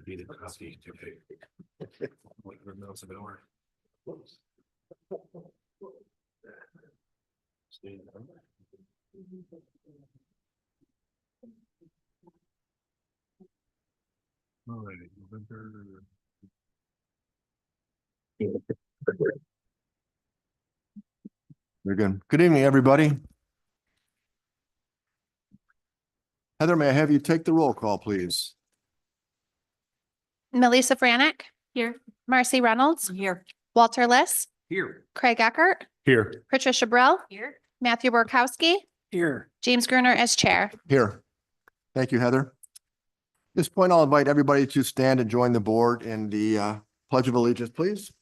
Beat it, coffee, like miles an hour. All right, November. Very good. Good evening, everybody. Heather, may I have you take the roll call, please? Melissa Franek. Here. Marcy Reynolds. Here. Walter Liss. Here. Craig Eckert. Here. Patricia Brill. Here. Matthew Borkowski. Here. James Gruner as chair. Here. Thank you, Heather. At this point, I'll invite everybody to stand and join the board in the Pledge of Allegiance, please.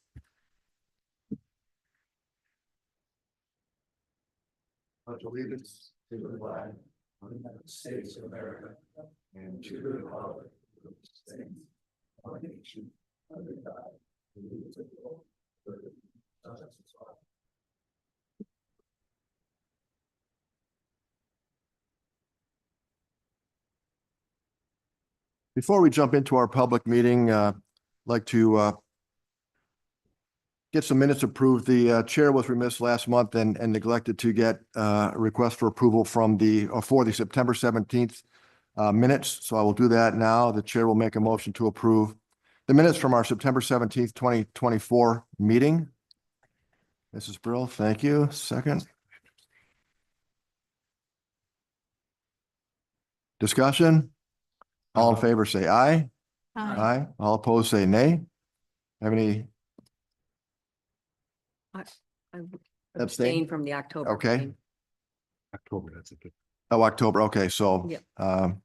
Pledge allegiance to the flag of the United States of America and to the republic for which it stands, one nation, under God, indivisible, with liberty and justice for all. Before we jump into our public meeting, I'd like to get some minutes approved. The chair was remiss last month and neglected to get a request for approval for the September 17th minutes. So I will do that now. The chair will make a motion to approve the minutes from our September 17th, 2024 meeting. Mrs. Brill, thank you. Second. Discussion? All in favor, say aye. Aye. All opposed, say nay. Have any I abstain? abstain from the October. Okay. meeting. October, that's a good. Oh, October. Okay, so, Yep. all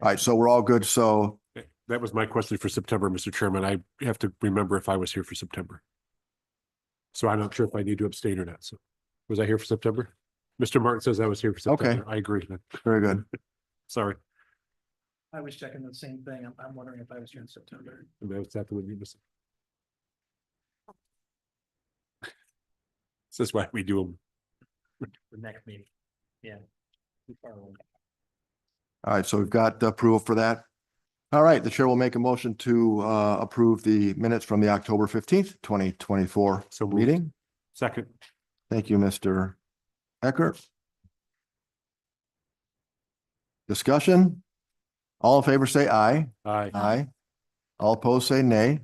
right, so we're all good. So, That was my question for September, Mr. Chairman. I have to remember if I was here for September. So I'm not sure if I need to abstain or not. So was I here for September? Mr. Martin says I was here for Okay. September. I agree. very good. Sorry. I was checking the same thing. I'm wondering if I was here in September. And that was exactly what you missed. This is why we do them. The next meeting. Yeah. Too far away. All right, so we've got approval for that. All right, the chair will make a motion to approve the minutes from the October 15th, 2024 So moved. meeting. Second. Thank you, Mr. Eckert. Discussion? All in favor, say aye. Aye. Aye. All opposed, say nay.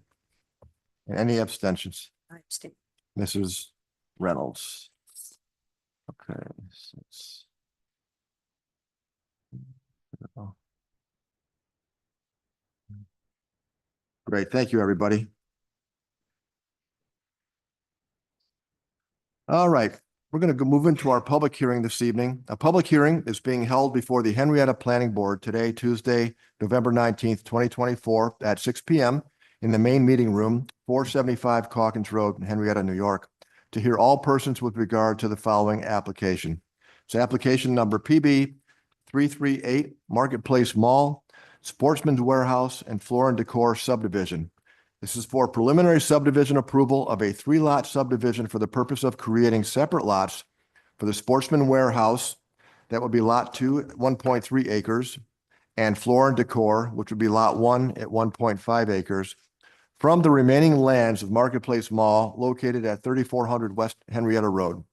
And any abstentions? I abstain. Mrs. Reynolds. Okay. Great. Thank you, everybody. All right. We're going to move into our public hearing this evening. A public hearing is being held before the Henrietta Planning Board today, Tuesday, November 19th, 2024 at 6 p.m. in the main meeting room, 475 Calkins Road in Henrietta, New York, to hear all persons with regard to the following application. It's application number PB 338 Marketplace Mall, Sportsman's Warehouse and Floor and Decor subdivision. This is for preliminary subdivision approval of a 3-lot subdivision for the purpose of creating separate lots for the Sportsman Warehouse, that would be lot 2 at 1.3 acres, and Floor and Decor, which would be lot 1 at 1.5 acres, from the remaining lands of Marketplace Mall located at 3400 West Henrietta Road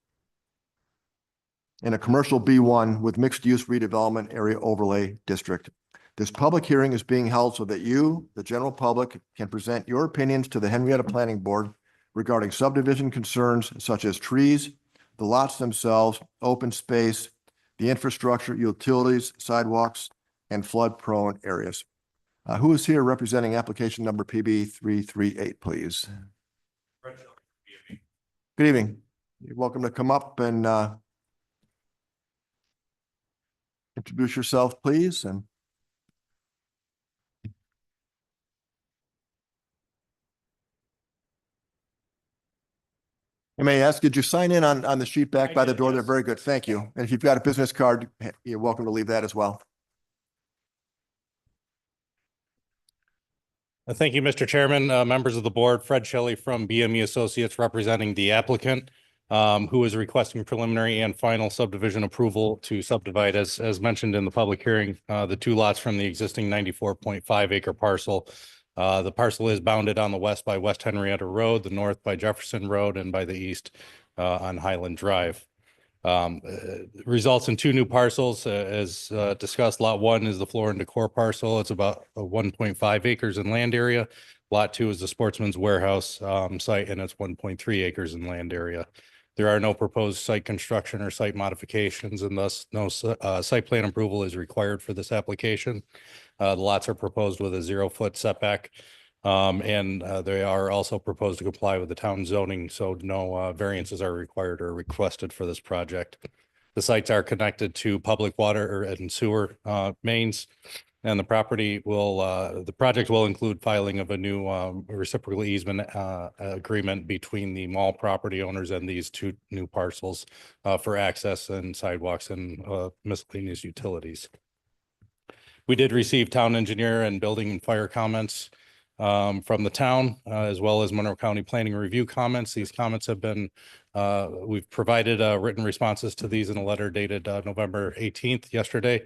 in a commercial B1 with mixed-use redevelopment area overlay district. This public hearing is being held so that you, the general public, can present your opinions to the Henrietta Planning Board regarding subdivision concerns such as trees, the lots themselves, open space, the infrastructure, utilities, sidewalks, and flood-prone areas. Who is here representing application number PB 338, please? Good evening. You're welcome to come up and introduce yourself, please. And may I ask, did you sign in on the sheet back by the door? They're very good. Thank you. And if you've got a business card, you're welcome to leave that as well. Thank you, Mr. Chairman, members of the board. Fred Shelley from BME Associates representing the applicant. who is requesting preliminary and final subdivision approval to subdivide, as mentioned in the public hearing, the two lots from the existing 94.5 acre parcel. The parcel is bounded on the west by West Henrietta Road, the north by Jefferson Road, and by the east on Highland Drive. Results in two new parcels, as discussed. Lot 1 is the Floor and Decor parcel. It's about 1.5 acres in land area. Lot 2 is the Sportsman's Warehouse site, and it's 1.3 acres in land area. There are no proposed site construction or site modifications, and thus no site plan approval is required for this application. The lots are proposed with a 0-foot setback, and they are also proposed to comply with the town zoning, so no variances are required or requested for this project. The sites are connected to public water and sewer mains, and the project will include filing of a new reciprocal easement agreement between the mall property owners and these two new parcels for access and sidewalks and miscellaneous utilities. We did receive town engineer and building and fire comments from the town, as well as Monroe County Planning Review comments. These comments have been, we've provided written responses to these in a letter dated November 18th, yesterday.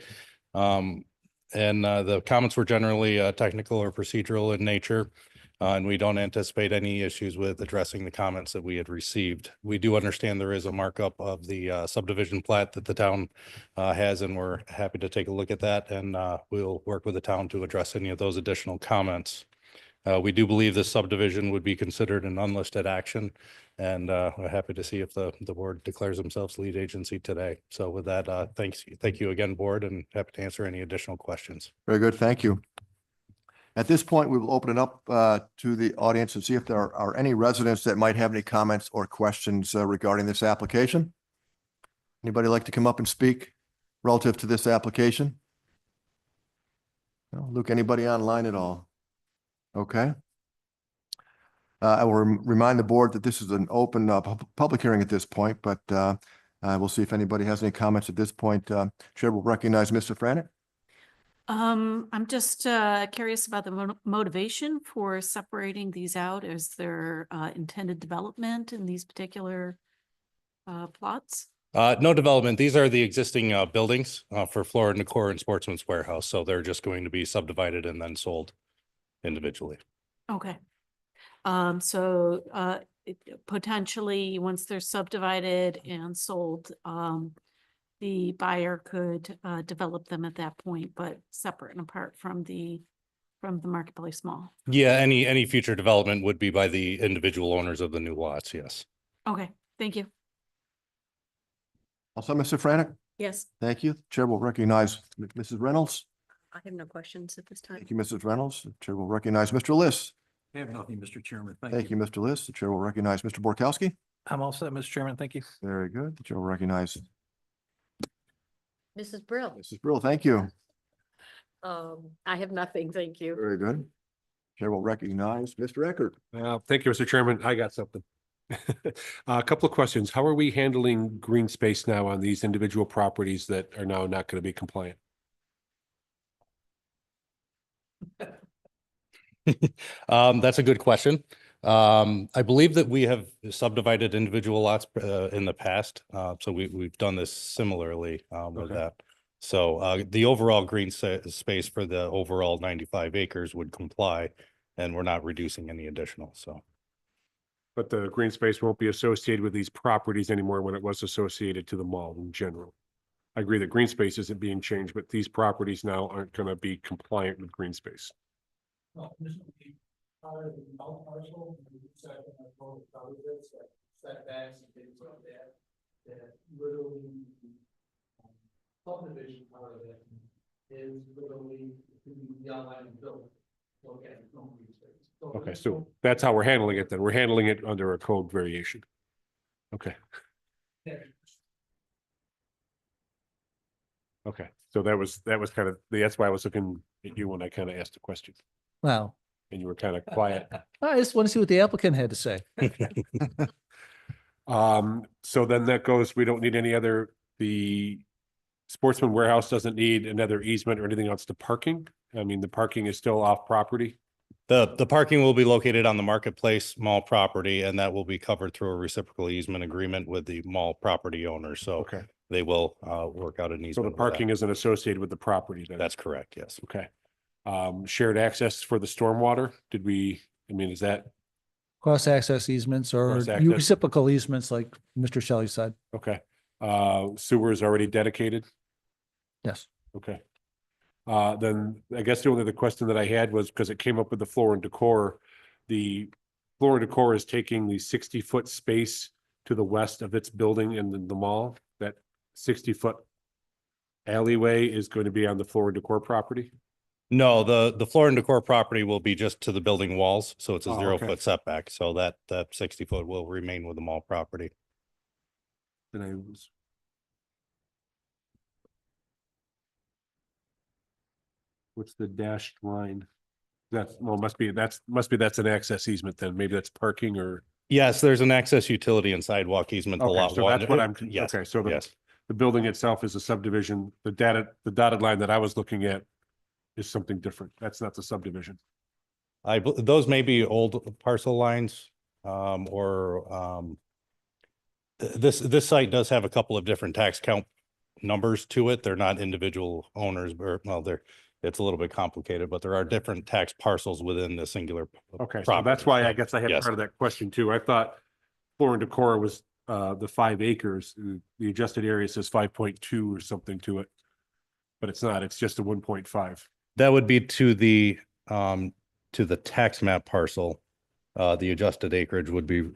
The comments were generally technical or procedural in nature, and we don't anticipate any issues with addressing the comments that we had received. We do understand there is a markup of the subdivision plat that the town has, and we're happy to take a look at that, and we'll work with the town to address any of those additional comments. We do believe this subdivision would be considered an unlisted action, and we're happy to see if the board declares themselves lead agency today. So with that, thank you again, board, and happy to answer any additional questions. Very good. Thank you. At this point, we will open it up to the audience and see if there are any residents that might have any comments or questions regarding this application. Anybody like to come up and speak relative to this application? No? Luke, anybody online at all? Okay. I will remind the board that this is an open public hearing at this point, but we'll see if anybody has any comments at this point. Chair will recognize Mr. Franick. I'm just curious about the motivation for separating these out. Is there intended development in these particular plots? No development. These are the existing buildings for Floor and Decor and Sportsman's Warehouse. So they're just going to be subdivided and then sold individually. Okay. Potentially, once they're subdivided and sold, the buyer could develop them at that point, but separate and apart from the Marketplace Mall. Yeah, any future development would be by the individual owners of the new lots, yes. Okay, thank you. Also, Mr. Franick, Yes. thank you. Chair will recognize Mrs. Reynolds. I have no questions at this time. Thank you, Mrs. Reynolds. The chair will recognize Mr. List. I have nothing, Mr. Chairman. Thank you, Mr. List. The chair will recognize Mr. Borkowski. I'm all set, Mr. Chairman. Thank you. Very good. The chair will recognize Mrs. Brill, Mrs. Brill. Thank you. I have nothing, thank you. Very good. Chair will recognize Mr. Eckert. Thank you, Mr. Chairman. I got something. A couple of questions. How are we handling green space now on these individual properties that are now not going to be compliant? That's a good question. I believe that we have subdivided individual lots in the past. So we've done this similarly with Okay. that. So the overall green space for the overall 95 acres would comply, and we're not reducing any additional, so. But the green space won't be associated with these properties anymore when it was associated to the mall in general. I agree that green space isn't being changed, but these properties now aren't going to be compliant with green space. Well, this will be part of the mall parcel, and the second, I told setbacks and things like that, that literally subdivision part of it is literally the outline of the building. Okay, no green space. Okay, so that's how we're handling it then. We're handling it under a code variation. Okay, okay. So that was kind of, that's why I was looking at you when I kind of asked the question Well, and you were kind of quiet. I just want to see what the applicant had to say. So then that goes, we don't need any other, the Sportsman Warehouse doesn't need another easement or anything else to parking. I mean, the parking is still off property. The parking will be located on the Marketplace Mall property, and that will be covered through a reciprocal easement agreement with the mall property owner. So Okay, they will work out an so the easement. with that. parking isn't associated with the property then? That's correct, yes. Okay. Shared access for the stormwater, did we, I mean, is that, Cross-access easements or Cross-access. reciprocal easements like Mr. Shelley said. okay. Sewer is already dedicated? Yes. Okay. Then I guess the only other question that I had was because it came up with the floor and decor. The floor and decor is taking the 60-foot space to the west of its building in the mall. That 60-foot alleyway is going to be on the floor and decor property? No, the floor and decor property will be just to the building walls, so it's a Oh, okay. 0-foot setback. So that 60-foot will remain with the mall property. Then I was. What's the dashed line? That's, well, must be that's an access easement then. Maybe that's parking or. Yes, there's an access utility and sidewalk easement to Okay, lot so one. that's what I'm, Yes, okay, so yes. the building itself is a subdivision. The dotted line that I was looking at is something different. That's not the subdivision. Those may be old parcel lines, this site does have a couple of different tax count numbers to it. They're not individual owners, or, well, it's a little bit complicated, but there are different tax parcels within the singular. Okay, so property. that's why I So, guess I had yes. part of that question too. I thought floor and decor was the 5 acres. The adjusted area says 5.2 or something to it. But it's not, it's just a 1.5. That would be to the tax map parcel. The adjusted acreage would be,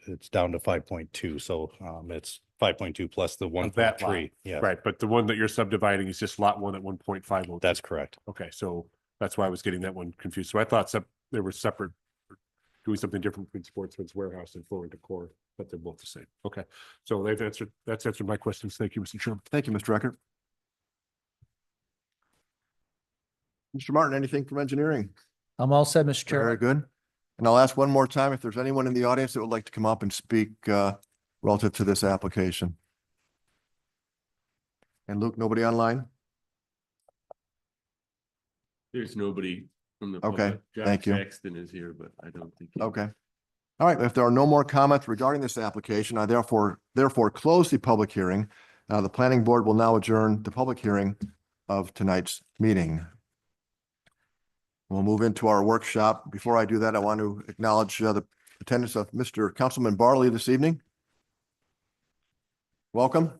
it's down to 5.2. So, it's 5.2 plus the Of that lot. 1.3. Yeah, Right, but the one that you're subdividing is just lot 1 at 1.5. that's correct. Okay, so that's why I was getting that one confused. So I thought they were separate, doing something different between Sportsman's Warehouse and floor and decor, but they're both the same. Okay, so that's answered my questions. Thank you, Mr. Chairman. Thank you, Mr. Eckert. Mr. Martin, anything from engineering? I'm all set, Mr. Very Chair. good. And I'll ask one more time if there's anyone in the audience that would like to come up and speak relative to this application. And Luke, nobody online? There's nobody from the. Okay, public. Josh thank you. Jackson is here, but I don't think. Okay. All right, if there are no more comments regarding this application, I therefore close the public hearing. The planning board will now adjourn the public hearing of tonight's meeting. We'll move into our workshop. Before I do that, I want to acknowledge the attendance of Mr. Councilman Barley this evening. Welcome.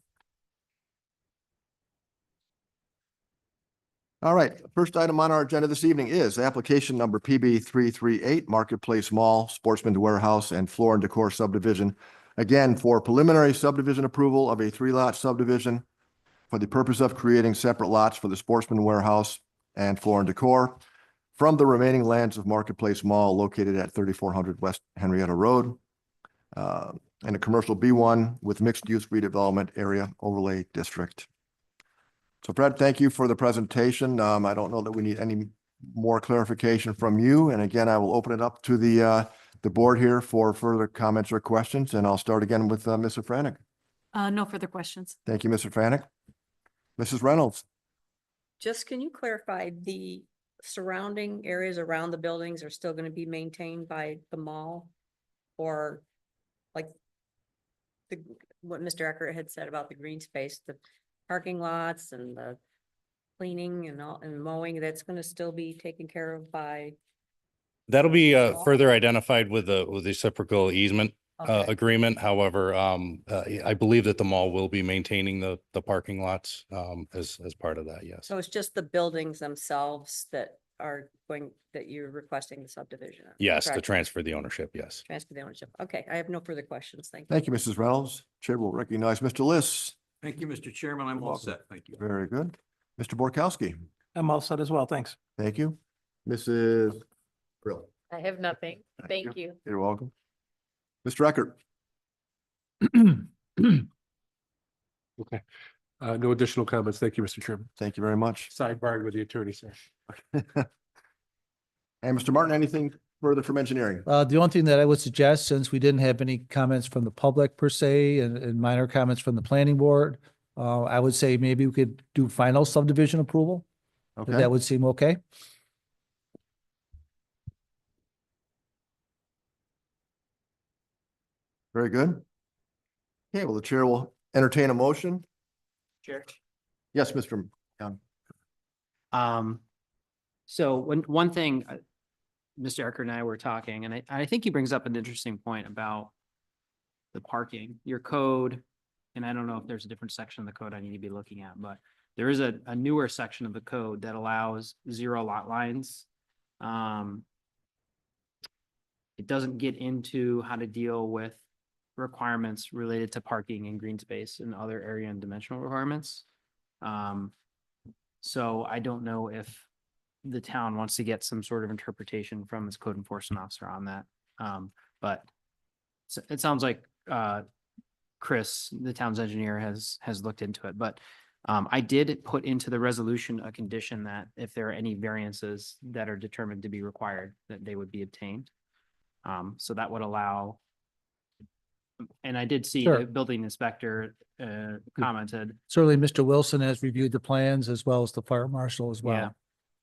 All right, first item on our agenda this evening is application number PB 338 Marketplace Mall, Sportsman's Warehouse, and Floor and Decor subdivision. Again, for preliminary subdivision approval of a 3-lot subdivision for the purpose of creating separate lots for the Sportsman Warehouse and Floor and Decor from the remaining lands of Marketplace Mall located at 3400 West Henrietta Road, and a commercial B1 with mixed-use redevelopment area overlay district. So Fred, thank you for the presentation. I don't know that we need any more clarification from you. And again, I will open it up to the board here for further comments or questions. And I'll start again with Mr. Franek. No further questions. Thank you, Mr. Franek. Mrs. Reynolds. Just can you clarify the surrounding areas around the buildings are still gonna be maintained by the mall? Or like what Mr. Eckert had said about the green space, the parking lots and the cleaning and all and mowing, that's gonna still be taken care of by? That'll be further identified with the reciprocal easement Okay. agreement. However, I believe that the mall will be maintaining the parking lots as part of that, yes. So it's just the buildings themselves that are going, that you're requesting the subdivision of? Yes, to correct? transfer the ownership, yes. Transfer the ownership. Okay, I have no further questions. Thank you. Thank you, Mrs. Reynolds. Chair will recognize Mr. Liss. Thank you, Mr. Chairman. I'm all set. Thank you. Very good. Mr. Borkowski. I'm all set as well. Thanks. Thank you. Mrs. Brill. I have nothing. Thank you. You're welcome. Mr. Eckert. Okay. No additional comments. Thank you, Mr. Chairman. Thank you very much. Sidebar with the attorney, sir. And Mr. Martin, anything further from engineering? The only thing that I would suggest, since we didn't have any comments from the public per se and minor comments from the planning board, I would say maybe we could do final subdivision approval. If Okay, that would seem okay. Very good. Okay, well, the chair will entertain a motion. Chair. Yes, Mr. Young. So one thing, Mr. Ecker and I were talking, and I think he brings up an interesting point about the parking, your code. And I don't know if there's a different section of the code I need to be looking at, but there is a newer section of the code that allows 0 lot lines. It doesn't get into how to deal with requirements related to parking and green space and other area and dimensional requirements. So I don't know if the town wants to get some sort of interpretation from its code enforcement officer on that. But it sounds like Chris, the town's engineer, has looked into it, but I did put into the resolution a condition that if there are any variances that are determined to be required, that they would be obtained. So that would allow, and I did see Sure. the building inspector commented. Certainly, Mr. Wilson has reviewed the plans as well as the fire marshal as Yeah. well.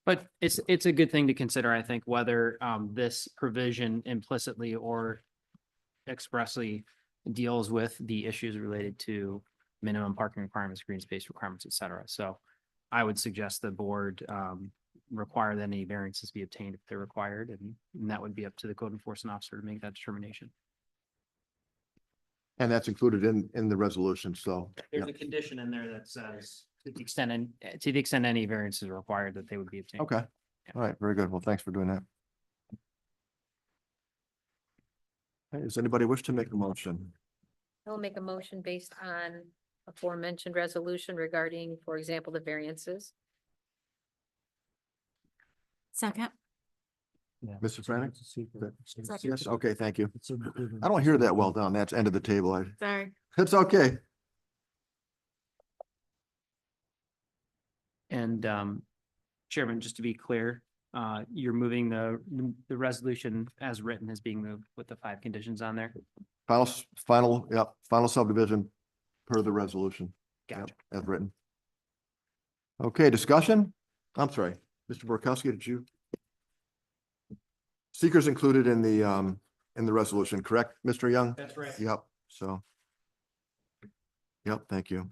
But it's a good thing to consider, I think, whether this provision implicitly or expressly deals with the issues related to minimum parking requirements, green space requirements, et cetera. So I would suggest the board require that any variances be obtained if they're required, and that would be up to the code enforcement officer to make that determination. And that's included in the resolution, so. There's yeah. a condition in there that says to the extent any variance is required, that they would be obtained. Okay, all right, very good. Well, thanks for doing that. Okay, does anybody wish to make a motion? I'll make a motion based on aforementioned resolution regarding, for example, the variances. Second. Mr. Frank? Second. Yes, okay, thank you. I don't hear that well down. That's end of the table. Sorry. It's okay. And Chairman, just to be clear, you're moving the resolution as written is being moved with the 5 conditions on there. Final subdivision per the resolution. Yep, Gotcha. as written. Okay, discussion? I'm sorry, Mr. Borkowski, did you? Seekers included in the resolution, correct, Mr. Young? That's right. Yep, so. Yep, thank you.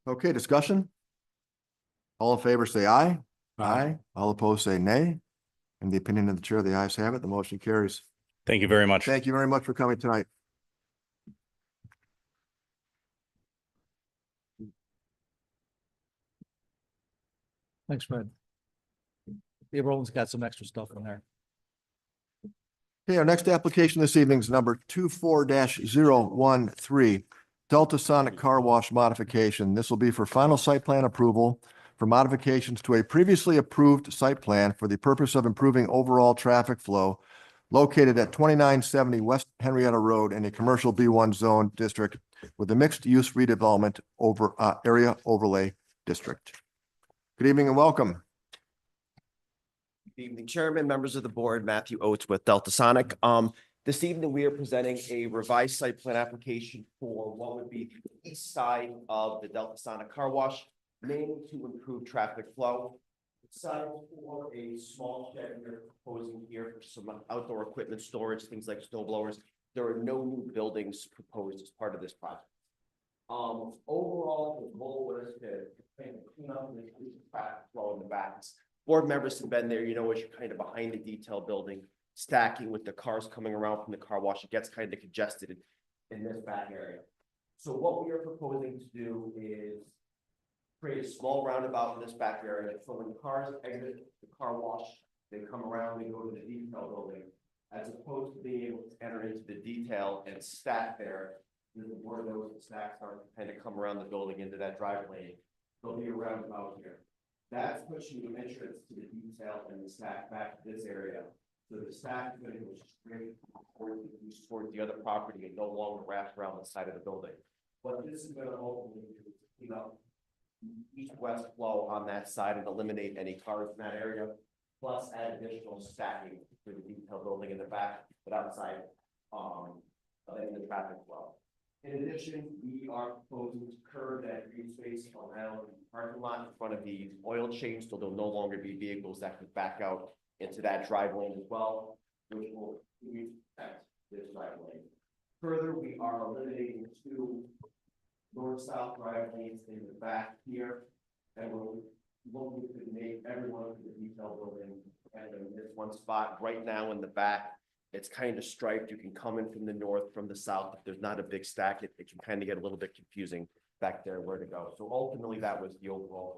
Okay, discussion? All in favor, say aye. Aye. All opposed, say nay. In the opinion of the chair, the ayes have it. The motion carries. Thank you very much. Thank you very much for coming tonight. Thanks, Fred. Dave Rowland's got some extra stuff in there. Okay, our next application this evening is number 24-013, Delta Sonic Car Wash modification. This will be for final site plan approval for modifications to a previously approved site plan for the purpose of improving overall traffic flow located at 2970 West Henrietta Road in a commercial B1 zone district with a mixed-use redevelopment area overlay district. Good evening and welcome. Good evening, Chairman, members of the board, Matthew Oates with Delta Sonic. This evening, we are presenting a revised site plan application for what would be the east side of the Delta Sonic Car Wash, mainly to improve traffic flow. Side for a small shed we're proposing here for some outdoor equipment storage, things like snow blowers. There are no new buildings proposed as part of this project. Overall, the goal was to clean up and increase the traffic flow in the back. Board members have been there, you know, as you're kind of behind the detail building, stacking with the cars coming around from the car wash, it gets kind of congested in this back area. So what we are proposing to do is create a small roundabout in this back area. So when cars exit the car wash, they come around and go to the detail building, as opposed to being able to enter into the detail and stack there. The board knows the stacks are kind of come around the building into that drive lane. There'll be a roundabout here. That's pushing the entrance to the detail and the stack back to this area. So the stack is going to go straight toward the other property and no longer wrap around the side of the building. What this is going to ultimately do is clean up east-west flow on that side and eliminate any cars in that area, plus add additional stacking for the detail building in the back, but outside in the traffic flow. In addition, we are proposing to curb that green space around the parking lot in front of the oil change, so there'll no longer be vehicles that can back out into that drive lane as well, which will protect this right lane. Further, we are eliminating two north-south drive lanes in the back here. And we're looking to make every one of the detail building and in this one spot right now in the back. It's kind of striped. You can come in from the north, from the south. If there's not a big stack, it can kind of get a little bit confusing back there where to go. So ultimately, that was the overall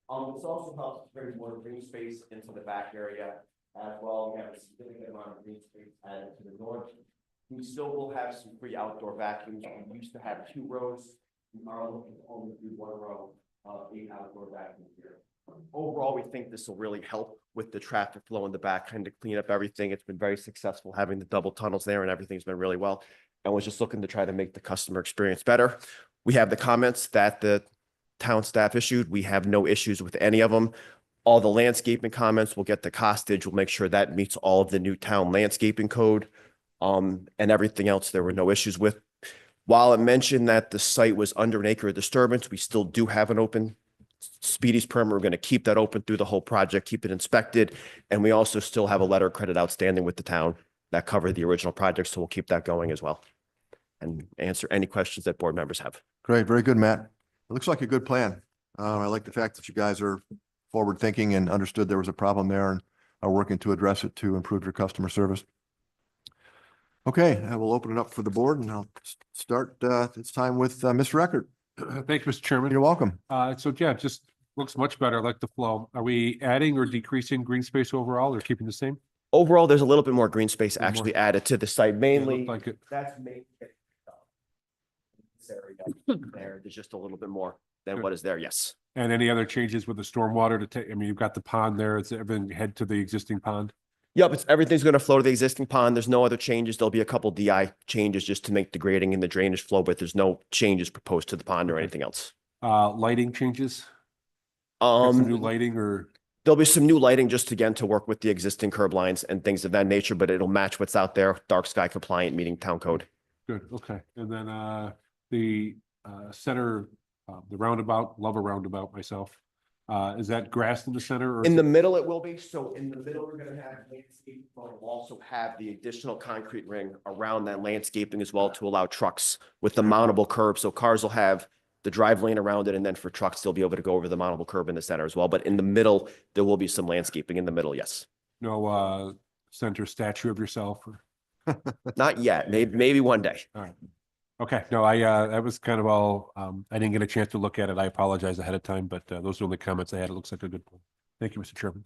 goal. This also helps bring more green space into the back area as well. We have a significant amount of green space added to the north. We still will have some free outdoor vacuums. We used to have 2 rows. We are looking to only do 1 row of 8 outdoor vacuums here. Overall, we think this will really help with the traffic flow in the back, kind of clean up everything. It's been very successful having the double tunnels there, and everything's been really well. And we're just looking to try to make the customer experience better. We have the comments that the town staff issued. We have no issues with any of them. All the landscaping comments, we'll get the costage. We'll make sure that meets all of the new town landscaping code. And everything else there were no issues with. While it mentioned that the site was under an acre of disturbance, we still do have an open Speedy's permit. We're going to keep that open through the whole project, keep it inspected. And we also still have a letter of credit outstanding with the town that covered the original project. So we'll keep that going as well and answer any questions that board members have. Great, very good, Matt. It looks like a good plan. I like the fact that you guys are forward thinking and understood there was a problem there and are working to address it to improve your customer service. Okay, I will open it up for the board and I'll start, it's time with Mr. Eckert. Thank you, Mr. Chairman. You're welcome. So yeah, just looks much better. I like the flow. Are we adding or decreasing green space overall or keeping the same? Overall, there's a little bit more green space Little more. actually added to the site, Yeah, mainly. looked like it. That's mainly. This area there's just a little bit more than Good. what is there, yes. And any other changes with the stormwater to take? I mean, you've got the pond there. It's everything head to the existing pond. Yep, everything's gonna flow to the existing pond. There's no other changes. There'll be a couple DI changes just to make the grading and the drainage flow, but there's no changes proposed to the pond or Okay. anything else. Lighting changes? Got some new lighting or? There'll be some new lighting just again to work with the existing curb lines and things of that nature, but it'll match what's out there, dark sky compliant, meeting town code. Good, okay. And then the center, the roundabout, love a roundabout myself. Is that grass in the center? Or In is the it- middle, it will be. So in the middle, we're gonna have landscape, but we'll also have the additional concrete ring around that landscaping as well to allow trucks with the mountable curb. So cars will have the drive lane around it, and then for trucks, they'll be able to go over the mountable curb in the center as well. But in the middle, there will be some landscaping in the middle, yes. No center statue of yourself or? Not yet, maybe one day. All right. Okay, no, that was kind of all, I didn't get a chance to look at it. I apologize ahead of time, but those are the only comments I had. It looks like a good one. Thank you, Mr. Chairman.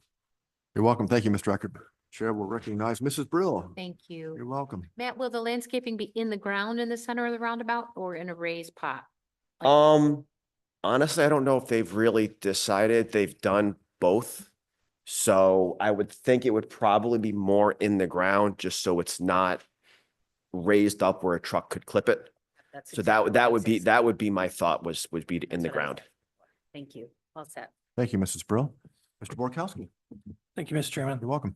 You're welcome. Thank you, Mr. Eckert. Chair will recognize Mrs. Brill. Thank you. You're welcome. Matt, will the landscaping be in the ground in the center of the roundabout or in a raised pot? Honestly, I don't know if they've really decided. They've done both. So I would think it would probably be more in the ground, just so it's not raised up where a truck could clip it. That's So exactly that what would be my thought would be in the ground. Thank you. Well said. Thank you, Mrs. Brill. Mr. Borkowski. Thank you, Mr. Chairman. You're welcome.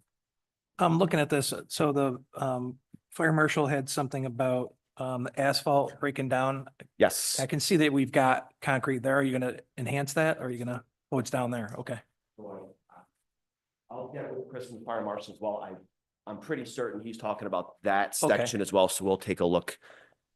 I'm looking at this. So the fire marshal had something about asphalt breaking down. Yes. I can see that we've got concrete there. Are you gonna enhance that? Or are you gonna, oh, it's down there. Okay. I'll get with Chris and the fire marshal as well. I'm pretty certain he's talking about that Okay. section as well. So we'll take a look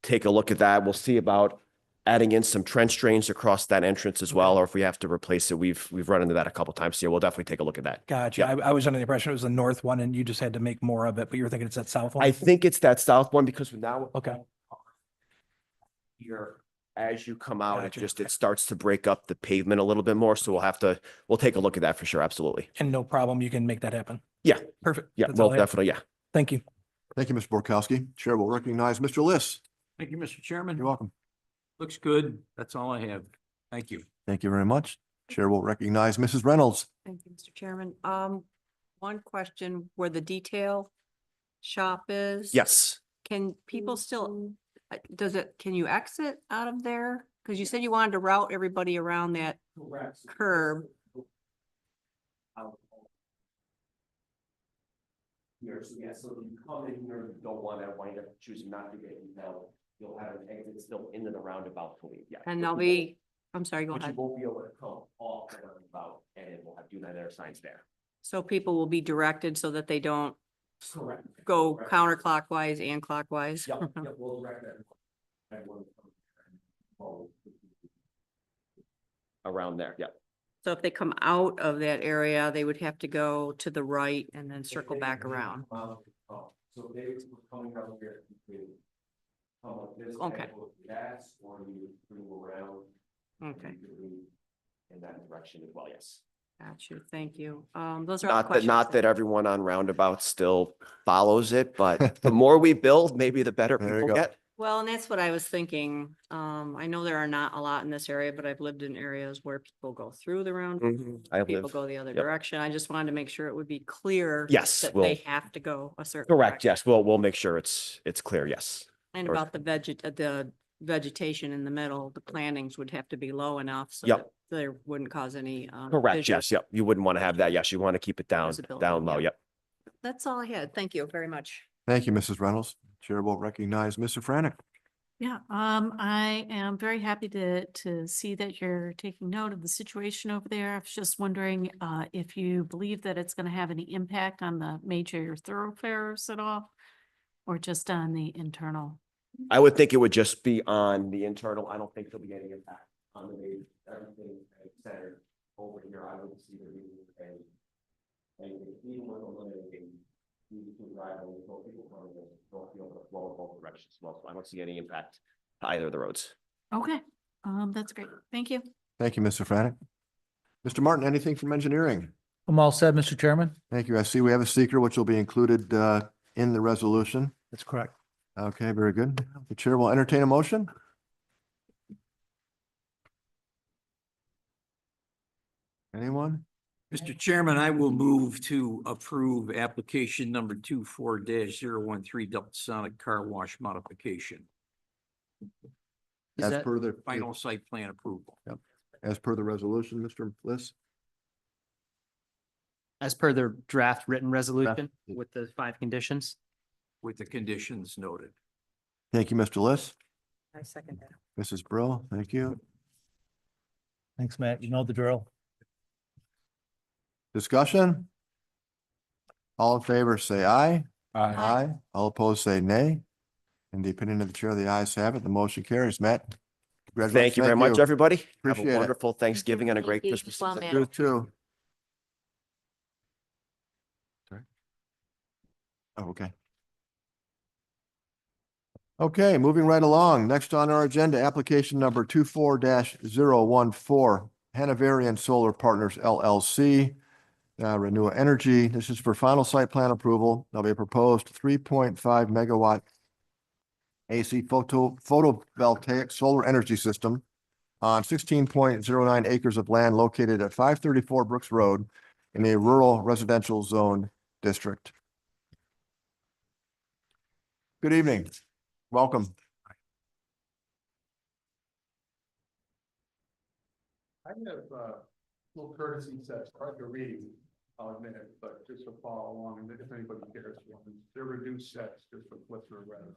at that. We'll see about adding in some trench drains across that entrance as well, or if we have to replace it. We've run into that a couple times here. We'll definitely take a look at that. Gotcha. Yeah. I was under the impression it was the north one and you just had to make more of it, but you were thinking it's that south one? I think it's that south one because now. Okay. Here, as you come out, Gotcha. it starts to break up the pavement a little bit more. So we'll take a look at that for sure. Absolutely. And no problem, you can make that happen. Yeah. Perfect. Yeah, That's all well, I have. definitely. Yeah. Thank you. Thank you, Mr. Borkowski. Chair will recognize Mr. Liss. Thank you, Mr. Chairman. You're welcome. Looks good. That's all I have. Thank you. Thank you very much. Chair will recognize Mrs. Reynolds. Thank you, Mr. Chairman. One question, where the detail shop is? Yes. Can people still, can you exit out of there? Because you said you wanted to route everybody around that curb. Here, so yeah, so you come in here, you don't want to wind up choosing not to get email. You'll have an exit still in and around about to leave, yeah. And they'll be, I'm sorry, go But you ahead. won't be able to come off the roundabout and it will have do not enter signs there. So people will be directed so that they don't go counterclockwise and clockwise. we'll direct everyone. Around there, yeah. So if they come out of that area, they would have to go to the right and then circle back around. So they were coming out here. Okay. That's or you move around. Okay. In that direction as well, yes. Got you. Thank you. Those are all the Not that, questions. not that everyone on Roundabout still follows it, but the more we build, maybe the better There you people go. get. Well, and that's what I was thinking. I know there are not a lot in this area, but I've lived in areas where people go through the round. I People live, go the other yep. direction. I just wanted to make sure it would be clear. Yes, That we'll- they have to go a certain. correct, direction. yes, we'll make sure it's clear, yes. And Or- about the vegetation in the middle, the plantings would have to be low enough so Yep. that there wouldn't cause any. Correct, visual- yes, yep, you wouldn't want to have that, yes, you want to keep it down Visibility, low, yeah. yep. That's all I had. Thank you very much. Thank you, Mrs. Reynolds. Chair will recognize Mr. Franick. Yeah, I am very happy to see that you're taking note of the situation over there. I was just wondering, if you believe that it's gonna have any impact on the major thoroughfares at all? Or just on the internal? I would think it would just be on the internal, I don't think there'll be any impact on the main, everything centered over here, I wouldn't see there being anything, even with eliminating. These two driveways, both people coming in, they'll be able to flow in both directions as well, so I don't see any impact to either of the roads. Okay, that's great. Thank you. Thank you, Mr. Franick. Mr. Martin, anything from engineering? I'm all set, Mr. Chairman. Thank you. I see we have a seeker which will be included in the resolution. That's correct. Okay, very good. The chair will entertain a motion. Anyone? Mr. Chairman, I will move to approve application number 24-013 Delta Sonic Car Wash modification. Is As that per the, Final site plan approval. as per the resolution, Mr. Bliss? as per the draft written resolution with the 5 conditions? With the conditions noted. Thank you, Mr. Liss. I second that. Mrs. Brill, thank you. Thanks, Matt. You know the drill. Discussion? All in favor, say aye. Aye. All opposed, say nay. In the opinion of the chair, the ayes have it. The motion carries. Matt? Congratulations. Thank you very much, everybody. Have Appreciate a it. wonderful Thanksgiving and a Thank great you. Christmas Well, season. Matt. You too. Sorry. Oh, okay. Okay, moving right along. Next on our agenda, application number 24-014, Hanoverian Solar Partners LLC, Renewa Energy. This is for final site plan approval of a proposed 3.5 megawatt AC photovoltaic solar energy system on 16.09 acres of land located at 534 Brooks Road in a rural residential zone district. Good evening. Welcome. I have little courtesy sets, hard to read, I'll admit it, but just to follow along, and if anybody cares, they're reduced sets, just to flip through around.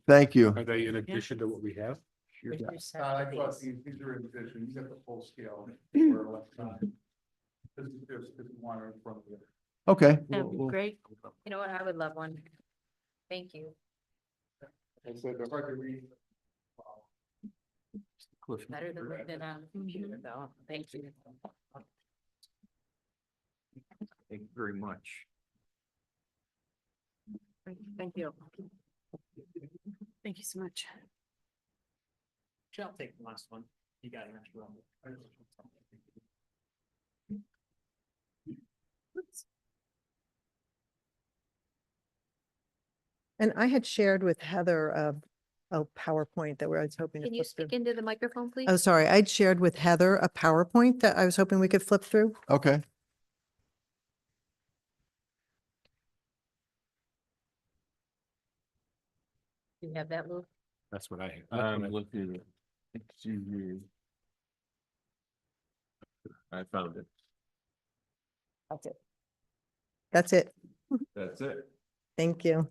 Thank you. Are they in addition to what we have? With your set I of thought these. these are in addition, you get the full scale. for electronic. This is just one in front of you. Okay. That'd be great. You know what? I would love one. Thank you. And so they're hard to read. Cliff. Better than looking at on the computer though. Thank you. Thank you very much. Thank you. Thank you so much. I'll take the last one. You got an extra one. And I had shared with Heather a PowerPoint that I was hoping to Can you flip through. speak into the microphone, please? Oh, sorry. I'd shared with Heather a PowerPoint that I was hoping we could flip through. Okay. Do you have that, Lou? That's what I have. I'm looking. See here. I found it. That's it. That's it. That's it. Thank you.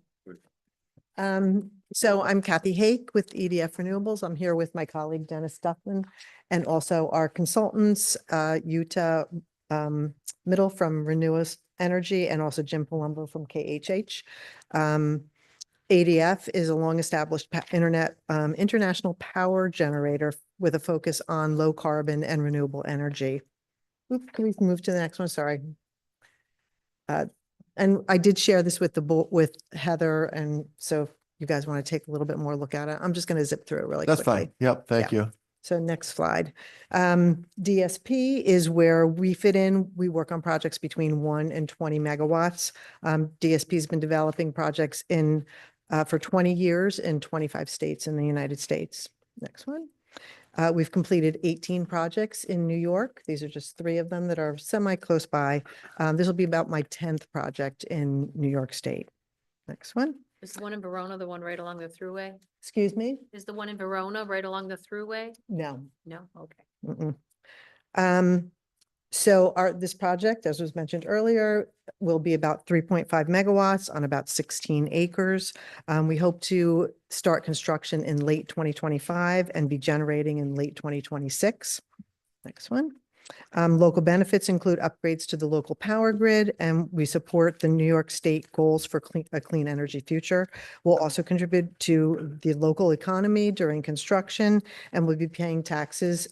So I'm Kathy Hake with EDF Renewables. I'm here with my colleague Dennis Duffman and also our consultants, Utah Middle from Renewus Energy and also Jim Palumbo from KHH. ADF is a long-established international power generator with a focus on low carbon and renewable energy. Oop, can we move to the next one? Sorry. And I did share this with with Heather, and so if you guys want to take a little bit more look at it, I'm just going to zip through it really quickly. That's fine. Yep, thank you. So next slide. DSP is where we fit in. We work on projects between 1 and 20 megawatts. DSP has been developing projects for 20 years in 25 states in the United States. Next one. We've completed 18 projects in New York. These are just 3 of them that are semi close by. This will be about my 10th project in New York State. Next one. Is the one in Verona the one right along the thruway? Excuse me? Is the one in Verona right along the thruway? No. No, okay. So this project, as was mentioned earlier, will be about 3.5 megawatts on about 16 acres. We hope to start construction in late 2025 and be generating in late 2026. Next one. Local benefits include upgrades to the local power grid, and we support the New York State goals for a clean energy future. We'll also contribute to the local economy during construction, and we'll be paying taxes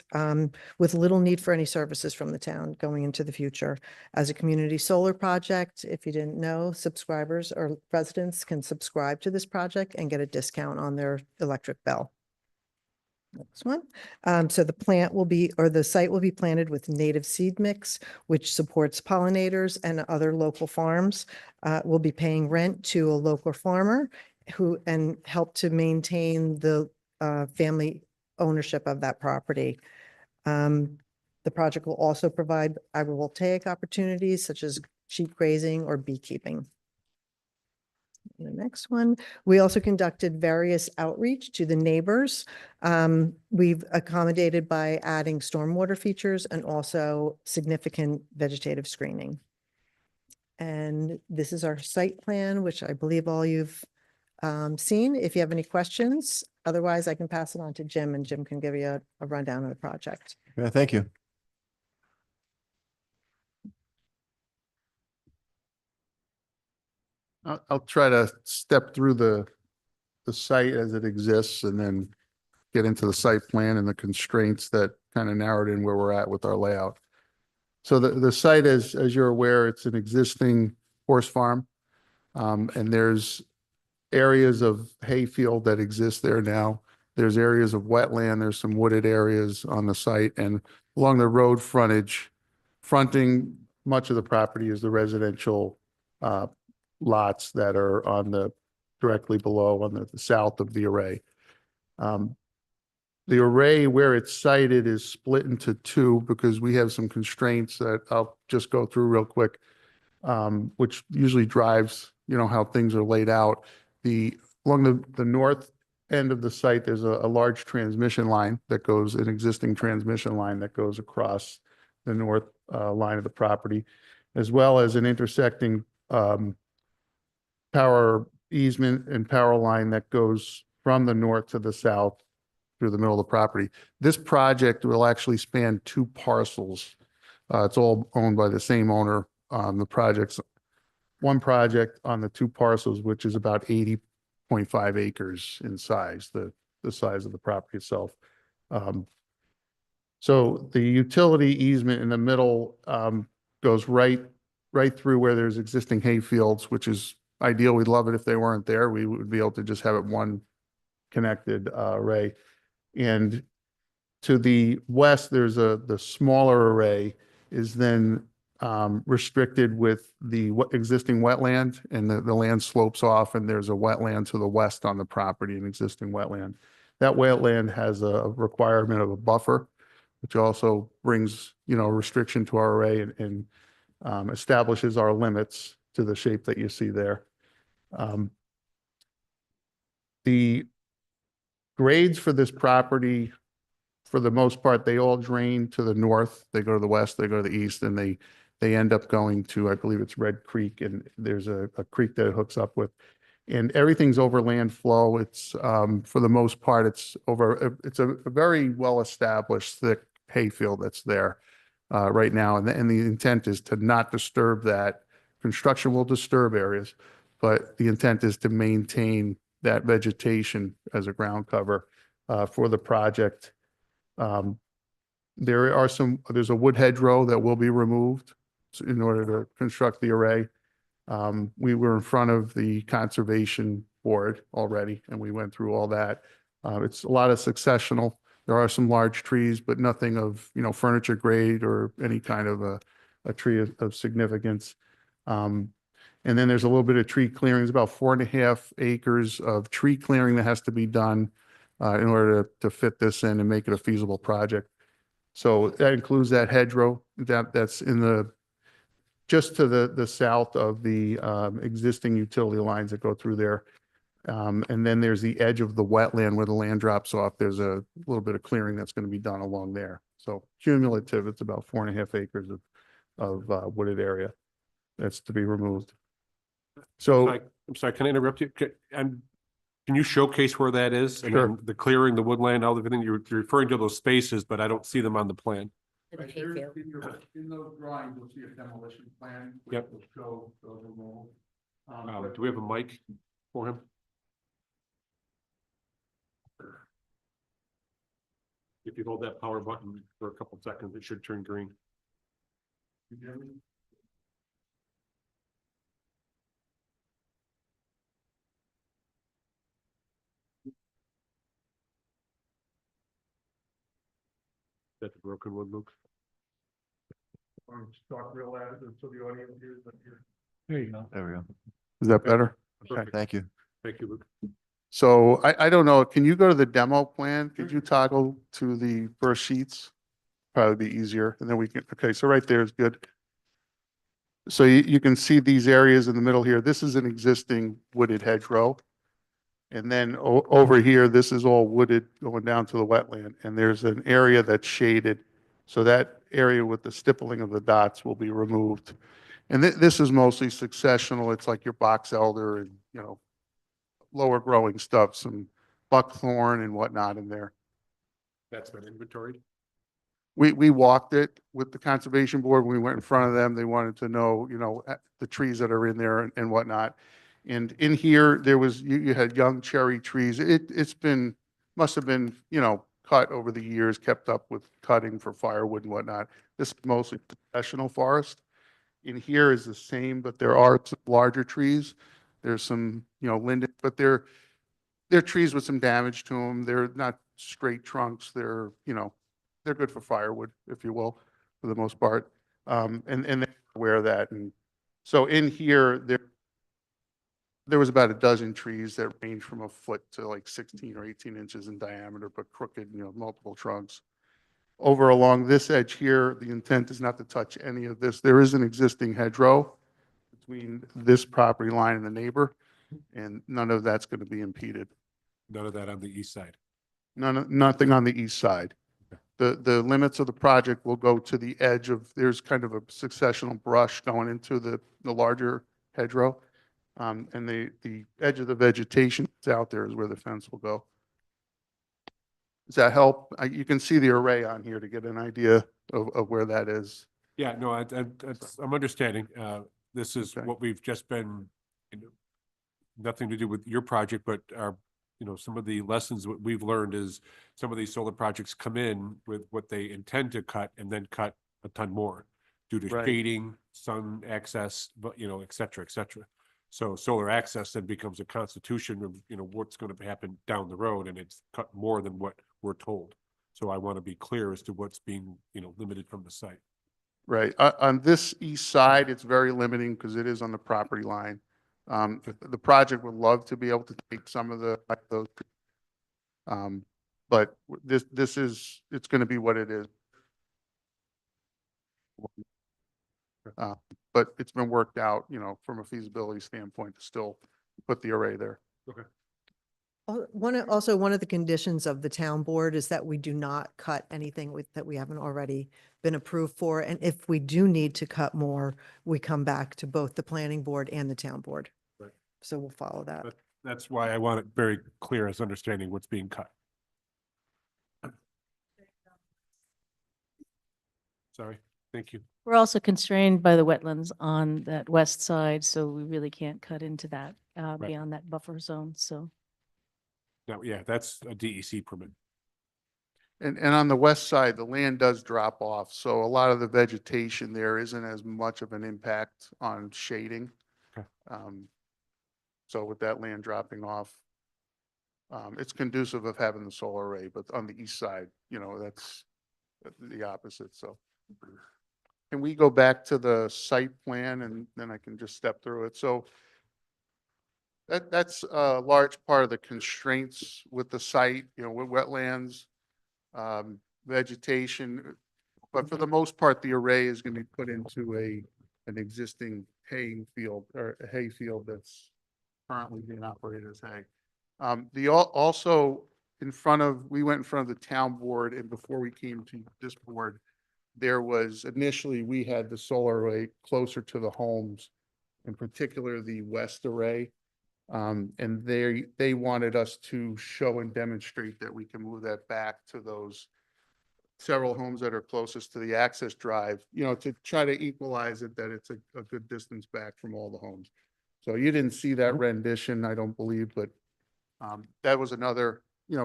with little need for any services from the town going into the future. As a community solar project, if you didn't know, subscribers or residents can subscribe to this project and get a discount on their electric bill. Next one. So the site will be planted with native seed mix, which supports pollinators and other local farms. We'll be paying rent to a local farmer and help to maintain the family ownership of that property. The project will also provide agrivoltaic opportunities such as sheep grazing or beekeeping. The next one, we also conducted various outreach to the neighbors. We've accommodated by adding stormwater features and also significant vegetative screening. And this is our site plan, which I believe all you've seen. If you have any questions, otherwise I can pass it on to Jim and Jim can give you a rundown of the project. Yeah, thank you. I'll try to step through the site as it exists and then get into the site plan and the constraints that kind of narrowed in where we're at with our layout. So the site, as you're aware, it's an existing horse farm. And there's areas of hayfield that exist there now. There's areas of wetland, there's some wooded areas on the site, and along the road fronting much of the property is the residential lots that are on the directly below on the south of the array. The array where it's sited is split into 2 because we have some constraints that I'll just go through real quick, which usually drives, how things are laid out. Along the north end of the site, there's a large transmission line an existing transmission line that goes across the north line of the property, as well as an intersecting power easement and power line that goes from the north to the south through the middle of the property. This project will actually span 2 parcels. It's all owned by the same owner. The project's one project on the 2 parcels, which is about 80.5 acres in size, the size of the property itself. So the utility easement in the middle goes right through where there's existing hay fields, which is ideal. We'd love it if they weren't there. We would be able to just have it one connected array. And to the west, there's the smaller array is then restricted with the existing wetland, and the land slopes off, and there's a wetland to the west on the property, an existing wetland. That wetland has a requirement of a buffer, which also brings, a restriction to our array and establishes our limits to the shape that you see there. The grades for this property, for the most part, they all drain to the north. They go to the west, they go to the east, and they end up going to, I believe it's Red Creek, and there's a creek that it hooks up with. And everything's over land flow. It's, for the most part, it's a very well-established thick hayfield that's there. right now. And the intent is to not disturb that. Construction will disturb areas, but the intent is to maintain that vegetation as a ground cover for the project. There's a wood hedgerow that will be removed in order to construct the array. We were in front of the conservation board already, and we went through all that. It's a lot of successional. There are some large trees, but nothing of, furniture grade or any kind of a tree of significance. And then there's a little bit of tree clearing. It's about 4.5 acres of tree clearing that has to be done in order to fit this in and make it a feasible project. So that includes that hedgerow that's just to the south of the existing utility lines that go through there. And then there's the edge of the wetland where the land drops off. There's a little bit of clearing that's going to be done along there. So cumulative, it's about 4.5 acres of wooded area that's to be removed. So I'm sorry, can I interrupt you? Can you showcase where that is? I Sure. mean, the clearing, the woodland, all everything, you're referring to those spaces, but I don't see them on the plan. Right there, in those drawings, you'll see a demolition plan. which Yep. will show those removed. Do we have a mic for him? If you hold that power button for a couple seconds, it should turn green. You hear me? Is that the broken wood, Luke? Talk real loud so the audience hears. There you go. There we go. Is that better? Okay, Perfect. thank you. Thank you, Luke. So I don't know, can you go to the demo plan? Could you toggle to the first sheets? Probably be easier, and then we can, okay, so right there is good. So you can see these areas in the middle here. This is an existing wooded hedgerow. And then over here, this is all wooded going down to the wetland, and there's an area that's shaded. So that area with the stippling of the dots will be removed. And this is mostly successional. It's like your box elder and, lower growing stuff, some buckthorn and whatnot in there. That's been inventoried. We walked it with the conservation board. When we went in front of them, they wanted to know, the trees that are in there and whatnot. And in here, there was, you had young cherry trees. Must have been, cut over the years, kept up with cutting for firewood and whatnot. This is mostly professional forest. In here is the same, but there are some larger trees. There's some, linden, but they're trees with some damage to them. They're not straight trunks. They're good for firewood, if you will, for the most part. And they're aware of that. And so in here, there was about a dozen trees that range from a foot to like 16 or 18 inches in diameter, but crooked, multiple trunks. Over along this edge here, the intent is not to touch any of this. There is an existing hedgerow between this property line and the neighbor, and none of that's going to be impeded. None of that on the east side. Nothing on the east side. The limits of the project will go to the edge of, there's kind of a successional brush going into the larger hedgerow. And the edge of the vegetation that's out there is where the fence will go. Does that help? You can see the array on here to get an idea of where that is. Yeah, no, I'm understanding. This is Okay. what we've just been, nothing to do with your project, but our, some of the lessons what we've learned is some of these solar projects come in with what they intend to cut and then cut a ton more due to Right. shading, sun access, but, et cetera, et cetera. So solar access then becomes a constitution of, what's going to happen down the road, and it's cut more than what we're told. So I want to be clear as to what's being, limited from the site. Right. On this east side, it's very limiting because it is on the property line. The project would love to be able to take some of those. But it's going to be what it is. But it's been worked out, from a feasibility standpoint to still put the array there. Okay. One of the conditions of the town board is that we do not cut anything that we haven't already been approved for. And if we do need to cut more, we come back to both the planning board and the town board. Right. So we'll follow that. That's why I want it very clear as understanding what's being cut. Sorry. Thank you. We're also constrained by the wetlands on that west side, so we really can't cut into that beyond that buffer zone, so. Now, yeah, that's a DEC permit. And on the west side, the land does drop off, so a lot of the vegetation there isn't as much of an impact on shading. Okay. So with that land dropping off, it's conducive of having the solar array, but on the east side, that's the opposite, so. Can we go back to the site plan and then I can just step through it? So that's a large part of the constraints with the site, with wetlands, vegetation. But for the most part, the array is going to be put into an existing haying field or a hay field that's currently being operated as hay. Also we went in front of the town board, and before we came to this board, initially we had the solar array closer to the homes, in particular the west array. And they wanted us to show and demonstrate that we can move that back to those several homes that are closest to the access drive, to try to equalize it, that it's a good distance back from all the homes. So you didn't see that rendition, I don't believe, but that was another,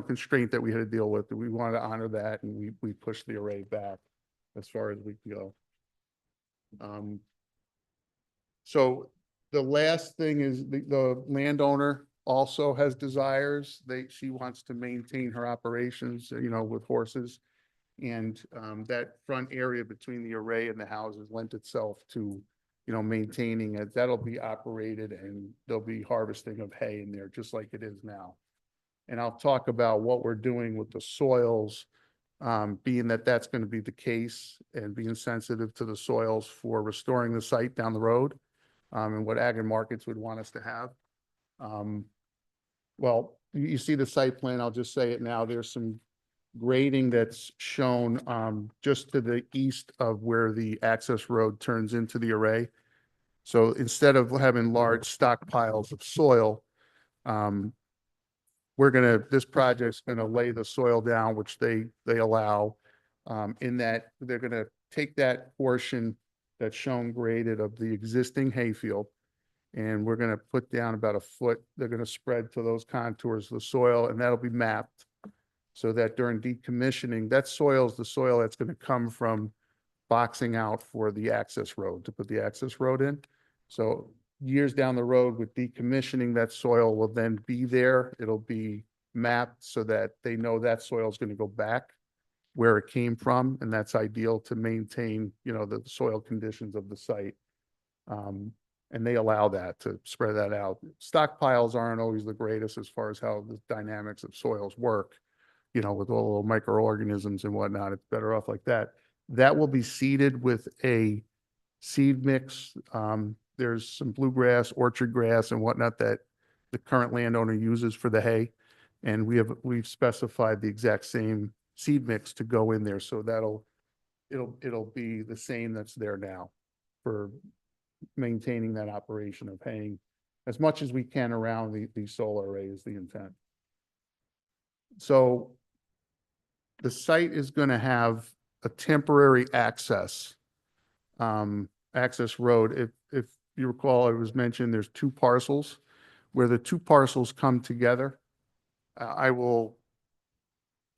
constraint that we had to deal with. We wanted to honor that, and we pushed the array back as far as we could go. So the last thing is the landowner also has desires. She wants to maintain her operations, with horses. And that front area between the array and the houses lent itself to, maintaining it. That'll be operated, and there'll be harvesting of hay in there, just like it is now. And I'll talk about what we're doing with the soils, being that that's going to be the case, and being sensitive to the soils for restoring the site down the road, and what Ag and Markets would want us to have. Well, you see the site plan, I'll just say it now. There's some grading that's shown just to the east of where the access road turns into the array. So instead of having large stockpiles of soil, this project's gonna lay the soil down, which they allow, in that they're gonna take that portion that's shown graded of the existing hayfield, and we're gonna put down about a foot. They're gonna spread to those contours of the soil, and that'll be mapped so that during decommissioning, that soil is the soil that's gonna come from boxing out for the access road, to put the access road in. So years down the road with decommissioning, that soil will then be there. It'll be mapped so that they know that soil is going to go back where it came from. And that's ideal to maintain, the soil conditions of the site. And they allow that to spread that out. Stockpiles aren't always the greatest as far as how the dynamics of soils work, with all the little microorganisms and whatnot. It's better off like that. That will be seeded with a seed mix. There's some bluegrass, orchard grass and whatnot that the current landowner uses for the hay. And we've specified the exact same seed mix to go in there. So it'll be the same that's there now for maintaining that operation of haying as much as we can around the solar array is the intent. So the site is going to have a temporary access road. If you recall, it was mentioned there's two parcels. Where the two parcels come together, I will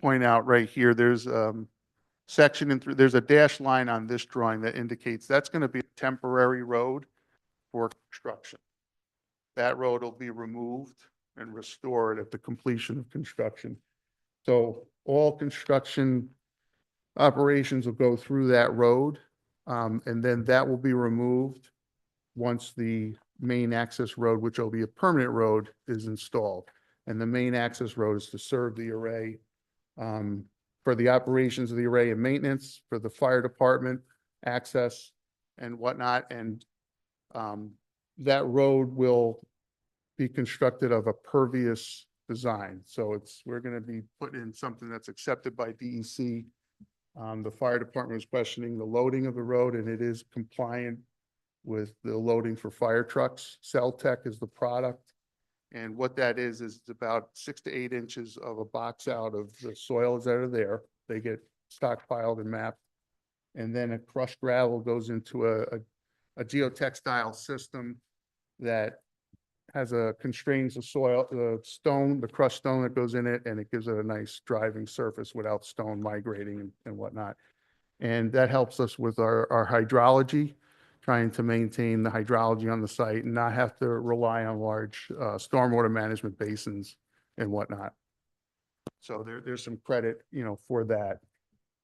point out right here, there's section there's a dashed line on this drawing that indicates that's going to be a temporary road for construction. That road will be removed and restored at the completion of construction. So all construction operations will go through that road, and then that will be removed once the main access road, which will be a permanent road, is installed. And the main access road is to serve the array for the operations of the array and maintenance, for the fire department access and whatnot. And that road will be constructed of a pervious design. So we're going to be putting in something that's accepted by DEC. The fire department was questioning the loading of the road, and it is compliant with the loading for fire trucks. Celtec is the product. And what that is it's about 6 to 8 inches of a box out of the soils that are there. They get stockpiled and mapped. And then a crushed gravel goes into a geotextile system that constrains the soil, the crushed stone that goes in it, and it gives it a nice driving surface without stone migrating and whatnot. And that helps us with our hydrology, trying to maintain the hydrology on the site and not have to rely on large stormwater management basins and whatnot. So there's some credit, for that.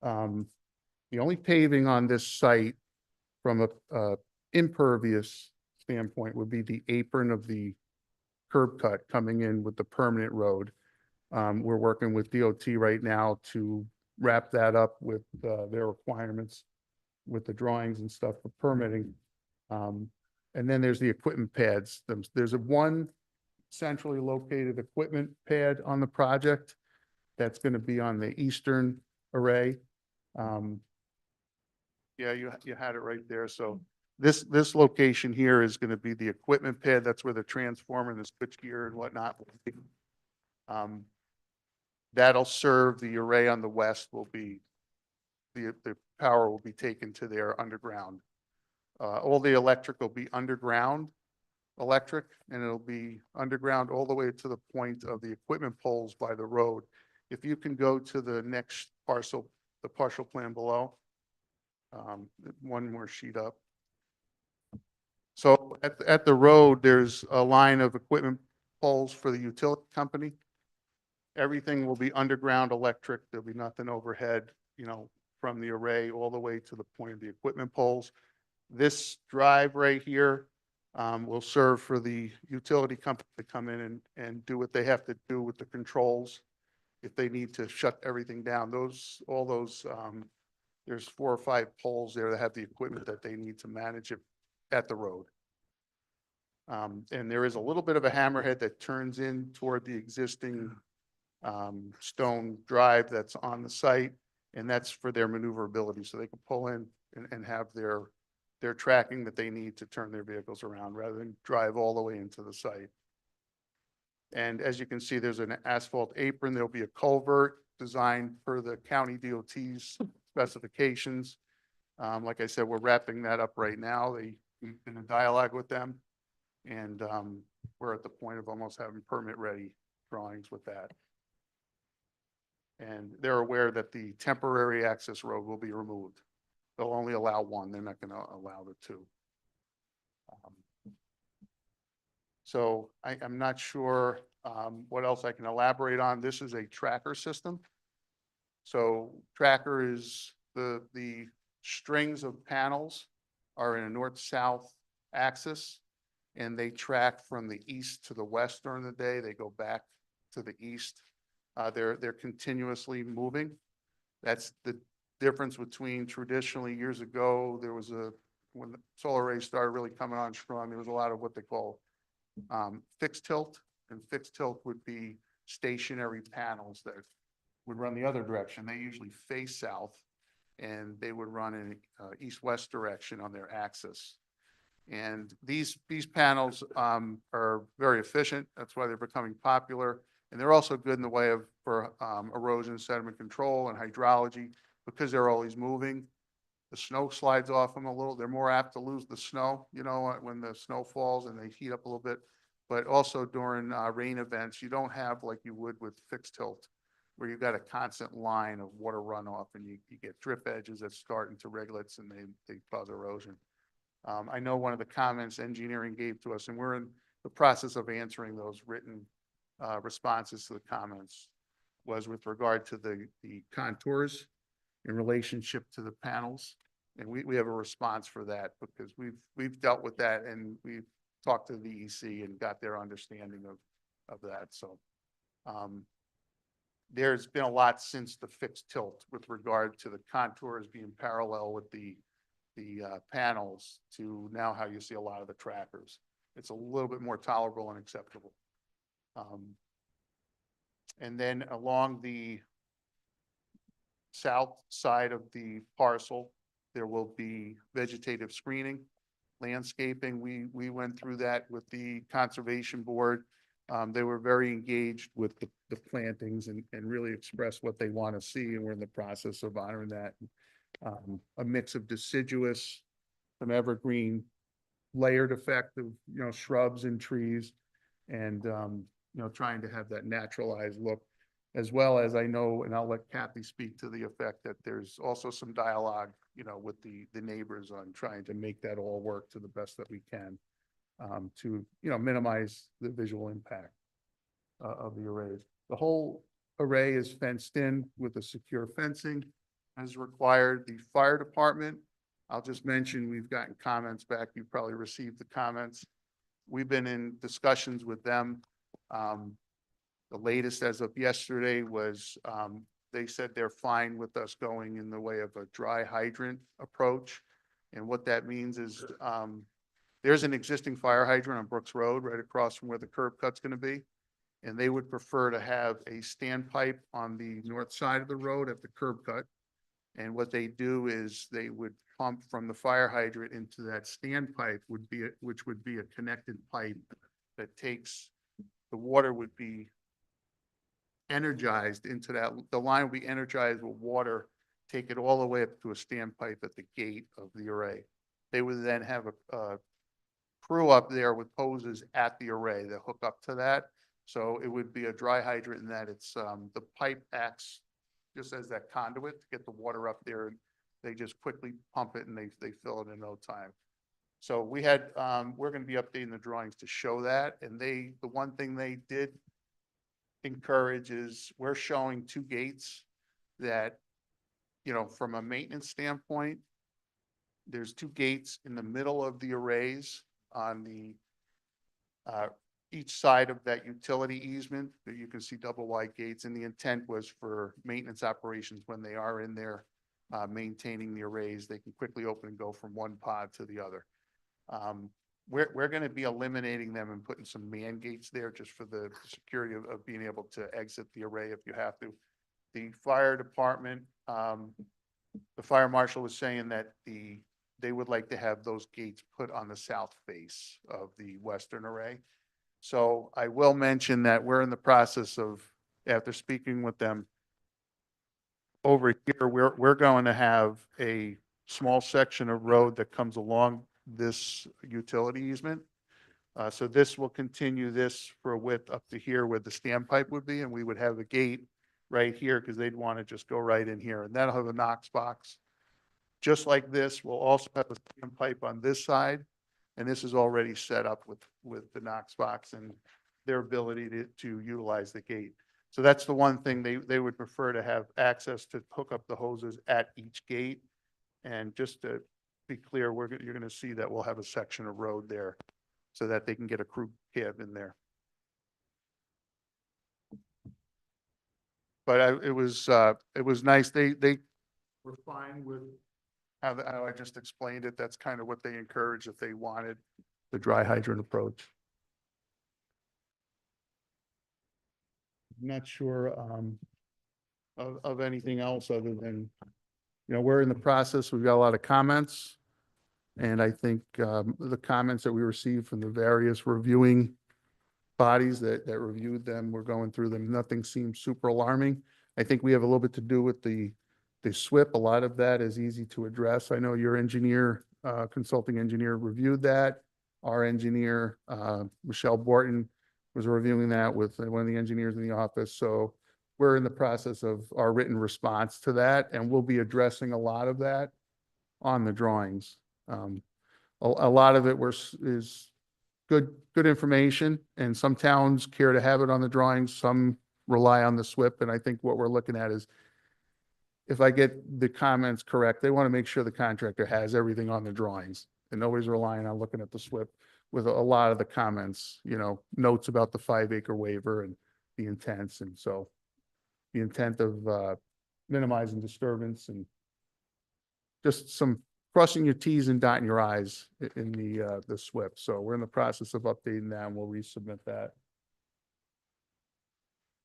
The only paving on this site from a impervious standpoint would be the apron of the curb cut coming in with the permanent road. We're working with DOT right now to wrap that up with their requirements with the drawings and stuff for permitting. And then there's the equipment pads. There's one centrally located equipment pad on the project that's going to be on the eastern array. Yeah, you had it right there. So this location here is going to be the equipment pad. That's where the transformer and the switchgear and whatnot will be. That'll serve the array on the west. Will be the power will be taken to their underground. All the electric will be underground electric, and it'll be underground all the way to the point of the equipment poles by the road. If you can go to the next parcel, the partial plan below, one more sheet up. So at the road, there's a line of equipment poles for the utility company. Everything will be underground electric. There'll be nothing overhead, from the array all the way to the point of the equipment poles. This drive right here will serve for the utility company to come in and do what they have to do with the controls. If they need to shut everything down, all those, there's 4 or 5 poles there that have the equipment that they need to manage it at the road. And there is a little bit of a hammerhead that turns in toward the existing stone drive that's on the site, and that's for their maneuverability, so they can pull in and have their tracking that they need to turn their vehicles around rather than drive all the way into the site. And as you can see, there's an asphalt apron. There'll be a culvert designed per the county DOT's specifications. Like I said, we're wrapping that up right now. We've been in dialogue with them, and we're at the point of almost having permit-ready drawings with that. And they're aware that the temporary access road will be removed. They'll only allow one. They're not going to allow the 2. So I'm not sure what else I can elaborate on. This is a tracker system. So tracker is the strings of panels are in a north-south axis, and they track from the east to the west during the day. They go back to the east. They're continuously moving. That's the difference between traditionally years ago. There was when the solar arrays started really coming on strong, there was a lot of what they call fixed tilt, and fixed tilt would be stationary panels that would run the other direction. They usually face south, and they would run in east-west direction on their axis. And these panels are very efficient. That's why they're becoming popular. And they're also good in the way of for erosion, sediment control, and hydrology, because they're always moving. The snow slides off them a little. They're more apt to lose the snow, when the snow falls and they heat up a little bit. But also during rain events, you don't have like you would with fixed tilt, where you've got a constant line of water runoff, and you get drip edges that start into riglets, and they cause erosion. I know one of the comments engineering gave to us, and we're in the process of answering those written responses to the comments, was with regard to the contours in relationship to the panels. And we have a response for that, because we've dealt with that, and we've talked to the EC and got their understanding of that. So there's been a lot since the fixed tilt with regard to the contours being parallel with the panels to now how you see a lot of the trackers. It's a little bit more tolerable and acceptable. And then along the south side of the parcel, there will be vegetative screening, landscaping. We went through that with the Conservation Board. They were very engaged with the plantings and really expressed what they want to see, and we're in the process of honoring that. a mix of deciduous, some evergreen, layered effect of, shrubs and trees. And, trying to have that naturalized look, as well as I know, and I'll let Kathy speak to the effect that there's also some dialogue, with the neighbors on trying to make that all work to the best that we can, to, minimize the visual impact of the arrays. The whole array is fenced in with a secure fencing as required. The fire department, I'll just mention, we've gotten comments back. You've probably received the comments. We've been in discussions with them. The latest as of yesterday was, they said they're fine with us going in the way of a dry hydrant approach. And what that means is, there's an existing fire hydrant on Brooks Road right across from where the curb cut's gonna be. And they would prefer to have a standpipe on the north side of the road at the curb cut. And what they do is they would pump from the fire hydrant into that standpipe which would be a connected pipe that takes, the water would be energized into that, the line would be energized with water, take it all the way up to a standpipe at the gate of the array. They would then have a crew up there with hoses at the array that hook up to that. So it would be a dry hydrant in that it's, the pipe acts just as that conduit to get the water up there. They just quickly pump it and they fill it in no time. So we had, we're gonna be updating the drawings to show that. And the one thing they did encourage is we're showing two gates that, from a maintenance standpoint, there's two gates in the middle of the arrays on the, each side of that utility easement that you can see double wide gates. And the intent was for maintenance operations when they are in there, maintaining the arrays, they can quickly open and go from one pod to the other. We're going to be eliminating them and putting some man gates there just for the security of being able to exit the array if you have to. The fire department, the fire marshal was saying that they would like to have those gates put on the south face of the western array. So I will mention that we're in the process of, after speaking with them, over here, we're going to have a small section of road that comes along this utility easement. So this will continue this for a width up to here where the standpipe would be, and we would have a gate right here because they'd want to just go right in here, and that'll have a Knox box. Just like this, we'll also have a standpipe on this side, and this is already set up with the Knox box and their ability to utilize the gate. So that's the one thing they would prefer, to have access to hook up the hoses at each gate. And just to be clear, you're going to see that we'll have a section of road there so that they can get a crew cab in there. But it was nice. They were fine with how I just explained it. That's kind of what they encouraged if they wanted the dry hydrant approach. I'm not sure of anything else other than, we're in the process. We've got a lot of comments. And I think the comments that we received from the various reviewing bodies that reviewed them, we're going through them. Nothing seems super alarming. I think we have a little bit to do with the SWIP. A lot of that is easy to address. I know your engineer, consulting engineer reviewed that. Our engineer, Michelle Borton, was reviewing that with one of the engineers in the office. So we're in the process of our written response to that, and we'll be addressing a lot of that on the drawings. A lot of it is good information, and some towns care to have it on the drawings. Some rely on the SWIP, and I think what we're looking at is, if I get the comments correct, they want to make sure the contractor has everything on the drawings, and nobody's relying on looking at the SWIP with a lot of the comments, notes about the 5-acre waiver and the intents. And so the intent of minimizing disturbance and just some crossing your T's and dotting your I's in the SWIP. So we're in the process of updating that, and we'll resubmit that.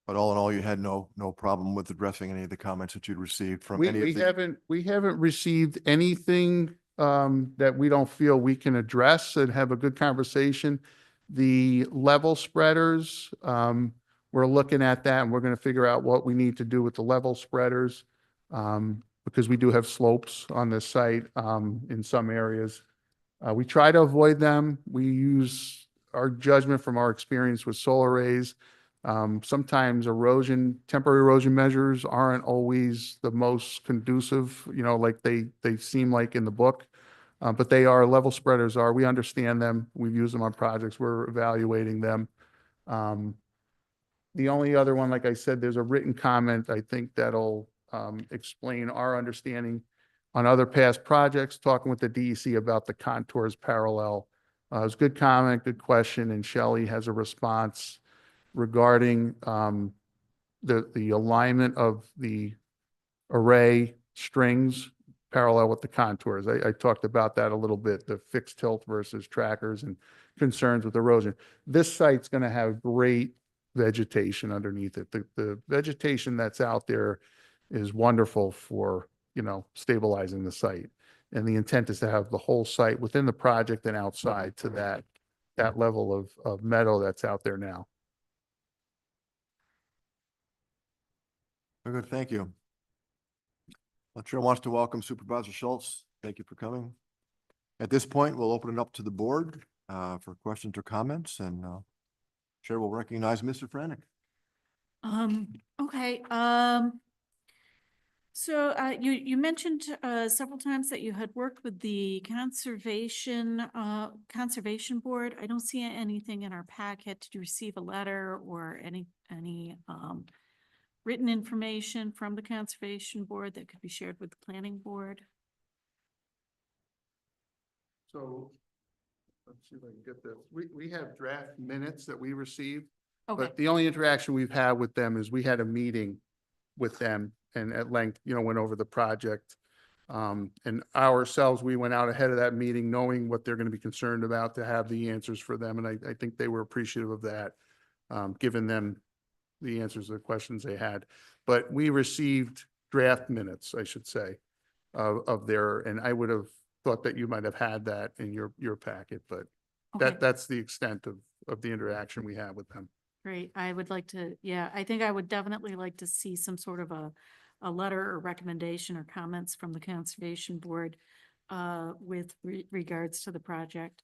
But all in all, you had no problem with addressing any of the comments that you'd received from any of the. We haven't received anything that we don't feel we can address and have a good conversation. The level spreaders, we're looking at that, and we're going to figure out what we need to do with the level spreaders. because we do have slopes on this site, in some areas. We try to avoid them. We use our judgment from our experience with solar arrays. Sometimes temporary erosion measures aren't always the most conducive, like they seem like in the book. But they are, level spreaders are, we understand them. We've used them on projects. We're evaluating them. The only other one, like I said, there's a written comment, I think that'll explain our understanding on other past projects, talking with the DEC about the contours parallel. It was a good comment, good question, and Shelley has a response regarding the alignment of the array strings parallel with the contours. I talked about that a little bit, the fixed tilt versus trackers and concerns with erosion. This site's going to have great vegetation underneath it. The vegetation that's out there is wonderful for, stabilizing the site. And the intent is to have the whole site within the project and outside to that level of meadow that's out there now. Very good, thank you. Chair wants to welcome Supervisor Schultz. Thank you for coming. At this point, we'll open it up to the board for questions or comments, and Chair will recognize Mr. Franek. Okay, so you mentioned several times that you had worked with the conservation board. I don't see anything in our packet. Did you receive a letter or any written information from the conservation board that could be shared with the planning board? So let's see if I can get this. We have draft minutes that we received. Okay. But the only interaction we've had with them is we had a meeting with them and at length, went over the project. And ourselves, we went out ahead of that meeting knowing what they're going to be concerned about to have the answers for them. And I think they were appreciative of that, giving them the answers to the questions they had. But we received draft minutes, I should say, of their, and I would have thought that you might have had that in your packet, but Okay. that's the extent of the interaction we had with them. Great. I would like to, I think I would definitely like to see some sort of a letter or recommendation or comments from the conservation board with regards to the project.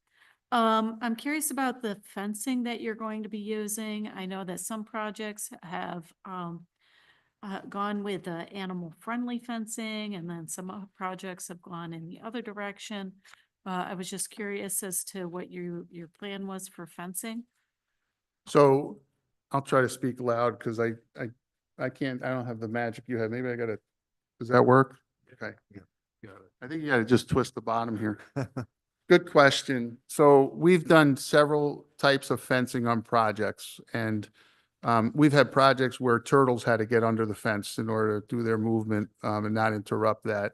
I'm curious about the fencing that you're going to be using. I know that some projects have gone with animal-friendly fencing, and then some projects have gone in the other direction. I was just curious as to what your plan was for fencing. So I'll try to speak loud because I don't have the magic you have. Maybe does that work? Okay. Yeah. Got it. I think you gotta just twist the bottom here. Good question. So we've done several types of fencing on projects, and we've had projects where turtles had to get under the fence in order to do their movement and not interrupt that,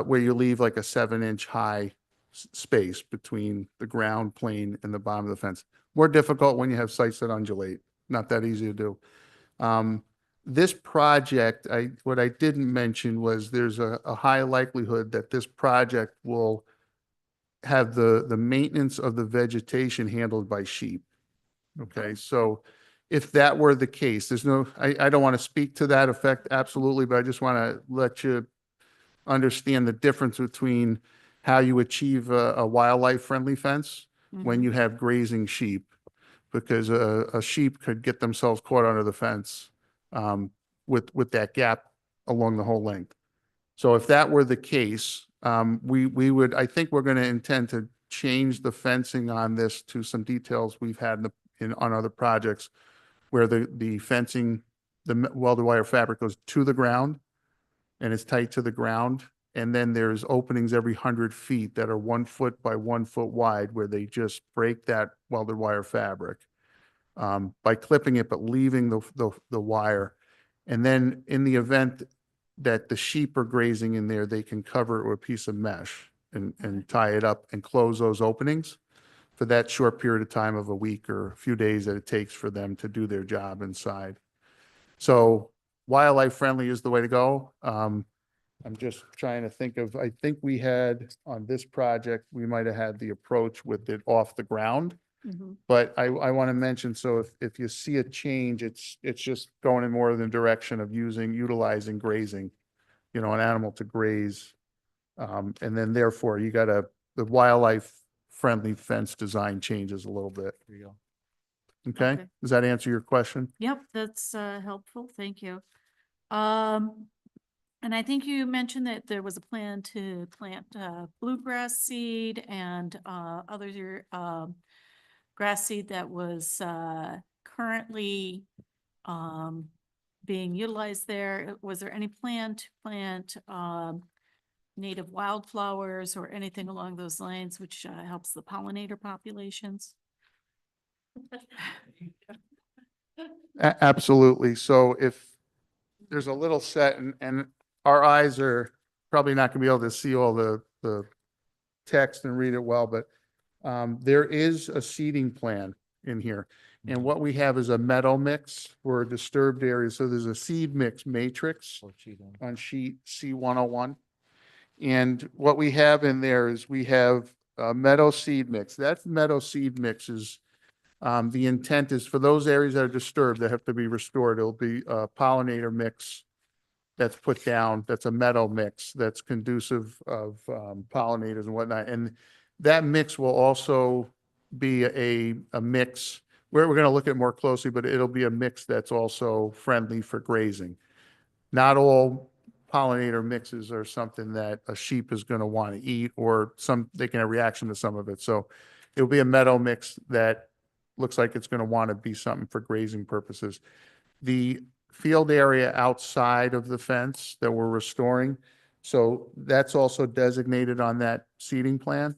where you leave like a 7-inch high space between the ground plane and the bottom of the fence. More difficult when you have sites that undulate. Not that easy to do. This project, what I didn't mention was there's a high likelihood that this project will have the maintenance of the vegetation handled by sheep. Okay, so if that were the case, I don't want to speak to that effect absolutely, but I just want to let you understand the difference between how you achieve a wildlife friendly fence when you have grazing sheep, because a sheep could get themselves caught under the fence with that gap along the whole length. So if that were the case, we would, I think we're going to intend to change the fencing on this to some details we've had on other projects where the fencing, the welded wire fabric goes to the ground and it's tight to the ground. And then there's openings every 100 feet that are 1 foot by 1 foot wide where they just break that welded wire fabric by clipping it, but leaving the wire. And then in the event that the sheep are grazing in there, they can cover it with a piece of mesh and tie it up and close those openings for that short period of time of a week or a few days that it takes for them to do their job inside. So wildlife friendly is the way to go. I'm just trying to think of, I think we had on this project, we might have had the approach with it off the ground. But I want to mention, so if you see a change, it's just going in more in the direction of utilizing grazing you know, an animal to graze. And then therefore you got the wildlife friendly fence design changes a little bit. There you go. Okay, Okay. does that answer your question? Yep, that's helpful. Thank you. And I think you mentioned that there was a plan to plant bluegrass seed and other grass seed that was currently being utilized there. Was there any plan to plant native wildflowers or anything along those lines, which helps the pollinator populations? Absolutely. So if there's a little set and our eyes are probably not gonna be able to see all the text and read it well, but there is a seeding plan in here. And what we have is a meadow mix for disturbed areas. So there's a seed mix matrix on sheet C101. And what we have in there is we have a meadow seed mix. That meadow seed mix is, the intent is for those areas that are disturbed that have to be restored, it'll be a pollinator mix that's put down, that's a meadow mix that's conducive of pollinators and whatnot. And that mix will also be a mix where we're going to look at more closely, but it'll be a mix that's also friendly for grazing. Not all pollinator mixes are something that a sheep is going to want to eat, or they can have a reaction to some of it. So it'll be a meadow mix that looks like it's going to want to be something for grazing purposes. The field area outside of the fence that we're restoring, so that's also designated on that seeding plan.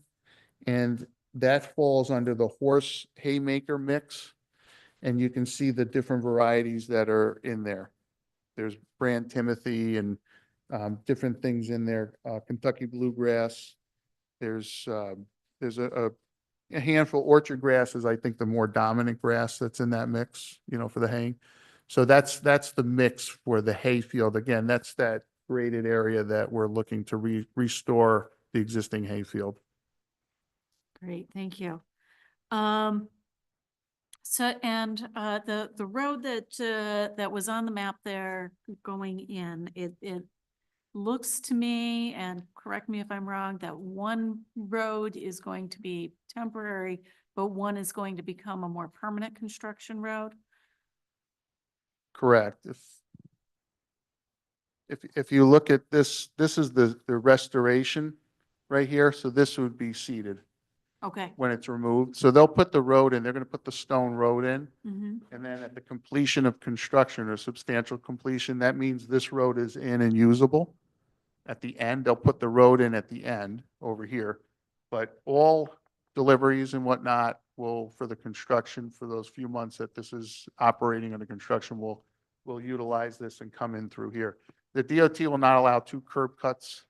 And that falls under the horse haymaker mix. And you can see the different varieties that are in there. There's brand Timothy and different things in there, Kentucky bluegrass. There's a handful. Orchard grass is, I think, the more dominant grass that's in that mix, you know, for the haying. So that's the mix for the hay field. Again, that's that graded area that we're looking to restore the existing hay field. Great, thank you. So, and the road that was on the map there going in, it looks to me, and correct me if I'm wrong, that one road is going to be temporary, but one is going to become a more permanent construction road? Correct. If you look at this, this is the restoration right here. So this would be seeded Okay. when it's removed. So they'll put the road in, they're going to put the stone road in. Mm-hmm. And then at the completion of construction or substantial completion, that means this road is in and usable. At the end, they'll put the road in at the end over here. But all deliveries and whatnot will, for the construction, for those few months that this is operating under construction, will utilize this and come in through here. The DOT will not allow 2 curb cuts,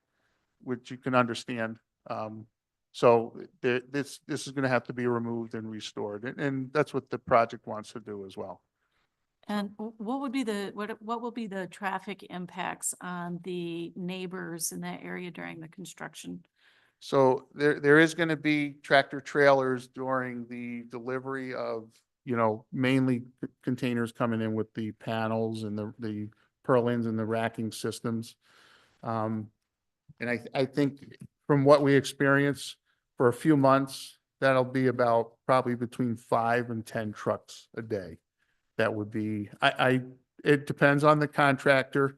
which you can understand. So this is going to have to be removed and restored, and that's what the project wants to do as well. And what would be what will be the traffic impacts on the neighbors in that area during the construction? So there is going to be tractor trailers during the delivery of, you know, mainly containers coming in with the panels and the purlins and the racking systems. And I think from what we experience for a few months, that'll be about probably between 5 and 10 trucks a day. That would be, it depends on the contractor,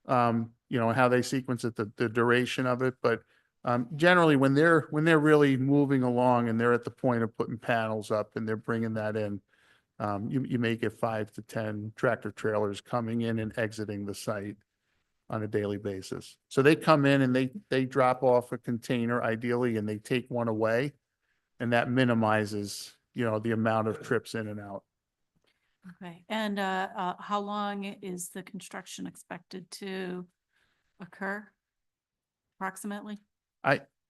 you know, how they sequence it, the duration of it. But generally when they're really moving along and they're at the point of putting panels up and they're bringing that in, you may get 5 to 10 tractor trailers coming in and exiting the site on a daily basis. So they come in and they drop off a container ideally, and they take one away, and that minimizes, you know, the amount of trips in and out. Okay, and how long is the construction expected to occur approximately?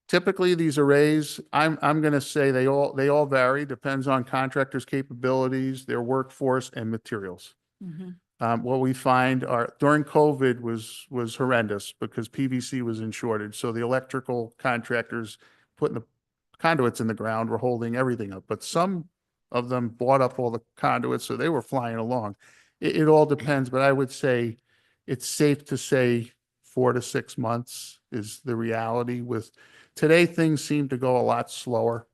Typically these arrays, I'm going to say they all vary, depends on contractors' capabilities, their workforce and materials. Mm-hmm. What we find are during COVID was horrendous because PVC was in shortage. So the electrical contractors putting the conduits in the ground were holding everything up, but some of them bought up all the conduits, so they were flying along. It all depends, but I would say it's safe to say 4 to 6 months is the reality with, today, things seem to go a lot slower.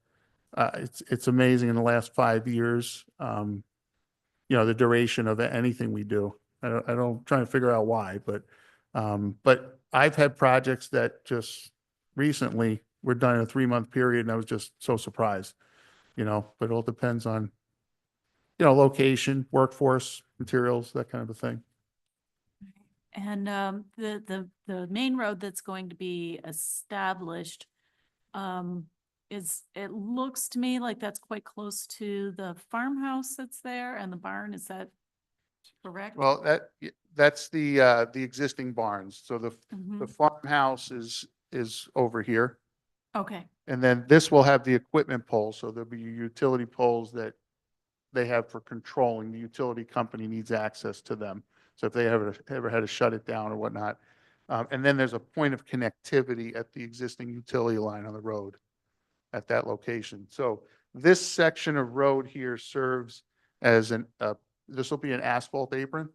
It's amazing in the last 5 years, the duration of anything we do. I don't try to figure out why, but I've had projects that just recently were done in a 3-month period and I was just so surprised, but it all depends on, location, workforce, materials, that kind of a thing. And the main road that's going to be established, it looks to me like that's quite close to the farmhouse that's there and the barn. Is that correct? Well, that's the existing barns. So the Mhm. farmhouse is over here. Okay, And then this will have the equipment poles. So there'll be utility poles that they have for controlling. The utility company needs access to them. So if they ever had to shut it down or whatnot. And then there's a point of connectivity at the existing utility line on the road at that location. So this section of road here serves as this will be an asphalt apron,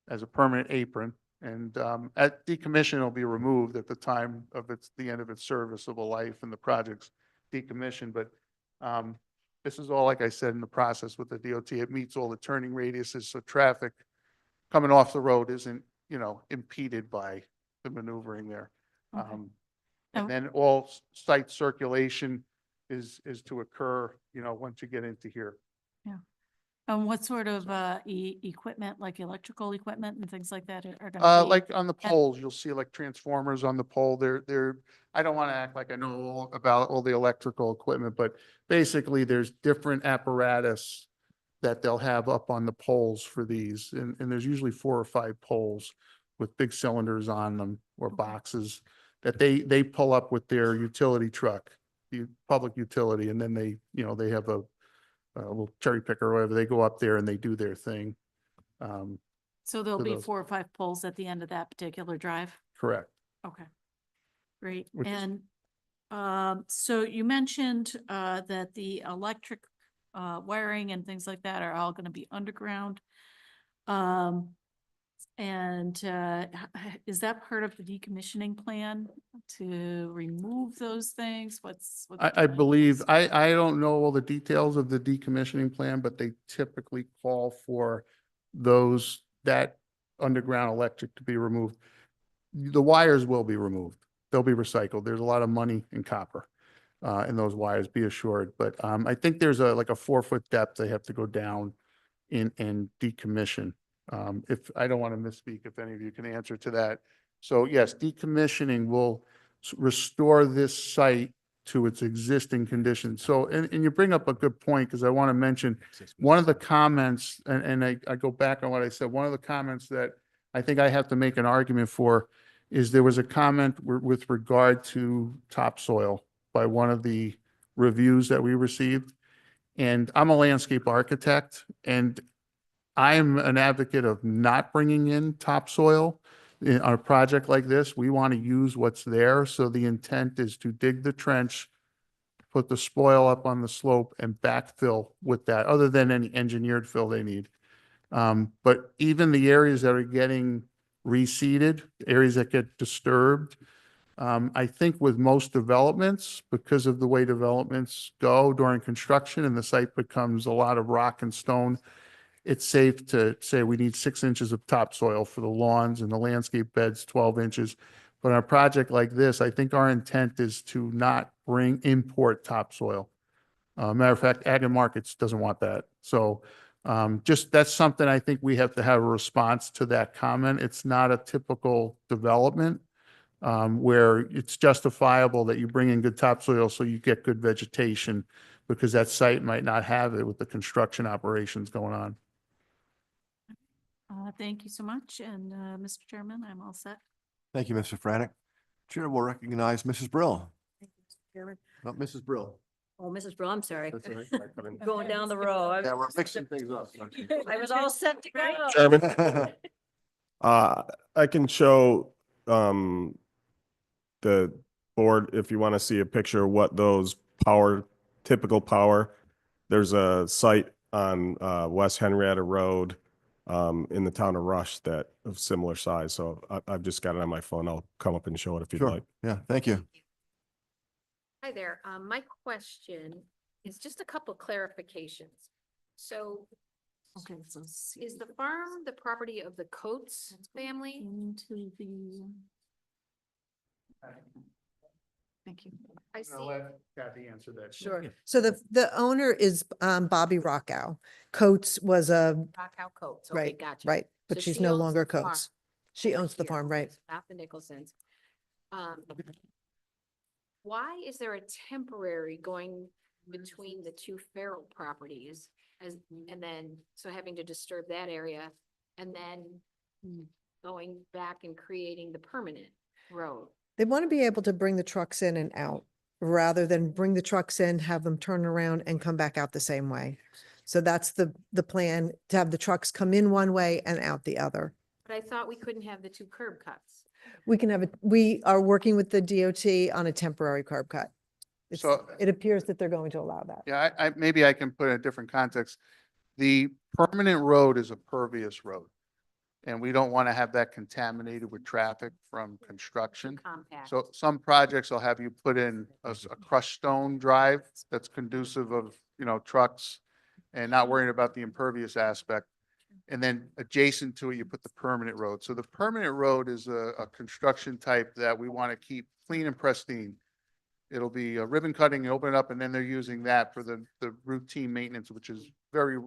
as a permanent apron. And at decommission, it'll be removed at the time of the end of its serviceable life and the project's decommissioned. But this is all, like I said, in the process with the DOT. It meets all the turning radiuses, so traffic coming off the road isn't, impeded by the maneuvering there. Okay. And then all site circulation is to occur, once you get into here. yeah. And what sort of equipment, like electrical equipment and things like that are going to be? Like on the poles, you'll see like transformers on the pole. I don't want to act like I know all about all the electrical equipment, but basically there's different apparatus that they'll have up on the poles for these. And there's usually 4 or 5 poles with big cylinders on them or boxes that they pull up with their utility truck, the public utility. And then they have a little cherry picker or whatever. They go up there and they do their thing. So there'll for be those. 4 or 5 poles at the end of that particular drive? Correct. Okay, great. Which is- And so you mentioned that the electric wiring and things like that are all going to be underground. And is that part of the decommissioning plan to remove those things? What's the I plan? believe, I don't know all the details of the decommissioning plan, but they typically call for that underground electric to be removed. The wires will be removed. They'll be recycled. There's a lot of money in copper in those wires, be assured. But I think there's like a 4-foot depth they have to go down and decommission. If I don't want to misspeak, if any of you can answer to that. So yes, decommissioning will restore this site to its existing condition. So, and you bring up a good point, because I want to mention one of the comments, and I go back on what I said, one of the comments that I think I have to make an argument for is there was a comment with regard to topsoil by one of the reviews that we received. And I'm a landscape architect, and I'm an advocate of not bringing in topsoil on a project like this. We want to use what's there. So the intent is to dig the trench, put the spoil up on the slope and backfill with that, other than any engineered fill they need. But even the areas that are getting reseeded, areas that get disturbed, I think with most developments, because of the way developments go during construction and the site becomes a lot of rock and stone, it's safe to say we need 6 inches of topsoil for the lawns and the landscape beds, 12 inches. But on a project like this, I think our intent is to not import topsoil. Matter of fact, Ag and Markets doesn't want that. So just that's something I think we have to have a response to that comment. It's not a typical development where it's justifiable that you bring in good topsoil so you get good vegetation, because that site might not have it with the construction operations going on. Thank you so much. And Mr. Chairman, I'm all set. Thank you, Mr. Franick. Chair will recognize Mrs. Brill. Thank you, Mr. Chairman. Not Mrs. Brill. Oh, Mrs. Brill, I'm sorry. That's all right. Going down the row. I Yeah, we're was- mixing things up. I was all set to go. Chairman, I can show the board, if you want to see a picture of what those typical power. There's a site on West Henrietta Road in the town of Rush that of similar size. So I've just got it on my phone. I'll come up and show it if you'd Sure. like. Yeah, thank you. Hi there. My question is just a couple clarifications. So Okay, so is the farm the property of the Coates family? into the. Thank you. I see. Kathy answer that. Sure. So the owner is Bobby Rockow. Coates was a, Rockow Coates. Okay, right, gotcha. right, but So she's she no owns longer the farm Coates. She over owns the here, farm, right? Not the Nicholsons. Why is there a temporary going between the two Farrell properties as, and then, so having to disturb that area and then going back and creating the permanent road? They want to be able to bring the trucks in and out rather than bring the trucks in, have them turn around and come back out the same way. So that's the plan, to have the trucks come in one way and out the other. But I thought we couldn't have the two curb cuts. We can have it, we are working with the DOT on a temporary curb cut. So- It appears that they're going to allow that. Yeah, maybe I can put in a different context. The permanent road is a pervious road. And we don't want to have that contaminated with traffic from construction. Compact. So some projects will have you put in a crushed stone drive that's conducive of, trucks and not worrying about the impervious aspect. And then adjacent to it, you put the permanent road. So the permanent road is a construction type that we want to keep clean and pristine. It'll be a ribbon cutting, you open it up, and then they're using that for the routine maintenance, which is very,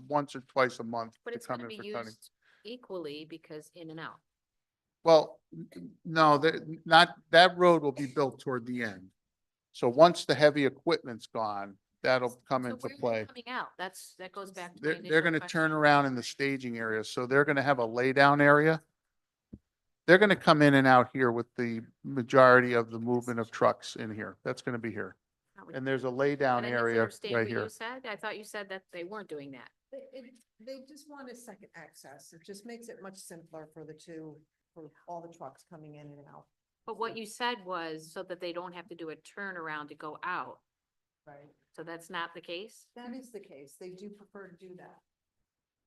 once or twice a month But to it's come gonna in be for cutting. used equally because in and out. Well, no, that road will be built toward the end. So once the heavy equipment's gone, that'll come So into where are they play. coming out? That goes back to my They're initial gonna question. turn around in the staging area, so they're gonna have a laydown area. They're gonna come in and out here with the majority of the movement of trucks in here. That's gonna be here. Not with- And there's a And laydown I area misunderstand right what you here. said. I thought you said that they weren't doing that. They just want a second access. It just makes it much simpler for for all the trucks coming in and out. But what you said was so that they don't have to do a turnaround to go out. Right. So that's not the case? That is the case. They do prefer to do that.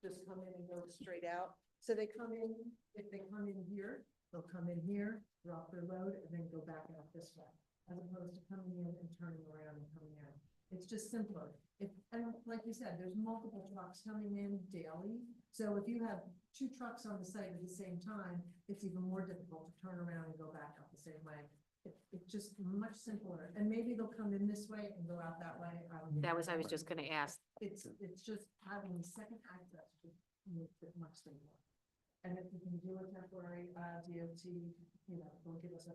Just come in and go straight out. So they come in, if they come in here, they'll come in here, drop their load, and then go back out this way. As opposed to coming in and turning around and coming out. It's just simpler. And like you said, there's multiple trucks coming in daily. So if you have two trucks on the site at the same time, it's even more difficult to turn around and go back out the same way. It's just much simpler. And maybe they'll come in this way and go out that way. I was just gonna ask. It's just having second access just makes it much simpler. And if you can do a temporary, DOT, they'll give us a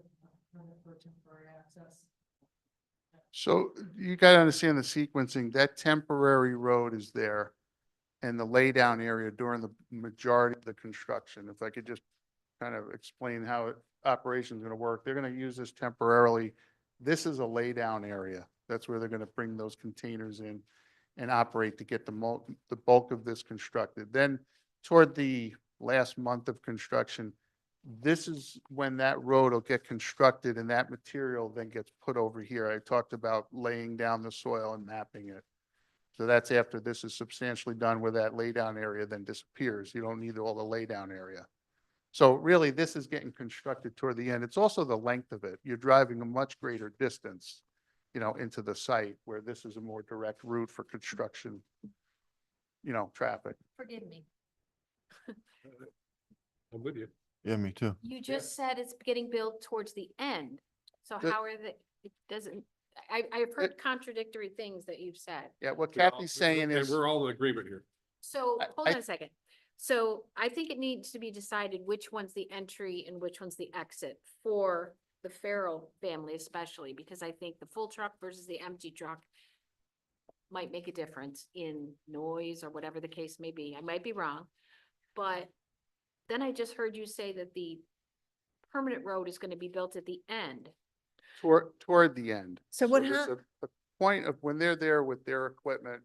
permit for temporary access. So you gotta understand the sequencing. That temporary road is there. And the laydown area during the majority of the construction. If I could just kind of explain how operation is gonna work. They're gonna use this temporarily. This is a laydown area. That's where they're gonna bring those containers in and operate to get the bulk of this constructed. Then toward the last month of construction, this is when that road will get constructed and that material then gets put over here. I talked about laying down the soil and mapping it. So that's after this is substantially done, where that laydown area then disappears. You don't need all the laydown area. So really, this is getting constructed toward the end. It's also the length of it. You're driving a much greater distance, into the site, where this is a more direct route for construction, traffic. Forgive me. I'm with you. Yeah, me too. You just said it's getting built towards the end. So The- how are they, it doesn't, I've heard contradictory things that you've said. Yeah, what Kathy's saying And is, we're all in agreement here. So I- hold on a second. So I think it needs to be decided which one's the entry and which one's the exit for the Farrell family especially, because I think the full truck versus the empty truck might make a difference in noise or whatever the case may be. I might be wrong. But then I just heard you say that the permanent road is gonna be built at the end. toward the end. So what there's a point of when they're there with their equipment,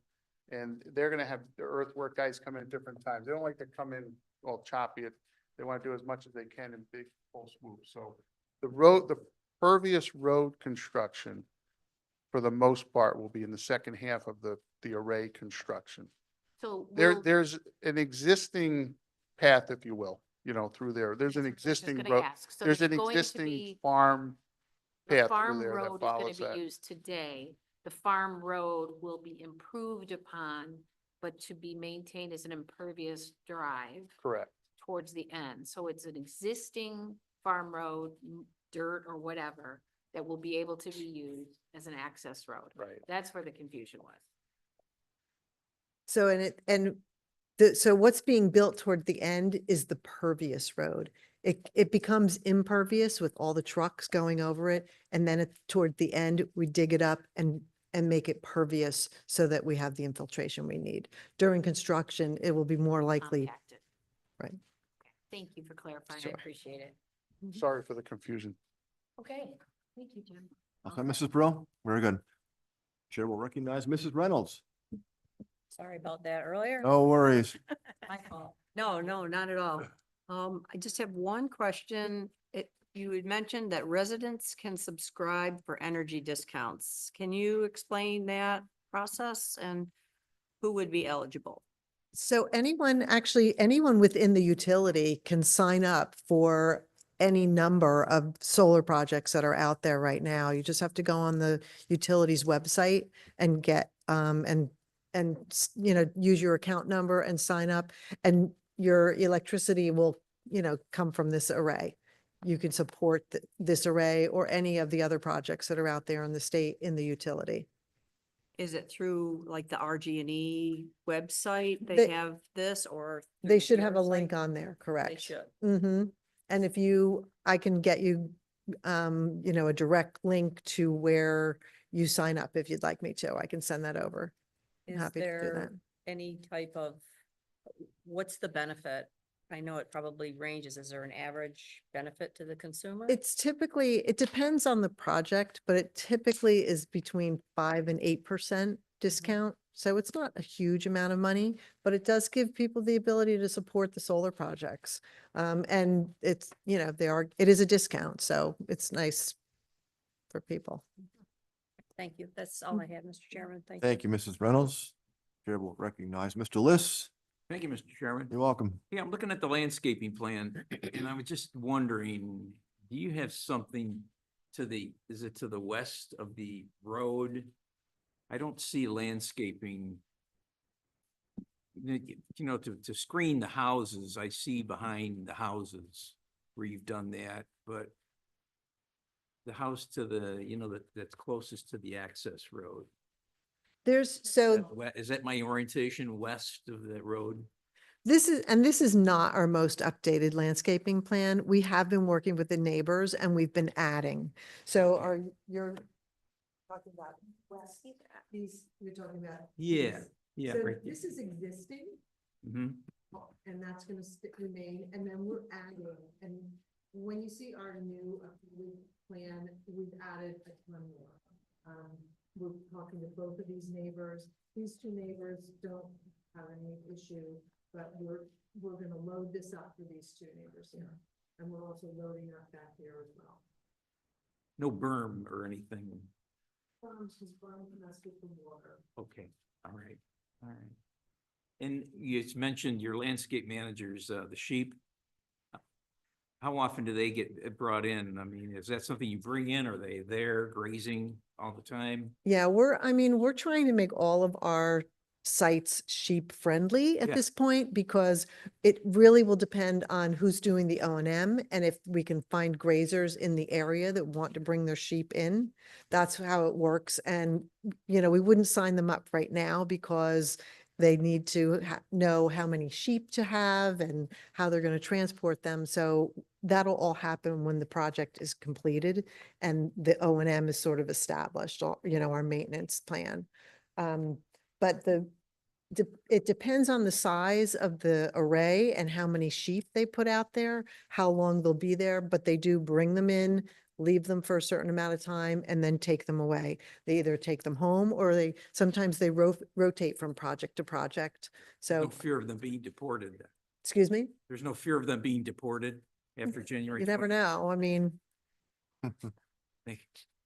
and they're gonna have the earthwork guys come in at different times. They don't like to come in all choppy. They want to do as much as they can in big full swoops. So the pervious road construction, for the most part, will be in the second half of the array construction. So There, there's an existing path, if you will, through there. There's an existing road. There's an existing farm the path through farm there that road is going follows to be that. used today. The farm road will be improved upon, but to be maintained as an impervious drive Correct. towards the end. So it's an existing farm road, dirt or whatever, that will be able to be used as an access road. Right. That's where the confusion was. So, so what's being built toward the end is the pervious road. It becomes impervious with all the trucks going over it. And then toward the end, we dig it up and make it pervious so that we have the infiltration we need. During construction, it will be more likely. Compacted. Right. Okay. Thank you for clarifying. I Sure. appreciate it. Sorry for the confusion. Okay, thank you, Jim. Okay, Mrs. Brill, very good. Chair will recognize Mrs. Reynolds. Sorry about that earlier. No worries. My fault. No, not at all. I just have one question. You had mentioned that residents can subscribe for energy discounts. Can you explain that process and who would be eligible? So anyone within the utility can sign up for any number of solar projects that are out there right now. You just have to go on the utility's website and get, use your account number and sign up, and your electricity will, come from this array. You can support this array or any of the other projects that are out there in the state in the utility. Is it through like the RG&E website? They- They have this, or? They through should have a your link site? on there, correct? They should. Mm-hmm. And if I can get you, a direct link to where you sign up if you'd like me to. I can send that over. I'm Is happy to do that. there any type of, what's the benefit? I know it probably ranges. Is there an average benefit to the consumer? It depends on the project, but it typically is between 5 and 8% discount. So it's not a huge amount of money, but it does give people the ability to support the solar projects. And it's, it is a discount, so it's nice for people. Thank you. That's all I had, Mr. Chairman. Thank you, Mrs. Reynolds. Chair will recognize Mr. Liss. Thank you, Mr. Chairman. You're welcome. Yeah, I'm looking at the landscaping plan and I was just wondering, do you have something is it to the west of the road? I don't see landscaping. To screen the houses, I see behind the houses where you've done that, but the house to the, that's closest to the access road. Is Is that my orientation west of that road? this is not our most updated landscaping plan. We have been working with the neighbors and we've been adding. So you're talking about west, you're talking about. Yeah, yeah. So right this is existing. there. And that's gonna remain, and then we're adding, and when you see our new updated plan, we've added a ton more. We're talking to both of these neighbors. These two neighbors don't have any issue, but we're gonna load this up for these two neighbors here. And we're also loading up back here as well. No berm or anything. Because Brian can mess with the water. Okay, all right, all right. And you just mentioned your landscape managers, the sheep. How often do they get brought in? I mean, is that something you bring in? Are they there grazing all the time? Yeah, we're trying to make all of our sites sheep friendly at Yeah. this point, because it really will depend on who's doing the O&M and if we can find grazers in the area that want to bring their sheep in. That's how it works. And, we wouldn't sign them up right now because they need to know how many sheep to have and how they're going to transport them. So that'll all happen when the project is completed and the O&M is sort of established, our maintenance plan. But it depends on the size of the array and how many sheep they put out there, how long they'll be there, but they do bring them in, leave them for a certain amount of time, and then take them away. They either take them home or sometimes they rotate from project to project. No So, fear of them being deported. excuse me, There's no fear of them being deported after January. you never know. I mean, Thank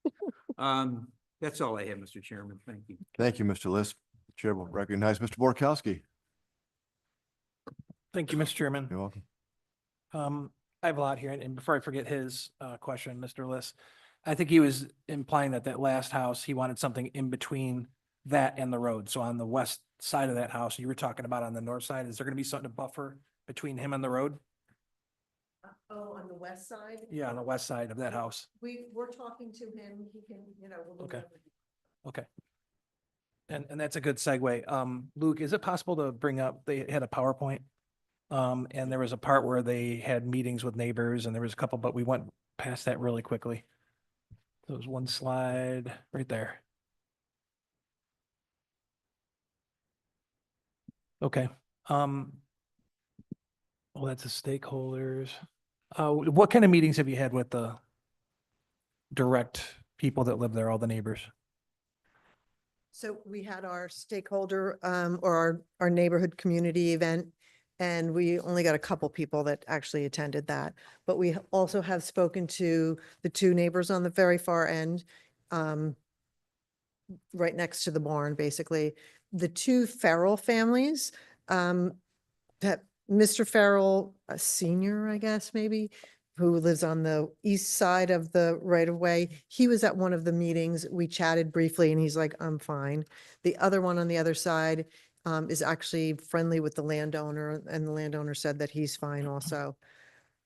you. That's all I have, Mr. Chairman. Thank you. Thank you, Mr. Liss. Chair will recognize Mr. Borkowski. Thank you, Mr. Chairman. You're welcome. I have a lot here, and before I forget his question, Mr. Liss, I think he was implying that that last house, he wanted something in between that and the road. So on the west side of that house, you were talking about on the north side, is there gonna be something to buffer between him and the road? Oh, on the west side? Yeah, on the west side of that house. We're talking to him. He can, we'll Okay. Okay. And that's a good segue. Luke, is it possible to bring up, they had a PowerPoint? And there was a part where they had meetings with neighbors and there was a couple, but we went past that really quickly. There was one slide right there. Okay. Well, that's the stakeholders. What kind of meetings have you had with the direct people that live there, all the neighbors? So we had our stakeholder, or our neighborhood community event, and we only got a couple people that actually attended that. But we also have spoken to the two neighbors on the very far end, right next to the barn, basically. The two Farrell families, that Mr. Farrell, a senior, I guess, maybe, who lives on the east side of the right of way. He was at one of the meetings. We chatted briefly and he's like, I'm fine. The other one on the other side is actually friendly with the landowner, and the landowner said that he's fine also.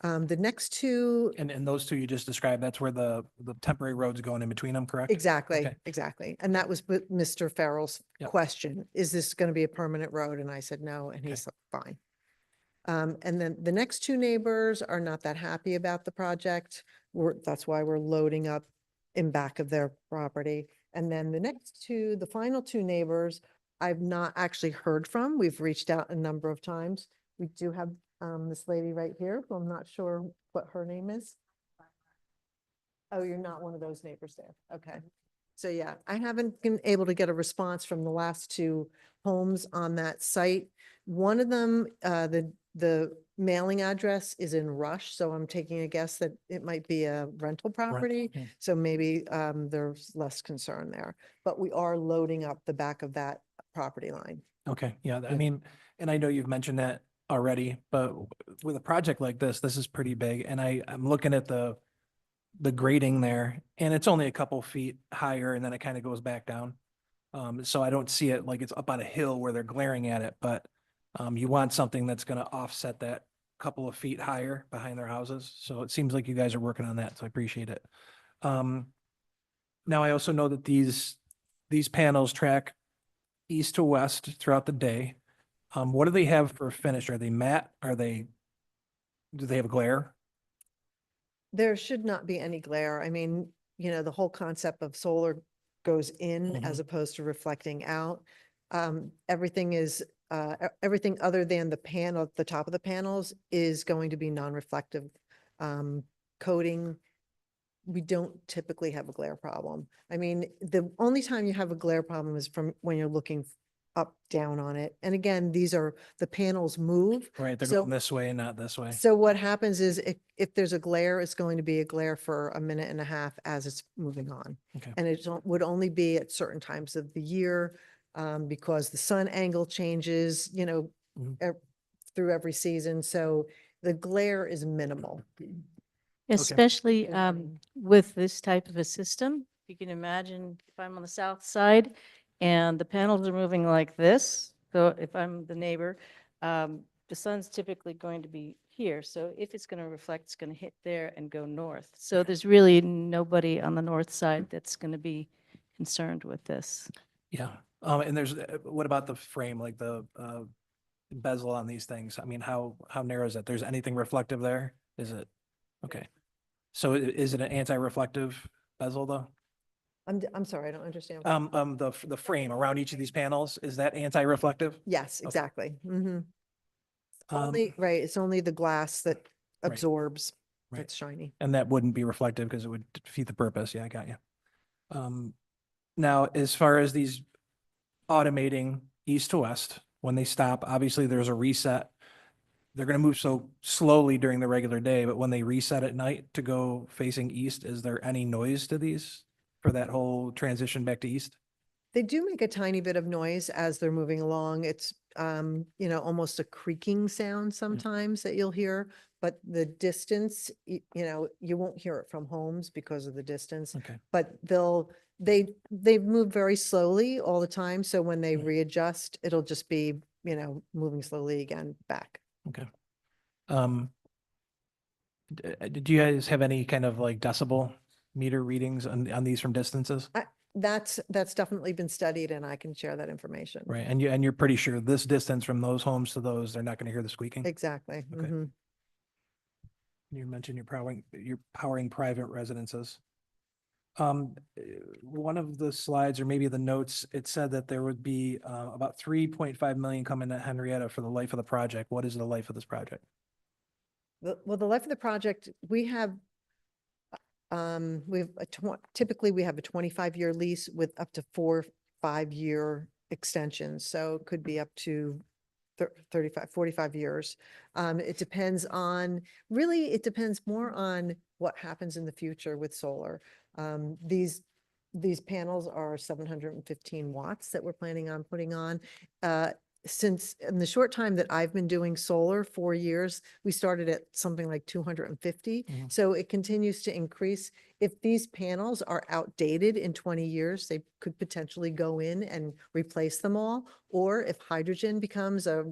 The next two, And those two you just described, that's where the temporary road's going in between them, correct? exactly, Okay. exactly. And that was with Mr. Farrell's Yep. question, is this going to be a permanent road? And I said, no, and he's fine. And then the next two neighbors are not that happy about the project. That's why we're loading up in back of their property. And then the final two neighbors, I've not actually heard from. We've reached out a number of times. We do have this lady right here, who I'm not sure what her name is. Oh, you're not one of those neighbors there. Okay. So yeah, I haven't been able to get a response from the last two homes on that site. One of them, the mailing address is in Rush, so I'm taking a guess that it might be a rental property. yeah. So maybe there's less concern there, but we are loading up the back of that property line. Okay, yeah, I mean, and I know you've mentioned that already, but with a project like this is pretty big, and I'm looking at the grading there, and it's only a couple feet higher, and then it kind of goes back down. So I don't see it like it's up on a hill where they're glaring at it, but you want something that's gonna offset that couple of feet higher behind their houses. So it seems like you guys are working on that, so I appreciate it. Now I also know that these panels track east to west throughout the day. What do they have for a finish? Are they matte? Do they have a glare? There should not be any glare. I mean, the whole concept of solar goes in as opposed to reflecting out. Everything is, everything other than the panel, at the top of the panels is going to be non-reflective coating. We don't typically have a glare problem. I mean, the only time you have a glare problem is from when you're looking up, down on it. And again, the panels move. Right, they're So- going this way and not this way. So what happens is if there's a glare, it's going to be a glare for a minute and a half as it's moving on. Okay. And it would only be at certain times of the year because the sun angle changes, Mhm. through every season. So the glare is minimal. Especially with this type of a system. You can imagine if I'm on the south side and the panels are moving like this, so if I'm the neighbor, the sun's typically going to be here. So if it's going to reflect, it's going to hit there and go north. So there's really nobody on the north side that's going to be concerned with this. Yeah, and there's, what about the frame, like the bezel on these things? I mean, how narrow is it? There's anything reflective there? Is it? Okay. So is it an anti-reflective bezel though? I'm sorry, I don't understand. The frame around each of these panels, is that anti-reflective? Yes, Okay. exactly. Um, Right, it's only the glass that Right. absorbs. Right. It's shiny. And that wouldn't be reflective because it would defeat the purpose. Yeah, I got you. Now, as far as these automating east to west, when they stop, obviously there's a reset. They're going to move so slowly during the regular day, but when they reset at night to go facing east, is there any noise to these for that whole transition back to east? They do make a tiny bit of noise as they're moving along. It's, almost a creaking sound sometimes that you'll hear, but the distance, you won't hear it from homes because of the distance. Okay. But they move very slowly all the time. So when they readjust, it'll just be, moving slowly again back. Okay. Did you guys have any kind of like decibel meter readings on these from distances? That's definitely been studied and I can share that information. Right. And you're pretty sure this distance from those homes to those, they're not going to hear the squeaking? Exactly. Okay. Mhm. You mentioned you're powering private residences. One of the slides or maybe the notes, it said that there would be about 3.5 million coming to Henrietta for the life of the project. What is the life of this project? Well, the life of the project, typically we have a 25-year lease with up to 4 5-year extensions. So it could be up to 35, 45 years. It depends more on what happens in the future with solar. These panels are 715 watts that we're planning on putting on. Since in the short time that I've been doing solar, 4 years, we started at something like 250. So it continues to increase. If these panels are outdated in 20 years, they could potentially go in and replace them all. Or if hydrogen becomes a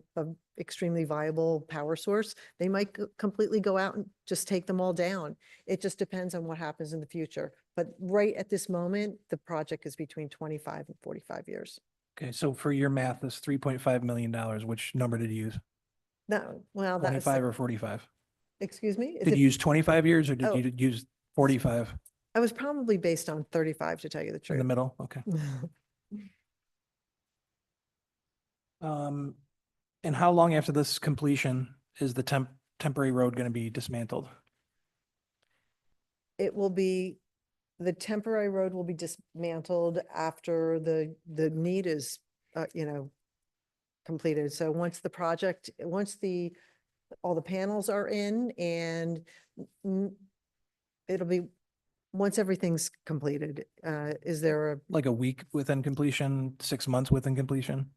extremely viable power source, they might completely go out and just take them all down. It just depends on what happens in the future. But right at this moment, the project is between 25 and 45 years. Okay, so for your math, this $3.5 million, which number did you use? No, well, that's, 25 or 45? excuse me? Is Did it- you use 25 years or did Oh. you use 45 I was probably based on 35 to tell you the in truth. the middle? Okay. And how long after this completion is the temporary road going to be dismantled? The temporary road will be dismantled after the need is, completed. So once all the panels are in and once everything's completed, is there Like a week within completion, 6 months within completion?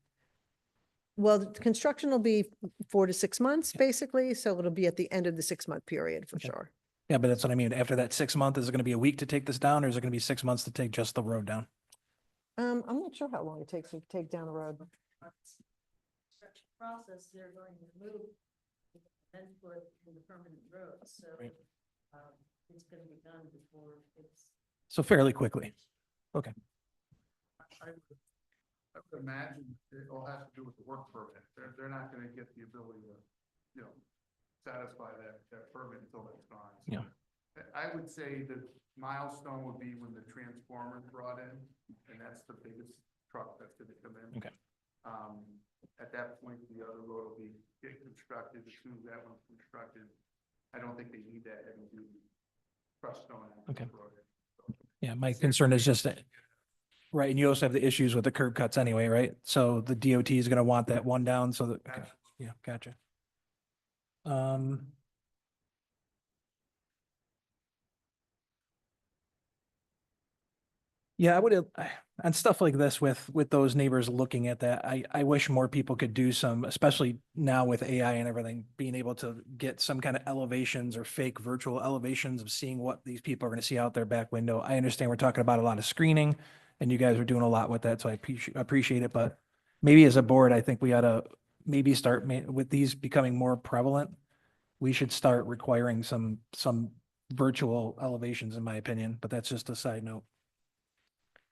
well, the construction will be 4 to 6 months, basically. So it'll be at the end of the 6-month period for sure. Yeah, but that's what I mean. After that 6 month, is it going to be a week to take this down or is it going to be 6 months to take just the road down? I'm not sure how long it takes to take down a road. Process, they're going to move then put in the permanent road, so it's gonna be done before it's. So fairly quickly. Okay. I would imagine it all has to do with the work permit. They're not gonna get the ability to, satisfy that permit until that's gone. So Yeah. I would say the milestone would be when the transformer is brought in, and that's the biggest truck that's gonna come in. Okay. At that point, the other road will be getting constructed. As soon as that one's constructed, I don't think they need that heavy duty crushed stone. Okay. Yeah, my concern is just that, right, and you also have the issues with the curb cuts anyway, right? So the DOT is gonna want that one down so that, okay. Yeah, gotcha. Yeah, I would, and stuff like this with those neighbors looking at that, I wish more people could do some, especially now with AI and everything, being able to get some kind of elevations or fake virtual elevations of seeing what these people are going to see out their back window. I understand we're talking about a lot of screening and you guys are doing a lot with that, so I appreciate it, but maybe as a board, I think we ought to maybe start with these becoming more prevalent. We should start requiring some virtual elevations, in my opinion, but that's just a side note.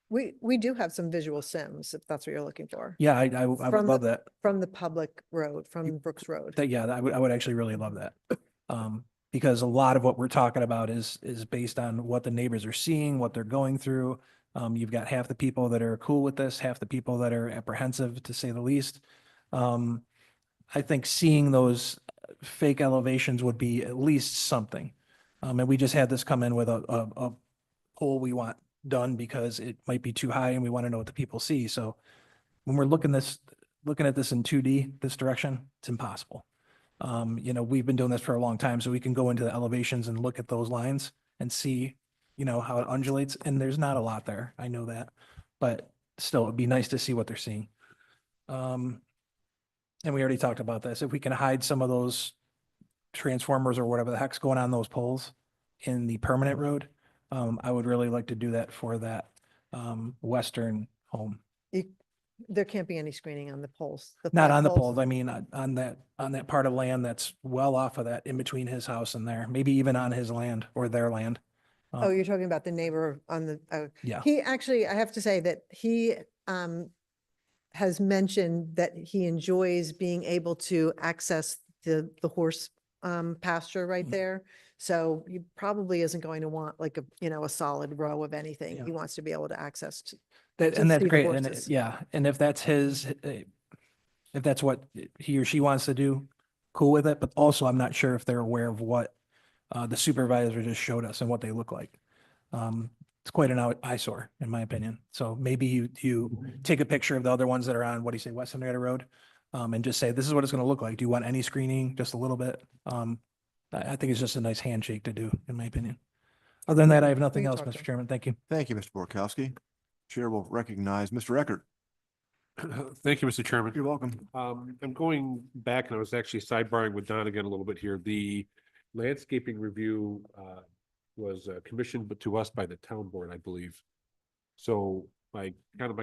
We do have some visual sims, if that's what you're looking for. Yeah, I would From love the- that. From the public road, from Brooks Road. I would actually really love that. Because a lot of what we're talking about is based on what the neighbors are seeing, what they're going through. You've got half the people that are cool with this, half the people that are apprehensive, to say the least. I think seeing those fake elevations would be at least something. And we just had this come in with a pole we want done because it might be too high and we want to know what the people see. So when we're looking at this in 2D, this direction, it's impossible. We've been doing this for a long time, so we can go into the elevations and look at those lines and see, how it undulates, and there's not a lot there. I know that, but still, it'd be nice to see what they're seeing. And we already talked about this. If we can hide some of those transformers or whatever the heck's going on those poles in the permanent road, I would really like to do that for that western home. There can't be any screening on the poles. Not flag on the poles, I mean, on that part of land that's well off of that, in between his house and there, maybe even on his land or their land. Oh, you're talking about the neighbor on the, Yeah. he actually, I have to say that he has mentioned that he enjoys being able to access the horse pasture right there. So he probably isn't going to want like a solid row of anything. Yeah. He wants to be able to access That, to and that's see the great. And horses. yeah, and if that's his, if that's what he or she wants to do, cool with it. But also, I'm not sure if they're aware of what the supervisor just showed us and what they look like. It's quite an eyesore, in my opinion. So maybe you take a picture of the other ones that are on, what do you say, West Henrietta Road? And just say, this is what it's going to look like. Do you want any screening? Just a little bit. I think it's just a nice handshake to do, in my opinion. Other than that, I have nothing can else, talk to Mr. him. Chairman. Thank you. Thank you, Mr. Borkowski. Chair will recognize Mr. Eckert. Thank you, Mr. Chairman. You're welcome. I'm going back and I was actually sidebarring with Don again a little bit here. The landscaping review was commissioned to us by the town board, I believe. So my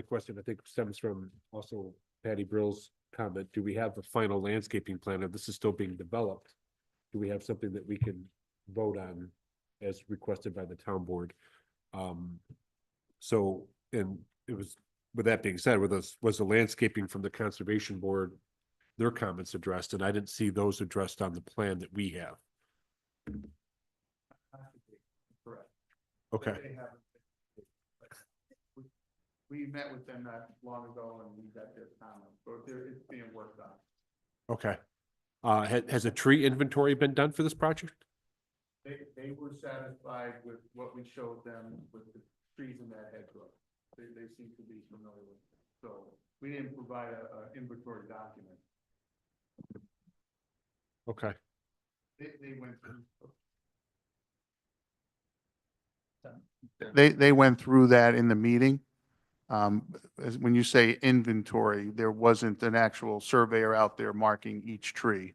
question, I think, stems from also Patty Brill's comment. Do we have the final landscaping plan? If this is still being developed, do we have something that we can vote on as requested by the town board? So, and it was, with that being said, was the landscaping from the conservation board, their comments addressed, and I didn't see those addressed on the plan that we have. Correct. Okay, We met with them not long ago and we got their comments, but it's being worked on. okay. Has a tree inventory been done for this project? They were satisfied with what we showed them with the trees in that hedgerow. They seem to be familiar with it. So we didn't provide a inventory document. Okay, They went through. They went through that in the meeting. When you say inventory, there wasn't an actual surveyor out there marking each tree.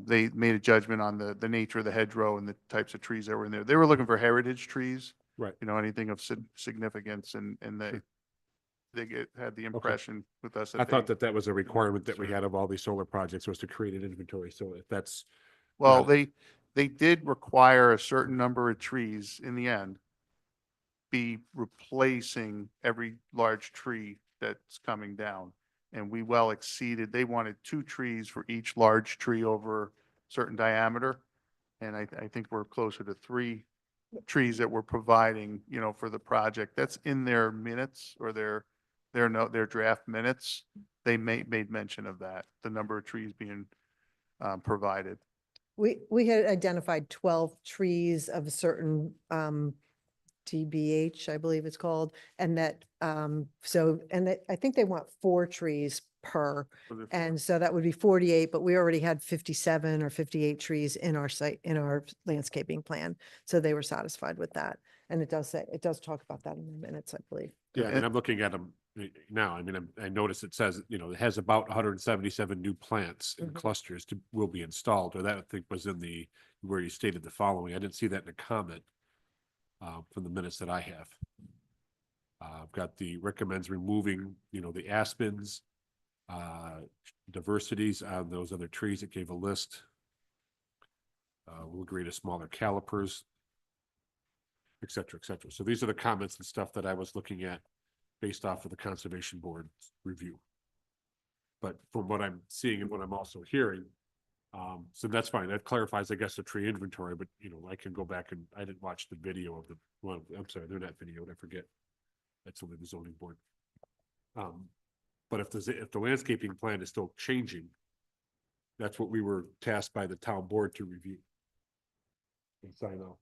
They made a judgment on the nature of the hedgerow and the types of trees that were in there. They were looking for heritage trees. right. You know, anything of significance, and they had the impression with us. I thought that was a requirement that we had of all these solar projects, was to create an inventory. So if that's, Well, Yeah. they did require a certain number of trees in the end be replacing every large tree that's coming down. And we well exceeded, they wanted 2 trees for each large tree over certain diameter. And I think we're closer to 3 trees that we're providing, you know, for the project. That's in their minutes or their draft minutes. They made mention of that, the number of trees being provided. We had identified 12 trees of a certain TBH, I believe it's called, and that, I think they want 4 trees per. And so that would be 48, but we already had 57 or 58 trees in our site, in our landscaping plan. So they were satisfied with that. And it does talk about that in the minutes, I believe. yeah, and I'm looking at them now. I mean, I noticed it says, it has about 177 new plants and clusters will be installed, or that I think was in where you stated the following. I didn't see that in a comment from the minutes that I have. I've got recommends removing, the aspens, diversities on those other trees. It gave a list. We'll agree to smaller calipers, et cetera, et cetera. So these are the comments and stuff that I was looking at based off of the Conservation Board review. But from what I'm seeing and what I'm also hearing, so that's fine. That clarifies, I guess, the tree inventory, but I can go back and I didn't watch the video of I'm sorry, they're not videoed. I forget. That's only the zoning board. But if the landscaping plan is still changing, that's what we were tasked by the town board to review and sign off.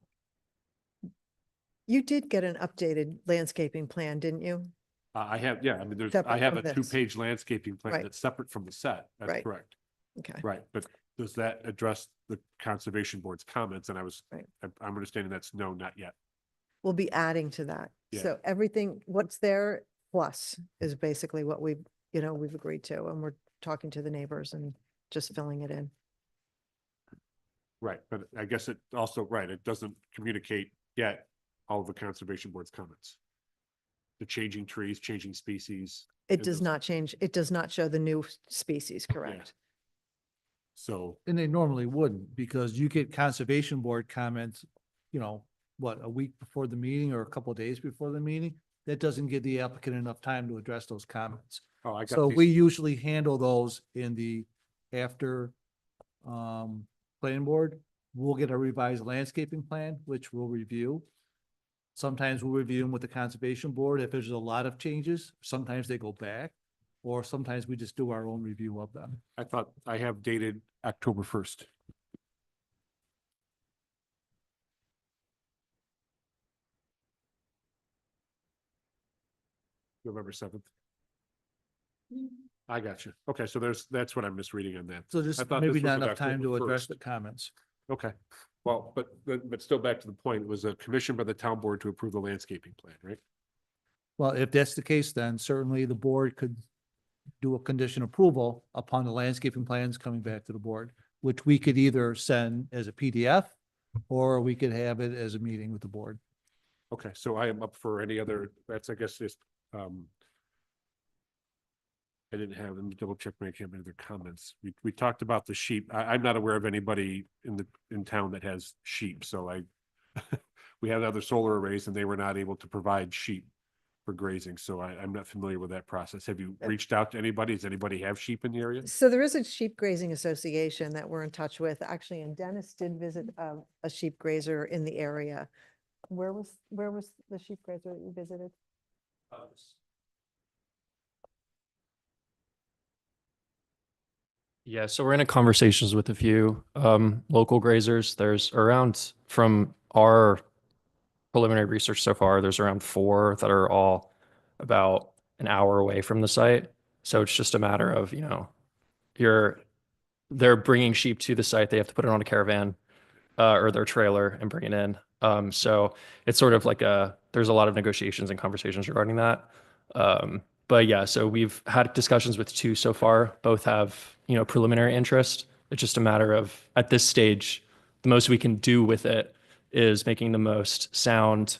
You did get an updated landscaping plan, didn't you? I have, yeah, I mean, I Separate have from a this. 2-page landscaping plan Right. that's separate from the set. That's Right. correct. Okay. Right, but does that address the Conservation Board's comments? And Right. I'm understanding that's no, not yet. We'll be adding to that. Yeah. So everything, what's there plus is basically what we've agreed to, and we're talking to the neighbors and just filling it in. Right, but I guess it also, right, it doesn't communicate yet all of the Conservation Board's comments. The changing trees, changing species. It does not change, it does not show the new species, correct? So, And they normally wouldn't, because you get conservation board comments, what, a week before the meeting or a couple of days before the meeting? That doesn't give the applicant enough time to address those comments. oh, I got So these. we usually handle those in the after planning board. We'll get a revised landscaping plan, which we'll review. Sometimes we'll review them with the conservation board. If there's a lot of changes, sometimes they go back, or sometimes we just do our own review of them. I thought I have dated October 1st. November 7th. I got you. Okay, so that's what I'm misreading on that. So I just thought maybe this was not enough October time to address 1st. the comments. Okay, well, but still back to the point, it was a commission by the town board to approve the landscaping plan, right? Well, if that's the case, then certainly the board could do a condition approval upon the landscaping plans coming back to the board, which we could either send as a PDF or we could have it as a meeting with the board. Okay, so I am up for any other, that's, I guess, just, I didn't have, let me double check, make any other comments. We talked about the sheep. I'm not aware of anybody in town that has sheep, so we had other solar arrays and they were not able to provide sheep for grazing, so I'm not familiar with that process. Have you reached out to anybody? Does anybody have sheep in the area? So there is a sheep grazing association that we're in touch with, actually, and Dennis did visit a sheep grazer in the area. Where was the sheep grazer that you visited? Yeah, so we're in conversations with a few local grazers. There's around, from our preliminary research so far, there's around 4 that are all about an hour away from the site. So it's just a matter of, they're bringing sheep to the site. They have to put it on a caravan or their trailer and bring it in. So it's sort of like there's a lot of negotiations and conversations regarding that. But yeah, so we've had discussions with 2 so far. Both have, preliminary interest. It's just a matter of, at this stage, the most we can do with it is making the most sound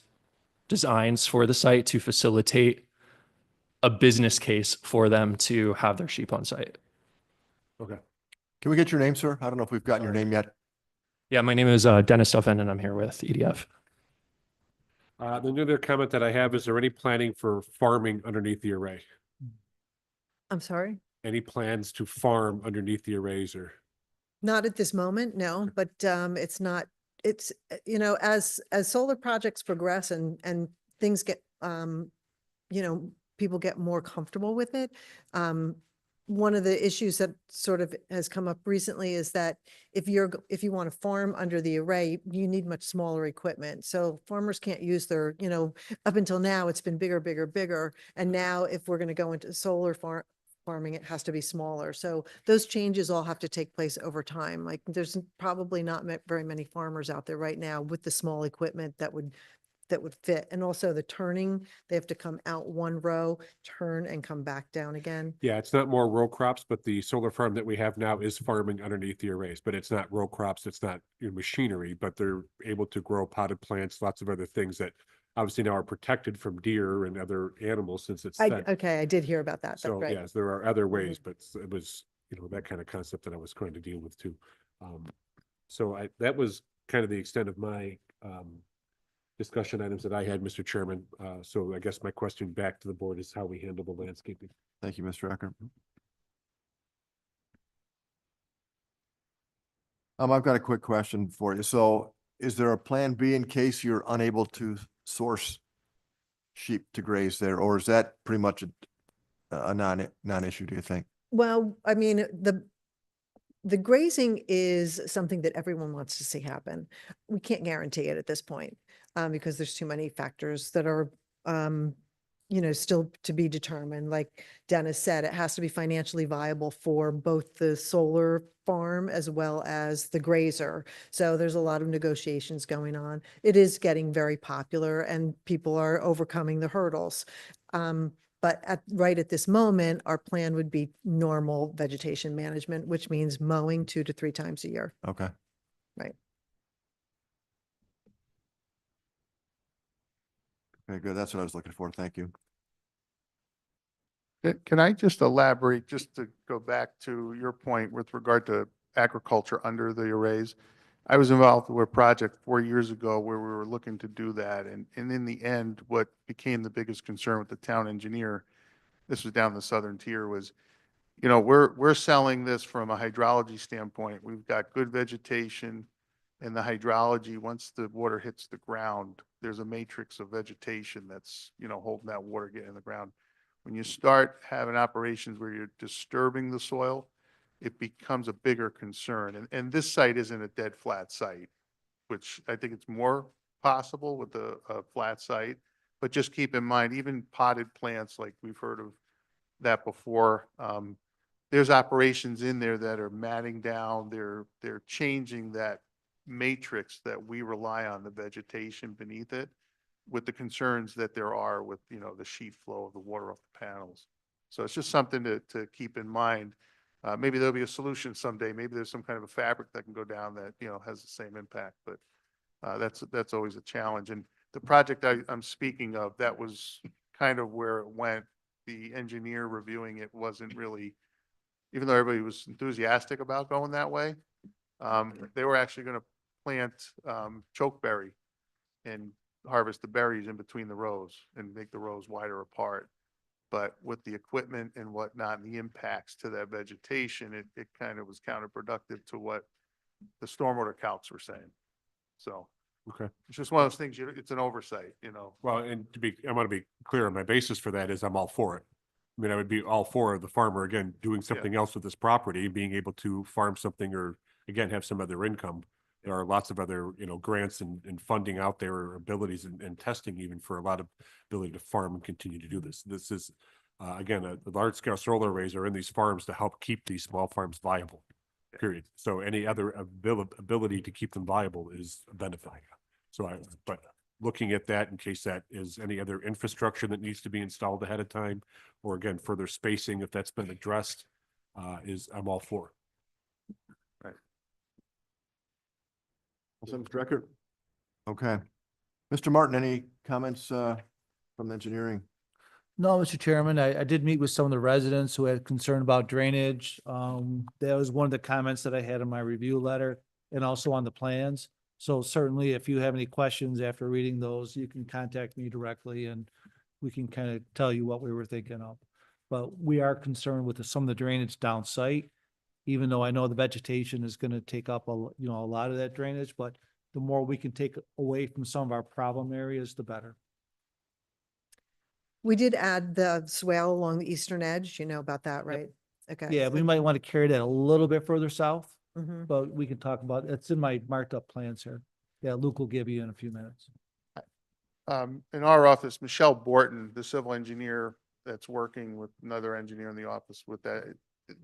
designs for the site to facilitate a business case for them to have their sheep on site. Okay. Can we get your name, sir? I don't know if we've gotten your name yet. Yeah, my name is Dennis Duffin, and I'm here with EDF. The other comment that I have, is there any planning for farming underneath the array? I'm sorry? Any plans to farm underneath the arrays or? Not at this moment, no, but it's not, it's, as solar projects progress and things get, people get more comfortable with it. One of the issues that sort of has come up recently is that if you want to farm under the array, you need much smaller equipment. So farmers can't use their, up until now, it's been bigger, bigger, bigger. And now if we're going to go into solar farming, it has to be smaller. So those changes all have to take place over time. Like there's probably not very many farmers out there right now with the small equipment that would fit. And also the turning, they have to come out one row, turn and come back down again. Yeah, it's not more row crops, but the solar farm that we have now is farming underneath the arrays, but it's not row crops. It's not machinery, but they're able to grow potted plants, lots of other things that obviously now are protected from deer and other animals since it's. Okay, I did hear about that. That's So right. yes, there are other ways, but it was, that kind of concept that I was trying to deal with too. So that was kind of the extent of my discussion items that I had, Mr. Chairman. So I guess my question back to the board is how we handle the landscaping. Thank you, Mr. Ecker. I've got a quick question for you. So is there a plan B in case you're unable to source sheep to graze there, or is that pretty much a non-issue, do you think? Well, I mean, the grazing is something that everyone wants to see happen. We can't guarantee it at this point because there's too many factors that are, still to be determined. Like Dennis said, it has to be financially viable for both the solar farm as well as the grazer. So there's a lot of negotiations going on. It is getting very popular and people are overcoming the hurdles. But right at this moment, our plan would be normal vegetation management, which means mowing 2 to 3 times a year. Okay. Right. Okay, good. That's what I was looking for. Thank you. Can I just elaborate, just to go back to your point with regard to agriculture under the arrays? I was involved with a project 4 years ago where we were looking to do that. And in the end, what became the biggest concern with the town engineer, this was down the southern tier, was, you know, we're selling this from a hydrology standpoint. We've got good vegetation, and the hydrology, once the water hits the ground, there's a matrix of vegetation that's, you know, holding that water getting in the ground. When you start having operations where you're disturbing the soil, it becomes a bigger concern. And this site isn't a dead flat site, which I think it's more possible with a flat site. But just keep in mind, even potted plants, like we've heard of that before, there's operations in there that are matting down, they're changing that matrix that we rely on, the vegetation beneath it, with the concerns that there are with, you know, the sheet flow of the water off the panels. So it's just something to keep in mind. Maybe there'll be a solution someday. Maybe there's some kind of a fabric that can go down that, you know, has the same impact, but that's always a challenge. And the project I'm speaking of, that was kind of where it went. The engineer reviewing it wasn't really, even though everybody was enthusiastic about going that way, they were actually going to plant chokeberry and harvest the berries in between the rows and make the rows wider apart. But with the equipment and whatnot, and the impacts to that vegetation, it kind of was counterproductive to what the stormwater calcs were saying. So Okay. it's just one of those things, it's an oversight, you know. Well, and I want to be clear on my basis for that is I'm all for it. I mean, I would be all for the farmer, again, doing something else with this property, being able to farm something or, again, have some other income. There are lots of other, you know, grants and funding out there, or abilities and testing even for a lot of ability to farm and continue to do this. This is, again, the large scale solar arrays are in these farms to help keep these small farms viable, period. So any other ability to keep them viable is a benefit. So but looking at that in case that is any other infrastructure that needs to be installed ahead of time, or again, further spacing, if that's been addressed, I'm all for it. Right. Also, Mr. Eckert? Okay. Mr. Martin, any comments from the engineering? No, Mr. Chairman, I did meet with some of the residents who had concern about drainage. That was one of the comments that I had in my review letter and also on the plans. So certainly if you have any questions after reading those, you can contact me directly and we can kind of tell you what we were thinking of. But we are concerned with some of the drainage down site, even though I know the vegetation is going to take up a lot of that drainage, but the more we can take away from some of our problem areas, the better. We did add the swale along the eastern edge. You know about that, right? Okay. Yeah, we might want to carry that a little bit further south, Mhm. but we can talk about, it's in my marked up plans here. Yeah, Luke will give you in a few minutes. In our office, Michelle Borton, the civil engineer that's working with another engineer in the office with that,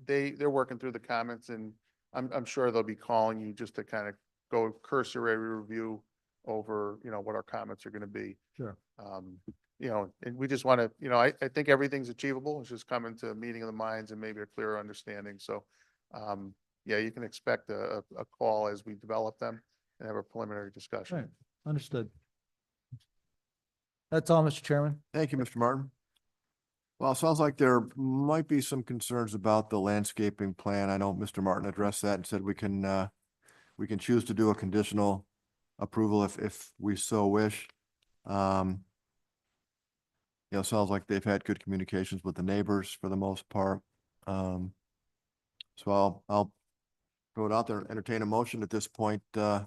they're working through the comments, and I'm sure they'll be calling you just to kind of go cursory review over, you know, what our comments are going to be. Sure. You know, and we just want to, you know, I think everything's achievable. It's just coming to a meeting of the minds and maybe a clearer understanding. So, yeah, you can expect a call as we develop them and have a preliminary discussion. Right, understood. That's all, Mr. Chairman. Thank you, Mr. Martin. Well, it sounds like there might be some concerns about the landscaping plan. I know Mr. Martin addressed that and said we can choose to do a conditional approval if we so wish. You know, sounds like they've had good communications with the neighbors for the most part. So I'll throw it out there and entertain a motion at this point. Anybody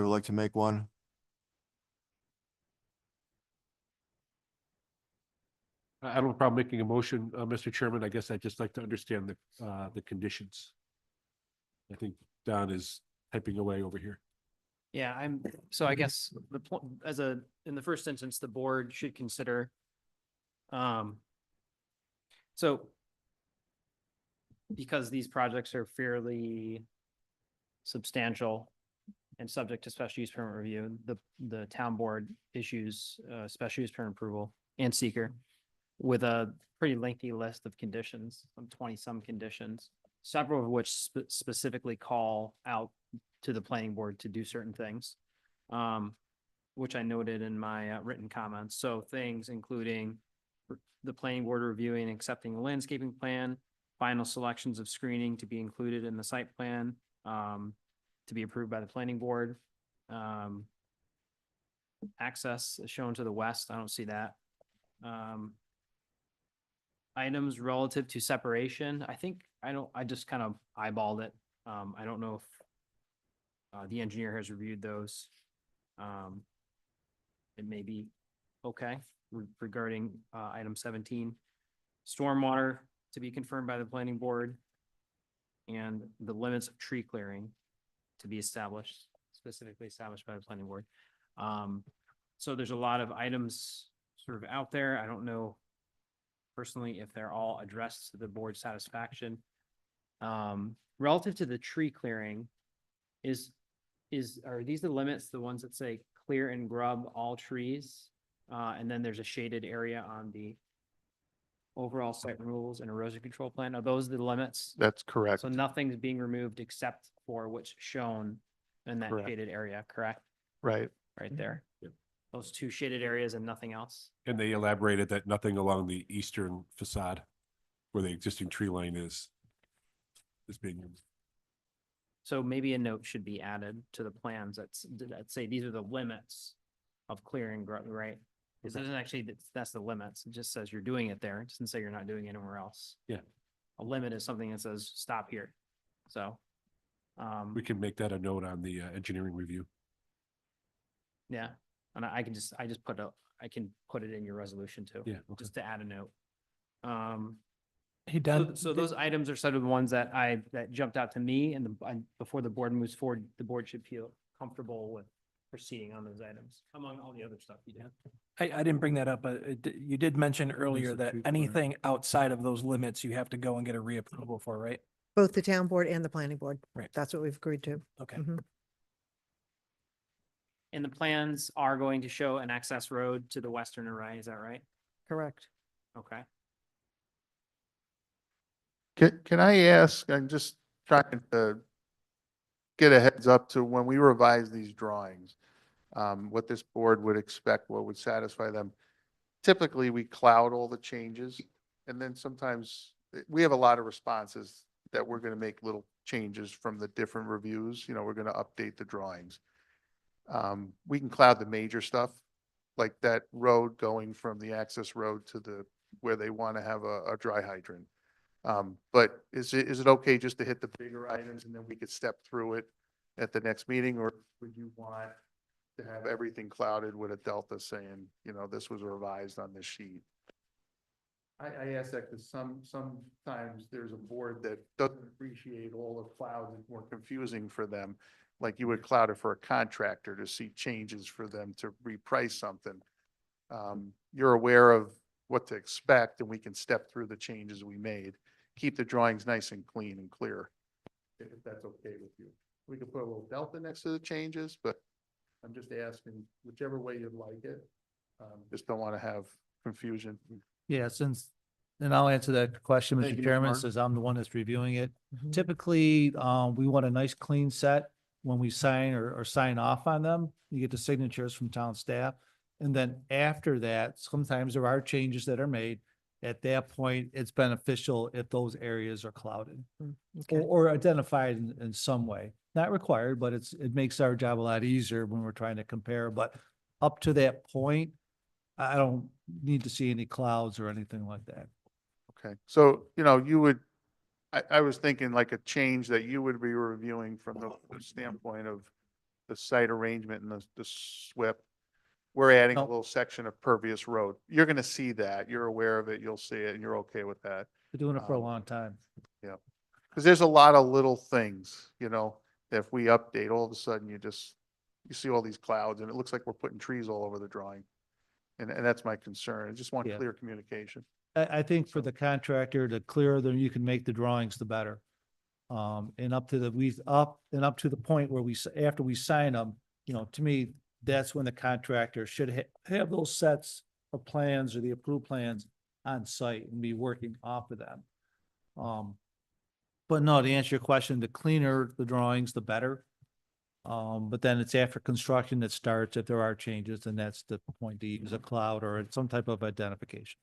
would like to make one? I don't have a problem making a motion, Mr. Chairman. I guess I'd just like to understand the conditions. I think Don is typing away over here. Yeah, so I guess in the first instance, the board should consider, so because these projects are fairly substantial and subject to special use permit review, the town board issues special use permit approval and seeker with a pretty lengthy list of conditions, some 20-some conditions, several of which specifically call out to the planning board to do certain things, which I noted in my written comments. So things including the planning board reviewing and accepting the landscaping plan, final selections of screening to be included in the site plan, to be approved by the planning board. Access is shown to the west. I don't see that. Items relative to separation. I just kind of eyeballed it. I don't know if the engineer has reviewed those. It may be okay regarding item 17. Stormwater to be confirmed by the planning board, and the limits of tree clearing to be established, specifically established by the planning board. So there's a lot of items sort of out there. I don't know personally if they're all addressed to the board's satisfaction. Relative to the tree clearing, are these the limits, the ones that say clear and grub all trees? And then there's a shaded area on the overall site rules and erosion control plan. Are those the limits? That's correct. So nothing's being removed except for what's shown in that Correct. shaded area, correct? Right. Right there. Yep. Those two shaded areas and nothing else? And they elaborated that nothing along the eastern facade where the existing tree line is being used. So maybe a note should be added to the plans that say these are the limits of clearing, right? Because it doesn't actually, that's the limits. It just says you're doing it there. It doesn't say you're not doing it anywhere else. Yeah. A limit is something that says stop here. So, We can make that a note on the engineering review. yeah, and I can put it in your resolution too. Yeah, okay. Just to add a note. Hey, Don. So those items are sort of the ones that that jumped out to me, and before the board moves forward, the board should feel comfortable with proceeding on those items, among all the other stuff you did. I didn't bring that up, but you did mention earlier the that tree clearing. anything outside of those limits, you have to go and get a reapproval for, right? Both the town board and the planning board. Right. That's what we've agreed to. Okay. Mhm. And the plans are going to show an access road to the western array, is that right? Correct. Okay. Can I ask, I'm just trying to get a heads up to when we revise these drawings, what this board would expect, what would satisfy them. Typically, we cloud all the changes, and then sometimes we have a lot of responses that we're going to make little changes from the different reviews. You know, we're going to update the drawings. We can cloud the major stuff, like that road going from the access road to where they want to have a dry hydrant. But is it okay just to hit the bigger items and then we could step through it at the next meeting, or would you want to have everything clouded with a delta saying, you know, this was revised on this sheet? I ask that because sometimes there's a board that doesn't appreciate all the clouds, it's more confusing for them. Like you would cloud it for a contractor to see changes for them to reprice something. You're aware of what to expect, and we can step through the changes we made. Keep the drawings nice and clean and clear, if that's okay with you. We could put a little delta next to the changes, but I'm just asking whichever way you'd like it. Just don't want to have confusion. Yeah, and I'll answer that question, Thank Mr. you, Mr. Chairman, Martin. since I'm the one that's reviewing it. Mhm. Typically, we want a nice clean set when we sign or sign off on them. You get the signatures from town staff. And then after that, sometimes there are changes that are made. At that point, it's beneficial if those areas are clouded Okay. or identified in some way. Not required, but it makes our job a lot easier when we're trying to compare. But up to that point, I don't need to see any clouds or anything like that. Okay, so, you know, I was thinking like a change that you would be reviewing from the standpoint of the site arrangement and the SWIP. We're adding a No. little section of pervious road. You're gonna see that. You're aware of it. You'll see it and you're okay with that. Been doing it for a Um, long time. Because there's a lot of little things, you know, that if we update, all of a sudden you see all these clouds and it looks like we're putting trees all over the drawing. And that's my concern. I just want Yeah. clear communication. I think for the contractor, the clearer that you can make the drawings, the better. And up to the point where after we sign them, you know, to me, that's when the contractor should have those sets plans or the approved plans on site and be working off of them. But no, to answer your question, the cleaner the drawings, the better. But then it's after construction that starts, if there are changes, and that's the point, to use a cloud or some type of identification.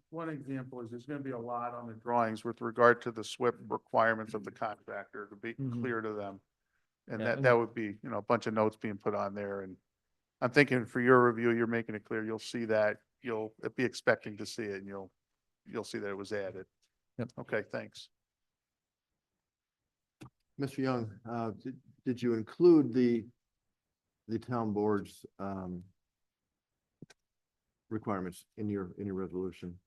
One example is there's gonna be a lot on the drawings with regard to the SWIP requirements of the contractor to be Mhm. clear to them. And Yeah, that would be, you know, a bunch of notes being put on there, and I'm thinking for your review, you're making it clear, you'll see that, you'll be expecting to see it, and you'll see that it was added. Yep. Okay, thanks. Mr. Young, did you include the town board's, requirements in your resolution?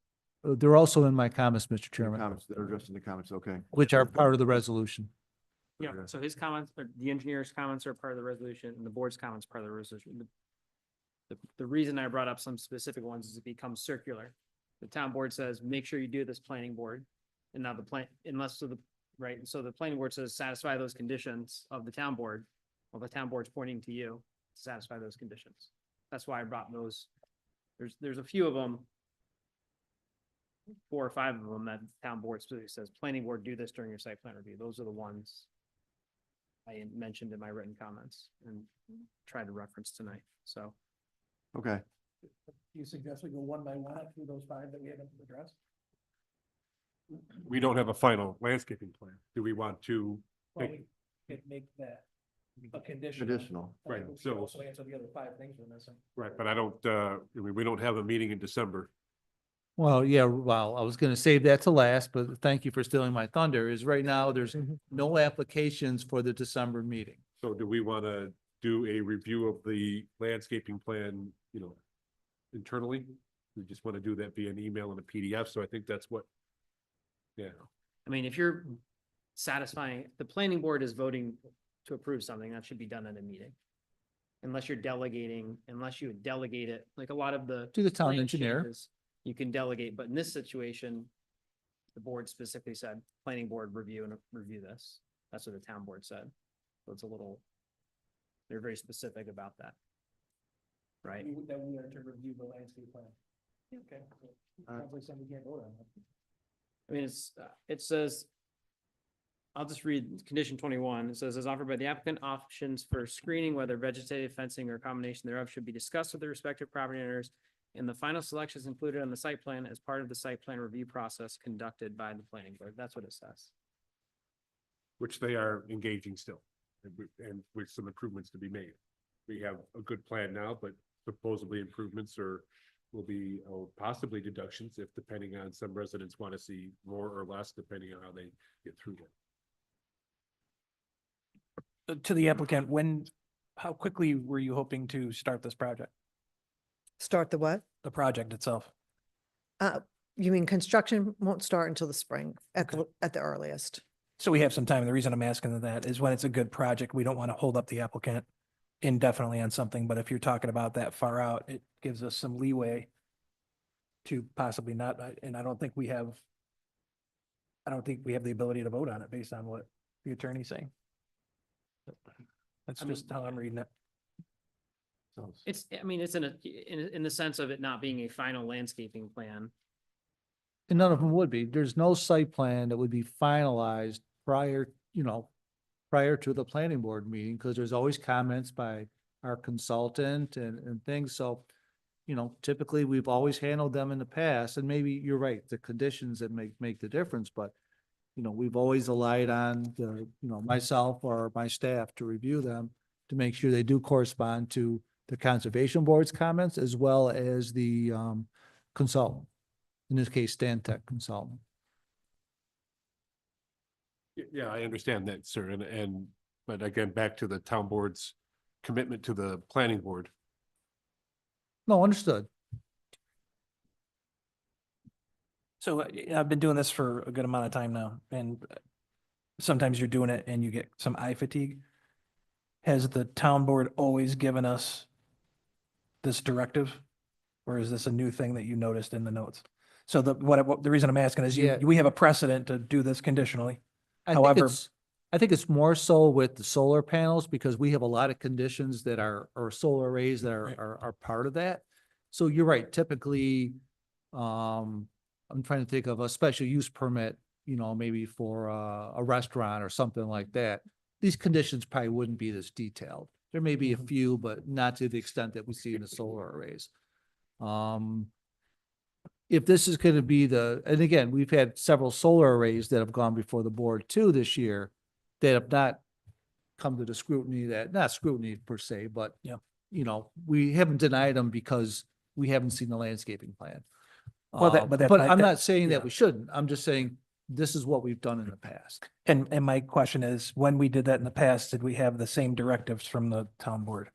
They're also in my comments, Mr. Chairman, Comments, they're addressed in the comments, okay. which are part of the resolution. Yeah, Okay. so his comments, or the engineer's comments are part of the resolution and the board's comments are part of the resolution. The reason I brought up some specific ones is it becomes circular. The town board says, make sure you do this planning board. And now the plan, unless of the, right, and so the planning board says satisfy those conditions of the town board. Well, the town board's pointing to you to satisfy those conditions. That's why I brought those. There's a few of them. 4 or 5 of them that the town board specifically says, planning board, do this during your site plan review. Those are the ones I mentioned in my written comments and tried to reference tonight, so. Okay, Do you suggest we go one by one through those 5 that we haven't addressed? We don't have a final landscaping plan. Do we want to? Well, Take- we could make that a condition. additional. Right, We should so- also answer the other 5 things we're missing. Right, but I don't, I mean, we don't have a meeting in December. Well, yeah, well, I was gonna save that to last, but thank you for stealing my thunder, is right now, there's no applications for the December meeting. So do we want to do a review of the landscaping plan, you know, internally? We just want to do that via an email and a PDF. So I think that's what, yeah. I mean, if you're satisfying, the planning board is voting to approve something, that should be done at a meeting. Unless you're delegating, unless you delegate it, like a lot of the. To the town plan engineer. changes, you can delegate, but in this situation, the board specifically said, planning board review this. That's what the town board said. So it's a little, they're very specific about that. Right? That we are to review the landscape plan. Okay. Sounds like something we can't vote on. I mean, it says, I'll just read condition 21. It says, as offered by the applicant, options for screening, whether vegetative fencing or a combination thereof, should be discussed with the respective property owners. And the final selections included on the site plan as part of the site plan review process conducted by the planning board. That's what it says. Which they are engaging still, and with some improvements to be made. We have a good plan now, but supposedly improvements will be possibly deductions if depending on some residents want to see more or less, depending on how they get through that. To the applicant, how quickly were you hoping to start this project? Start the what? The project itself? You mean construction won't start until the spring at the earliest? So we have some time. The reason I'm asking that is when it's a good project, we don't want to hold up the applicant indefinitely on something, but if you're talking about that far out, it gives us some leeway to possibly not, and I don't think we have the ability to vote on it based on what the attorney's saying. That's just how I'm reading it. It's, I mean, it's in the sense of it not being a final landscaping plan. And none of them would be. There's no site plan that would be finalized prior to the planning board meeting, because there's always comments by our consultant and things. So, typically we've always handled them in the past, and maybe you're right, the conditions that make the difference, but we've always relied on myself or my staff to review them to make sure they do correspond to the conservation board's comments as well as the consultant, in this case, Stantec consultant. Yeah, I understand that, sir, but again, back to the town board's commitment to the planning board. No, understood. So I've been doing this for a good amount of time now, and sometimes you're doing it and you get some eye fatigue. Has the town board always given us this directive? Or is this a new thing that you noticed in the notes? So the reason I'm asking is we have a precedent to do this conditionally. However, I think it's more so with the solar panels, because we have a lot of conditions that are, or solar arrays that are part of that. So you're right, typically, I'm trying to think of a special use permit, you know, maybe for a restaurant or something like that. These conditions probably wouldn't be this detailed. There may be a few, but not to the extent that we see in the solar arrays. If this is going to be and again, we've had several solar arrays that have gone before the board too this year that have not come to the scrutiny not scrutiny per se, but Yeah. you know, we haven't denied them because we haven't seen the landscaping plan. Well, but that's But my- I'm that- not saying yeah. that we shouldn't. I'm just saying this is what we've done in the past. And my question is, when we did that in the past, did we have the same directives from the town board?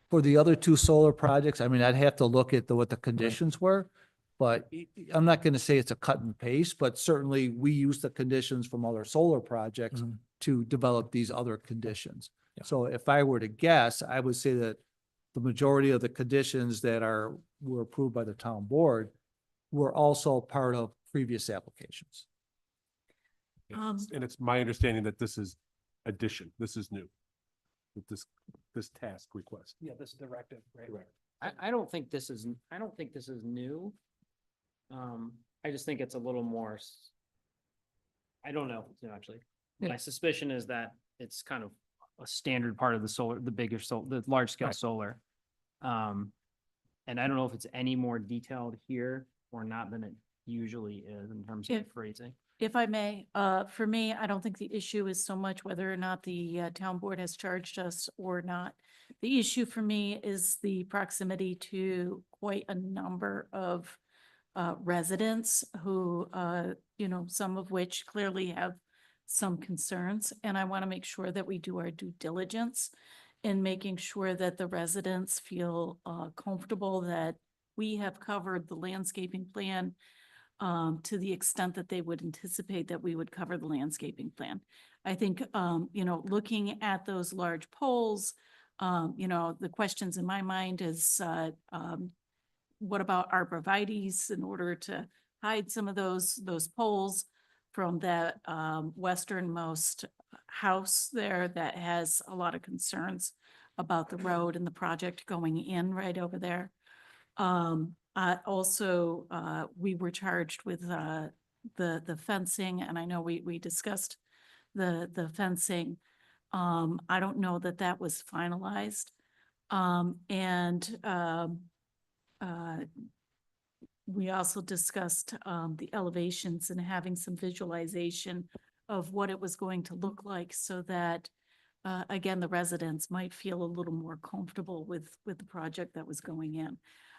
For the other two solar projects, I mean, I'd have to look at what the conditions were. But I'm not going to say it's a cut and paste, but certainly we use the conditions from other solar projects Mhm. to develop these other conditions. Yeah. So if I were to guess, I would say that the majority of the conditions that were approved by the town board were also part of previous applications. And it's my understanding that this is addition, this is new. With this task request. Yeah, this directive, right? Correct. I don't think this is new. I just think it's a little more. I don't know, actually. Yeah. My suspicion is that it's kind of a standard part of the solar, the large scale Right. solar. And I don't know if it's any more detailed here or not than it usually is in terms of If- phrasing. If I may, for me, I don't think the issue is so much whether or not the town board has charged us or not. The issue for me is the proximity to quite a number of residents who, some of which clearly have some concerns. And I want to make sure that we do our due diligence in making sure that the residents feel comfortable that we have covered the landscaping plan to the extent that they would anticipate that we would cover the landscaping plan. I think, looking at those large poles, the questions in my mind is, what about arborvitae's in order to hide some of those poles from that westernmost house there that has a lot of concerns about the road and the project going in right over there. Also, we were charged with the fencing, and I know we discussed the fencing. I don't know that that was finalized. We also discussed the elevations and having some visualization of what it was going to look like so that, again, the residents might feel a little more comfortable with the project that was going in.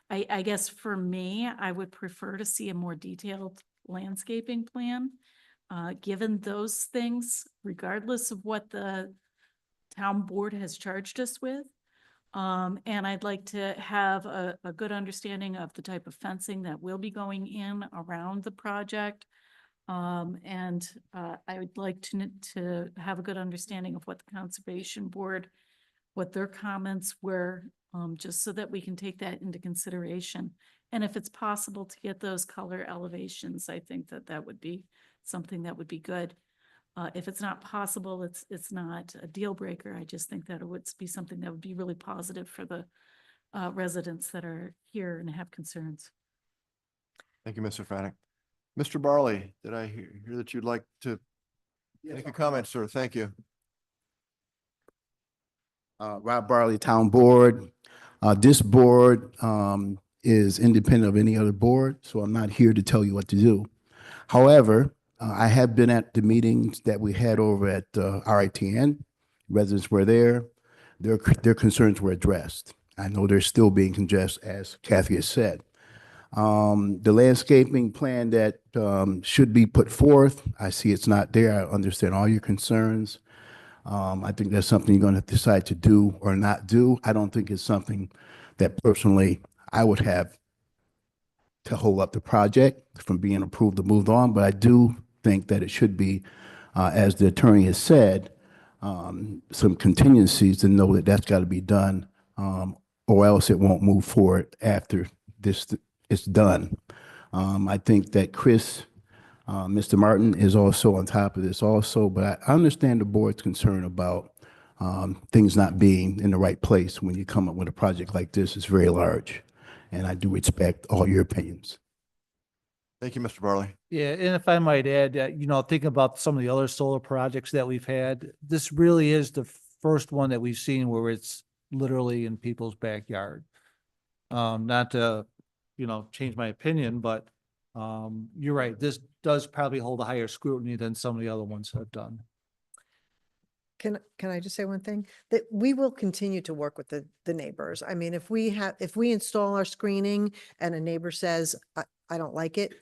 I guess for me, I would prefer to see a more detailed landscaping plan, given those things, regardless of what the town board has charged us with. And I'd like to have a good understanding of the type of fencing that will be going in around the project. I would like to have a good understanding of what the conservation board, what their comments were, just so that we can take that into consideration. And if it's possible to get those color elevations, I think that would be something that would be good. If it's not possible, it's not a deal breaker. I just think that it would be something that would be really positive for the residents that are here and have concerns. Thank you, Mr. Faddick. Mr. Barley, did I hear that you'd like to make a comment, sir? Thank you. Rob Barley, Town Board. This board is independent of any other board, so I'm not here to tell you what to do. However, I have been at the meetings that we had over at RITN. Residents were there. Their concerns were addressed. I know they're still being addressed, as Kathy has said. The landscaping plan that should be put forth, I see it's not there. I understand all your concerns. I think that's something you're going to decide to do or not do. I don't think it's something that personally I would have to hold up the project from being approved or moved on, but I do think that it should be, as the attorney has said, some contingencies to know that that's got to be done, or else it won't move forward after this is done. I think that Chris, Mr. Martin is also on top of this also, but I understand the board's concern about things not being in the right place when you come up with a project like this. It's very large. and I do respect all your opinions. Thank you, Mr. Barley. Yeah, and if I might add, thinking about some of the other solar projects that we've had, this really is the first one that we've seen where it's literally in people's backyard. Not to, change my opinion, but you're right. This does probably hold a higher scrutiny than some of the other ones have done. Can I just say one thing? That we will continue to work with the neighbors. I mean, if we install our screening and a neighbor says, I don't like it,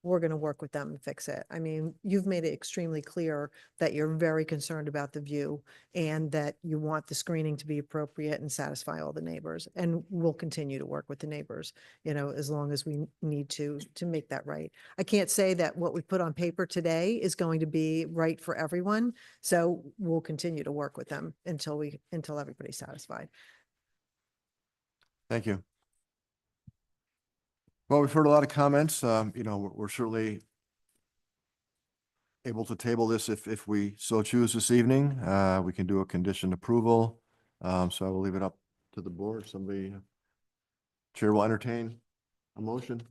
we're going to work with them and fix it. I mean, you've made it extremely clear that you're very concerned about the view and that you want the screening to be appropriate and satisfy all the neighbors. And we'll continue to work with the neighbors, as long as we need to make that right. I can't say that what we put on paper today is going to be right for everyone. So we'll continue to work with them until everybody's satisfied. Thank you. Well, we've heard a lot of comments. We're certainly able to table this if we so choose this evening. We can do a conditioned approval. So I will leave it up to the board. Somebody, chair will entertain a motion.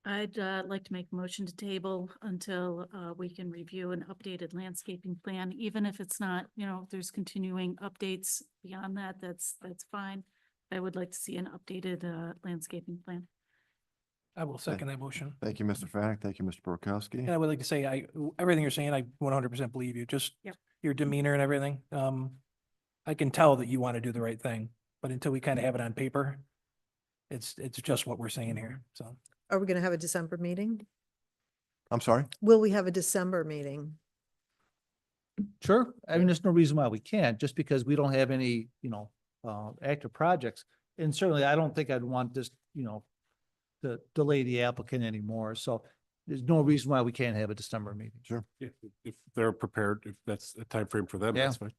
I'd like to make a motion to table until we can review an updated landscaping plan, even if it's not, if there's continuing updates beyond that, that's fine. I would like to see an updated landscaping plan. I will second that motion. Thank you, Mr. Fanick. Thank you, Mr. Borkowski. And I would like to say, everything you're saying, I 100% believe you, just Yep. your demeanor and everything. I can tell that you want to do the right thing, but until we kind of have it on paper, it's just what we're saying here, so. Are we going to have a December meeting? I'm sorry? Will we have a December meeting? Sure. I mean, there's no reason why we can't, just because we don't have any, active projects. And certainly I don't think I'd want this, to delay the applicant anymore. So there's no reason why we can't have a December meeting. Sure. If they're prepared, if that's a time frame for them, Yeah. that's fine.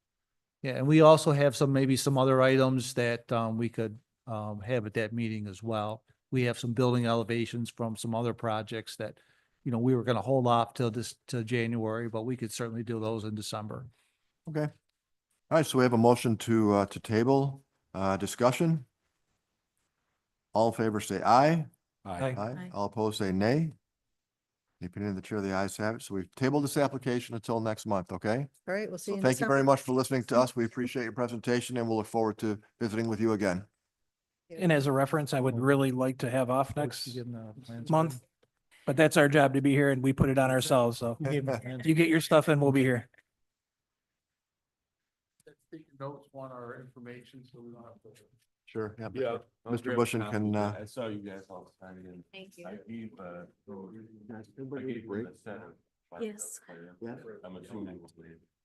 Yeah, and we also have maybe some other items that we could have at that meeting as well. We have some building elevations from some other projects that, we were gonna hold off till January, but we could certainly do those in December. Okay. All right, so we have a motion to table, discussion. All in favor, say aye. Aye. Aye. All opposed, say nay. The opinion of the chair, the ayes have it. So we've tabled this application until next month, okay? All right, we'll see So you in thank you very December. much for listening to us. We appreciate your presentation and we'll look forward to visiting with you again. And as a reference, I would really like to have off next You give them the plans. month, but that's our job to be here and we put it on ourselves, so. You gave them the plans. You get your stuff and we'll be here. Notes want our information, so we don't have to. Sure. Yeah. Yeah. Mr. Bushin can, I saw you guys all the time again. Thank you. I gave, Yes. I'm assuming.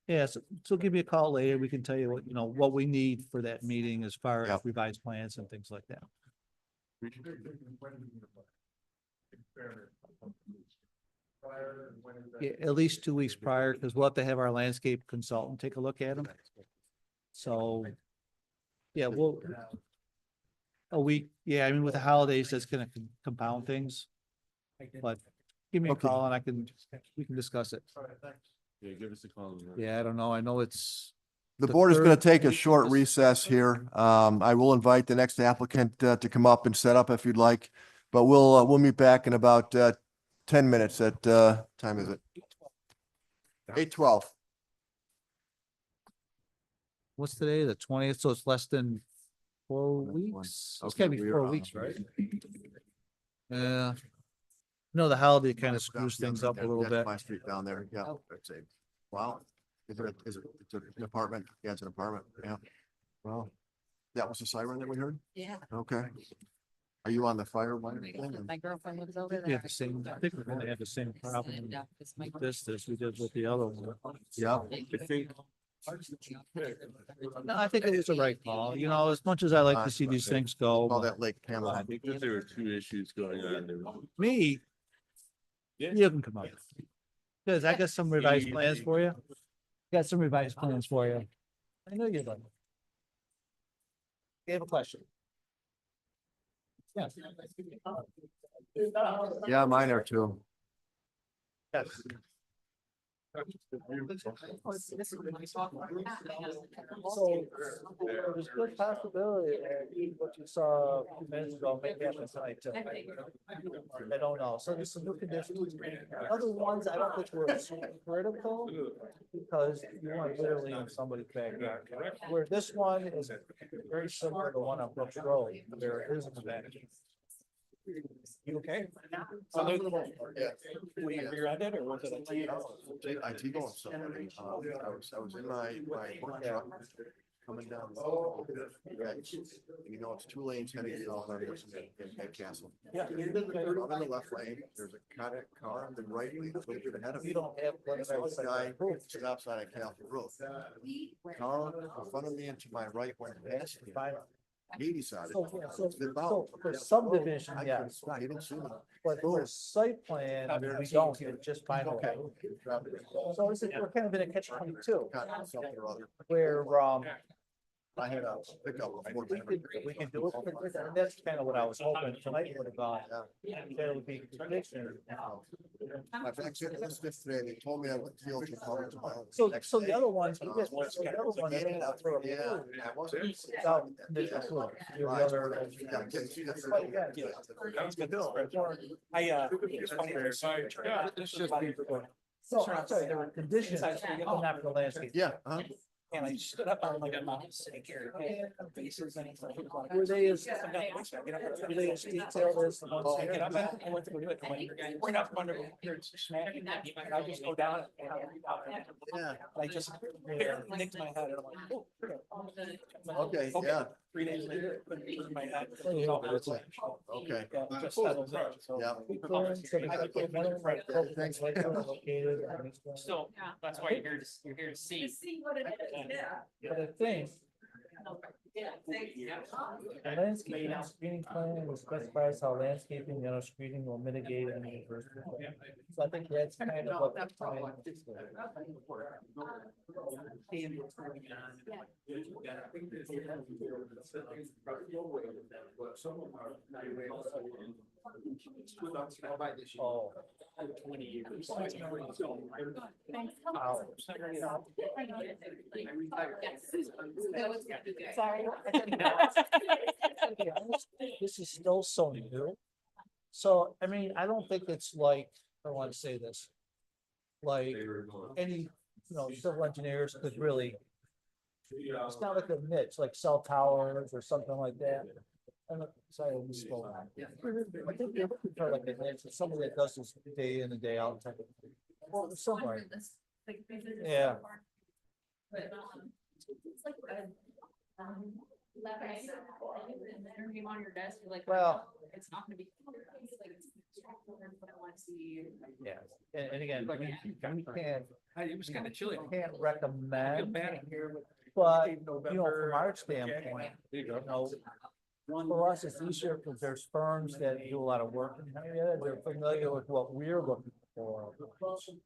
Yeah, so give me a call later. We can tell you what we need for that meeting as far as Yep. revised plans and things like that. Yeah, at least 2 weeks prior, because we'll have to have our landscape consultant take a look at them. So, yeah, a week, yeah, I mean, with the holidays, that's gonna compound things. But give me a Okay. call and we can discuss it. Yeah, give us a call. Yeah, I don't know. I know it's. the the board is going to third take a week short is- recess here. I will invite the next applicant to come up and set up if you'd like. But we'll meet back in about 10 minutes at, time is it? 8:12. What's today, the 20th, so it's less than 4 weeks? It's gotta be Okay, 4 weeks, right? Yeah. No, the holiday kind of screws things up a little That's bit. My street down there, yeah. That's a, wow. Is it, it's an apartment? Yeah, it's an apartment, yeah. Well, that was the siren that we heard? Yeah. Okay. Are you on the fire line? thing? My girlfriend lives over We have the same, I think we're gonna have the same problem with this as we did with the other one. Yeah. I think. No, I think it was the right call, as much as I like to see these things go. All that Lake Pamela. I think that there were two issues going on there. Me, you can come up. Cause I got some revised plans for you. Got some revised plans for you. I know you'd like. You have a question? Yes. Yeah, mine are too. Yes. So there's good possibility that what you saw a few minutes ago may happen tonight too. I don't know. So there's some new conditions. Other ones, I don't think were super critical because you weren't literally in somebody's backyard. Where this one is very similar to the one on Brooks Road, where it is in the back. You okay? Yeah. Were you rear-ended or was it a T? I T-bone somebody. I was in my work truck coming down. You know, it's 2 lanes heading south on this in Castle. Yeah. I'm in the left lane. There's a car on the right lane, a little bit ahead of me. You don't have. This guy stops on a Castle Road. Car in front of me and to my right went past me. He decided. So for subdivision, yes, He didn't see me. but for site plan, I mean, we don't, it's just fine. Okay. So is it, we're kind of in a catch 22, Got something or other. where, I had a pickup. we can do it, and that's kind of what I was hoping tonight would have gone. There would be conviction. My back said this today, they told me I would feel to come tomorrow. So the other ones, the other ones. Yeah. Without conditional approval. The other. So, I'm sorry, there were conditions, but not for the landscape. Yeah. And I stood up on like a mouse and carried faces and stuff. Were they as detailed as the ones? I get up and I went to go do it. Right out from under here, smacking that, and I just go down and Yeah. I just nicked my head and I'm like, oh. Okay, yeah. 3 days later, it couldn't move my head. Okay. Yeah, it just settles in, so. So that's why you're here to see. what it is, But I think the landscaping screening plan will specifies how landscaping, screening will mitigate any adverse. effects. So I think that's kind of what. the plan is. Oh. 20 years. Sorry. This is still so new. So, I mean, I don't think it's like, I want to say this. Like any, civil engineers could really. It's not like a niche, like cell towers or something like that. Sorry, I misspoke. I think they're looking for like a niche, somebody that does this day in and day out type of thing. Well, somewhere. Yeah. It's like name on your desk, you're like, Well- it's not gonna be. Yeah, and again, we can't. It was kind of chilly. We can't recommend, Bad here. but, from our standpoint, for us, it's easier because there's firms that do a lot of work in the area. They're familiar with what we're looking for.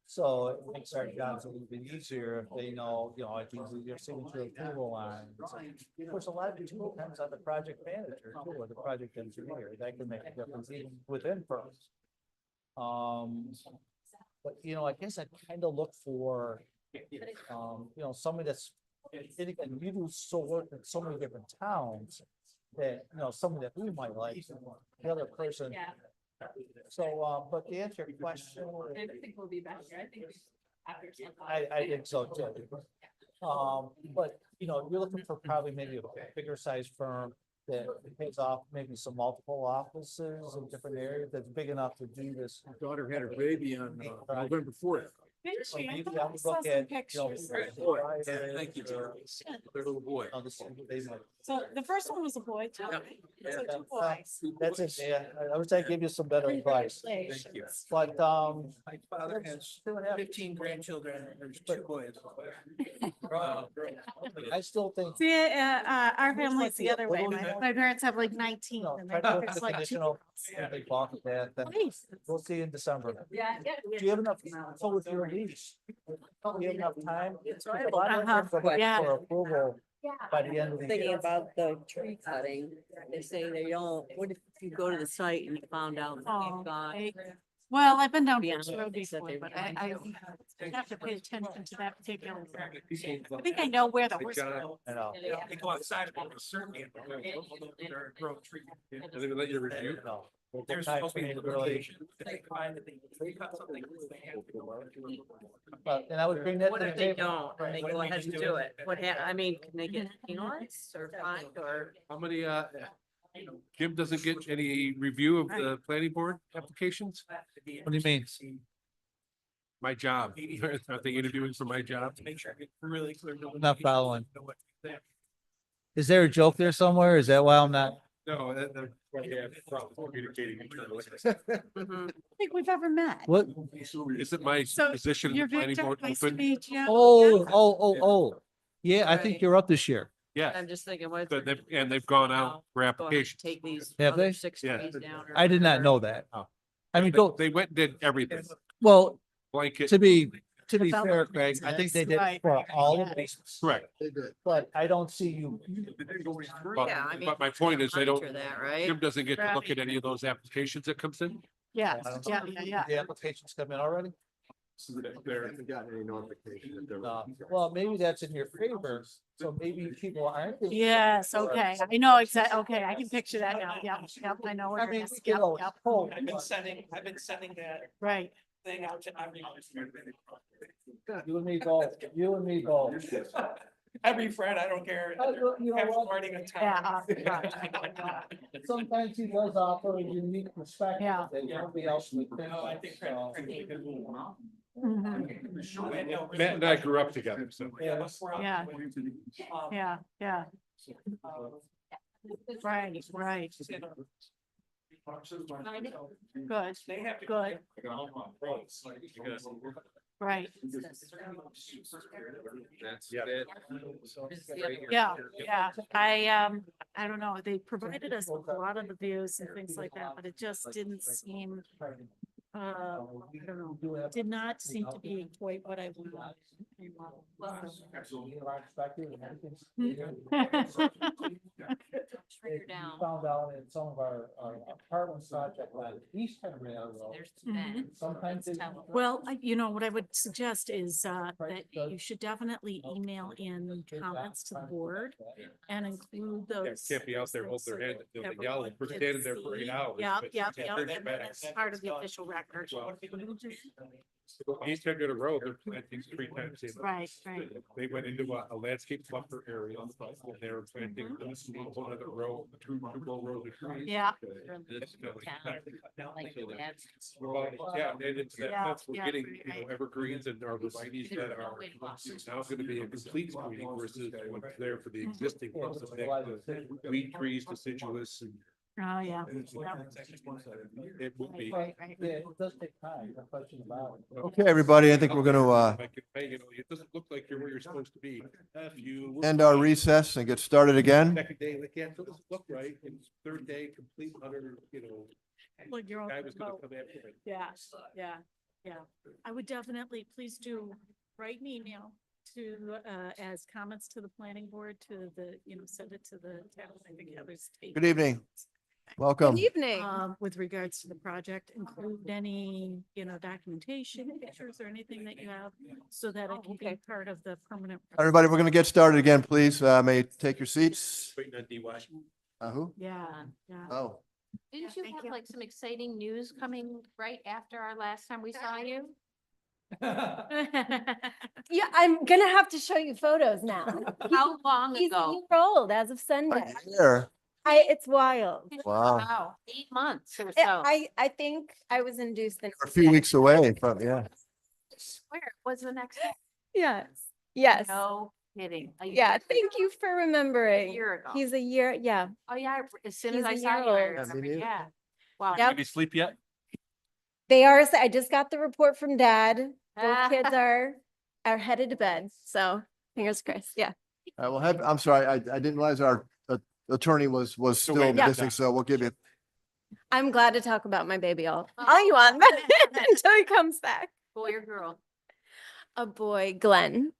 So it makes our jobs a little bit easier if they know, I think your signature approval line. Of course, a lot of it depends on the project manager too, or the project engineer. That can make a difference even within firms. But, I guess I kind of look for, somebody that's, and again, you do work in so many different towns that, somebody that we might like, the other person. Yeah. So, but to answer your question, I think we'll be better, I think. After some I think so too. But, you're looking for probably maybe a bigger size firm that pays off maybe some multiple offices in different areas that's big enough to do this. My daughter had her baby on November 4th. Or maybe I would look at, Thank you, Jerry. Their little boy. So the first one was a boy, too. So two boys. That's it, yeah. I wish I gave you some better advice. Thank you. But, My father has 15 grandchildren, there's 2 boys. I still think. See, our family's the other way. My parents have like 19 and Try then to look at it's the like two. conditional, they balk at that, then Please. we'll see you in December. Yeah. Do you have enough, so with your lease, do you have enough time? So I have A lot of them go back Yeah. for approval by the end of the Thinking year. about the tree cutting, they say they don't, what if you go to the site and you found out that Oh, they've got Well, I've been down Yeah, this road they said before, they but were- I have to pay attention to that particular. I think I know where the horse. They go outside and certainly. And they let you review. There's supposed to be a relation. They find that they cut something. And I would bring that What to the if they table. don't, and they go ahead and do it? I mean, can they get penalized or fined or? How many, Kim doesn't get any review of the planning board applications? What do you mean? My job. Are they interviewing for my job? Really clear. Not following. Is there a joke there somewhere? Is that why I'm not? No, that's why they have problems communicating internally. I think we've ever met. What? Isn't my So, position in you're the planning Victor, board nice to open? meet you. Oh. Yeah, I think you're up this year. Yeah, I'm just thinking, what? but they've gone out for Go ahead and applications. Take these Have other they? 6 Yeah. trees down. or I did not whatever. know that. Oh. I mean, They went and did everything. well, Blanket. to be fair, Development, Craig, I think they did right. it for all of these, Correct. but I don't see you. But, Yeah, I mean, but my point is, they don't, monitor that, right? Jim doesn't get to look at any of those applications that comes in. Yes, yeah. The applications come in already? gotten any notification that there Well, maybe that's in your favor, so maybe people aren't. Yes, okay, I know exactly, okay, I can picture that now, yep, I know where I it mean, is, you yep, know, yep, I've been sending that right. thing out to everyone. You and me both. Every friend, I don't care. You know Have what? writing a Yeah, time. Sometimes he does offer a unique perspective Yeah. that nobody else would think No, I of, think so. Mhm. Matt and I grew up together, so. Yeah, yeah, right, right, good, They have to. good, right, That's yeah, I don't know, they provided us with a lot of the views and things like that, but it just didn't seem, I don't know, did not seem to be quite what I wanted. Trigger down. Found out in some of our apartment project on East Henry Road. There's Mhm. Ben. Sometimes they. Well, you know, what I would suggest is that you should definitely email in comments to the board and include Yeah, those. can't be out there holding their head, they'll yell, we're standing there for 8 hours. Yeah, but yeah, you can't yeah, bring it and back. that's part of the official record. East Henry Road, they're planting 3 times. a- Right, right. They went into a landscape buffer area, and they were planting a whole other row, two more rows of trees. Yeah. It's really- Like that's- Well, yeah, and into that Yeah, fence, we're yeah, getting, right. evergreens and arborvitae's that are, it's now gonna be a complete screening versus what's there for the existing ones. that make the weed trees, deciduous, and Oh, yeah. it will be. Right, right. Yeah, it does take time, no question about it. Okay, everybody, I think we're gonna If I could pay, you know, it doesn't look like you're where you're supposed to be. If you. end our recess and get started again. Second day, like, yeah, it doesn't look right, and third day, complete utter, you know, Look, you're all guy was gonna about- come after me. Yeah, yeah. I would definitely, please do write an email to, as comments to the planning board, to the, send it to the town. I think Heather's. Good evening. Welcome. evening. With regards to the project, include any, documentation, pictures or anything that you have, so that it can be part of the permanent. Everybody, we're gonna get started again, please. May take your seats. Waiting on DY. Who? Yeah, yeah. Oh, Didn't you Thank have you. like some exciting news coming right after our last time we saw you? Yeah, I'm gonna have to show you photos now. How long He's a ago? year old as of Sunday. there. It's wild. Wow. 8 months or I- so. I think I was induced in. A few weeks away from, yeah. Where was the next? one? Yes, yes. No kidding. A Yeah, year- thank you for remembering. A year ago. He's a year, yeah. Oh, yeah, as soon He's as I a saw year you, I old. remember, me neither. yeah. Wow. Yep. Did you sleep yet? They are, I just got the report from Dad. Ah. Both kids are headed to bed, so fingers crossed, yeah. I will have, I'm sorry, I didn't realize our attorney was still wait, yeah. missing, so we'll give you. I'm glad to talk about my baby all you want, but until he comes back. Boy or girl? A boy, Glenn.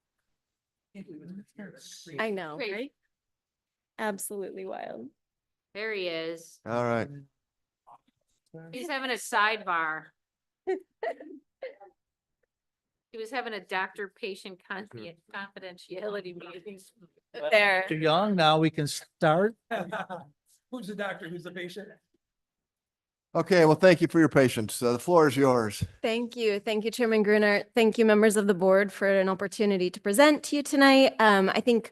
I know, Great. right? Absolutely wild. There he is. All right. He's having a sidebar. He was having a doctor-patient confidentiality meeting. There. Mr. Young, now we can start. Who's the doctor? Who's the patient? Okay, well, thank you for your patience. The floor is yours. Thank you. Thank you, Chairman Gruner. Thank you, members of the board, for an opportunity to present to you tonight. I think,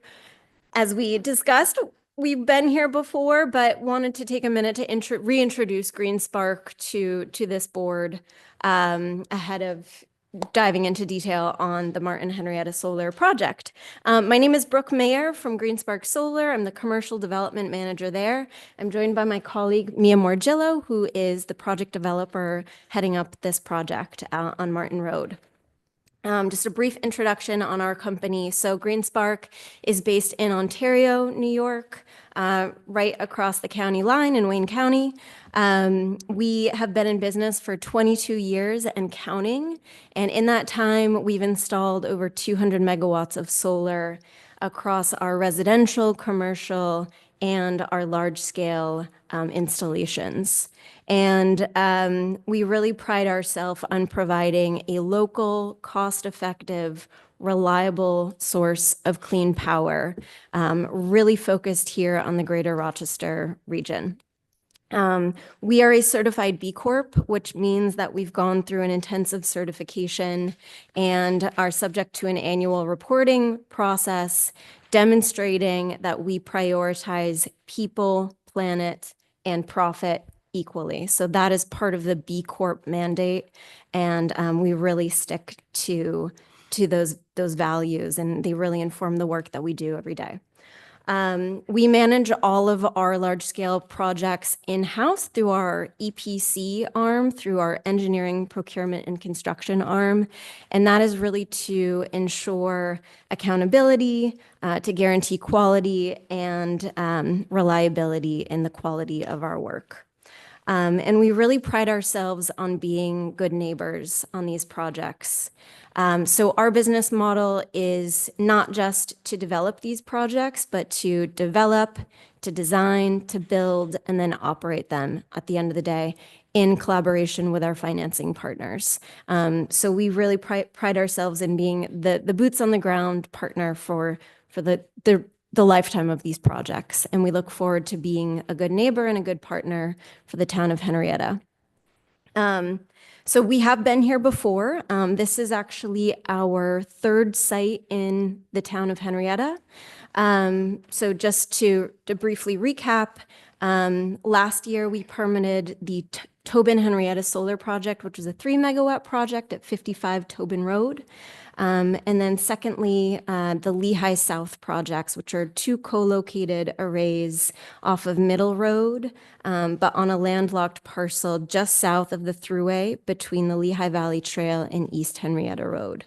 as we discussed, we've been here before, but wanted to take a minute to reintroduce GreenSpark to this board ahead of diving into detail on the Martin Henrietta Solar project. My name is Brooke Mayer from GreenSpark Solar. I'm the commercial development manager there. I'm joined by my colleague Mia Morgillo, who is the project developer heading up this project on Martin Road. Just a brief introduction on our company. So GreenSpark is based in Ontario, New York, right across the county line in Wayne County. We have been in business for 22 years and counting. And in that time, we've installed over 200 megawatts of solar across our residential, commercial, and our large-scale installations. And we really pride ourselves on providing a local, cost-effective, reliable source of clean power, really focused here on the greater Rochester region. We are a certified B Corp, which means that we've gone through an intensive certification and are subject to an annual reporting process demonstrating that we prioritize people, planet, and profit equally. So that is part of the B Corp mandate, and we really stick to those values, and they really inform the work that we do every day. We manage all of our large-scale projects in-house through our EPC arm, through our engineering, procurement, and construction arm. And that is really to ensure accountability, to guarantee quality and reliability in the quality of our work. And we really pride ourselves on being good neighbors on these projects. So our business model is not just to develop these projects, but to develop, to design, to build, and then operate them at the end of the day in collaboration with our financing partners. So we really pride ourselves in being the boots on the ground partner for the lifetime of these projects. And we look forward to being a good neighbor and a good partner for the town of Henrietta. So we have been here before. This is actually our third site in the town of Henrietta. So just to briefly recap, last year we permitted the Tobin Henrietta Solar Project, which is a 3 megawatt project at 55 Tobin Road. And then secondly, the Lehigh South projects, which are 2 co-located arrays off of Middle Road, but on a landlocked parcel just south of the thruway between the Lehigh Valley Trail and East Henrietta Road.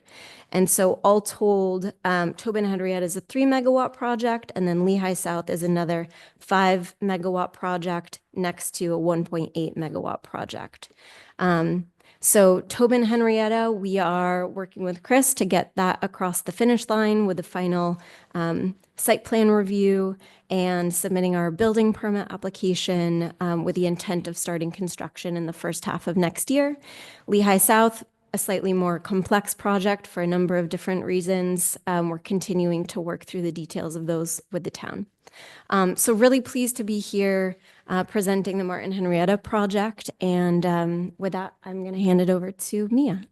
And so all told, Tobin Henrietta is a 3 megawatt project, and then Lehigh South is another 5 megawatt project next to a 1.8 megawatt project. So Tobin Henrietta, we are working with Chris to get that across the finish line with the final site plan review and submitting our building permit application with the intent of starting construction in the first half of next year. Lehigh South, a slightly more complex project for a number of different reasons. We're continuing to work through the details of those with the town. So really pleased to be here presenting the Martin Henrietta project. And with that, I'm going to hand it over to Mia.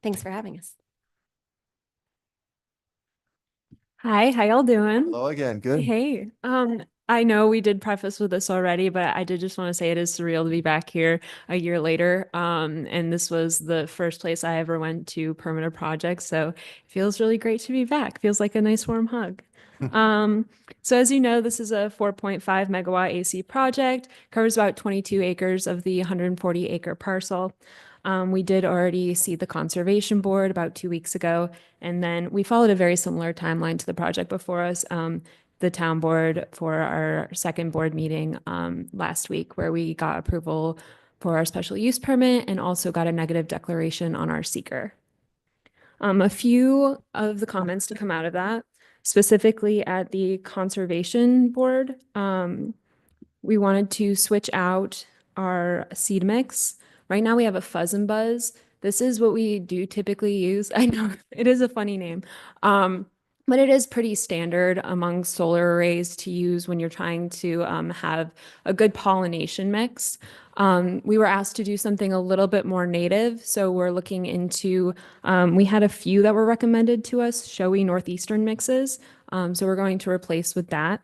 Thanks for having us. Hi, how y'all doing? Hello again. Good. Hey, I know we did preface with this already, but I did just want to say it is surreal to be back here a year later. And this was the first place I ever went to permit a project. So it feels really great to be back. Feels like a nice warm hug. So as you know, this is a 4.5 megawatt AC project, covers about 22 acres of the 140 acre parcel. We did already see the conservation board about 2 weeks ago, and then we followed a very similar timeline to the project before us. The town board for our second board meeting last week, where we got approval for our special use permit and also got a negative declaration on our seeker. A few of the comments to come out of that, specifically at the conservation board, we wanted to switch out our seed mix Right now we have a Fuzz and Buzz. This is what we do typically use. I know it is a funny name. But it is pretty standard among solar arrays to use when you're trying to have a good pollination mix. We were asked to do something a little bit more native, so we're looking into, we had a few that were recommended to us, showy northeastern mixes, so we're going to replace with that.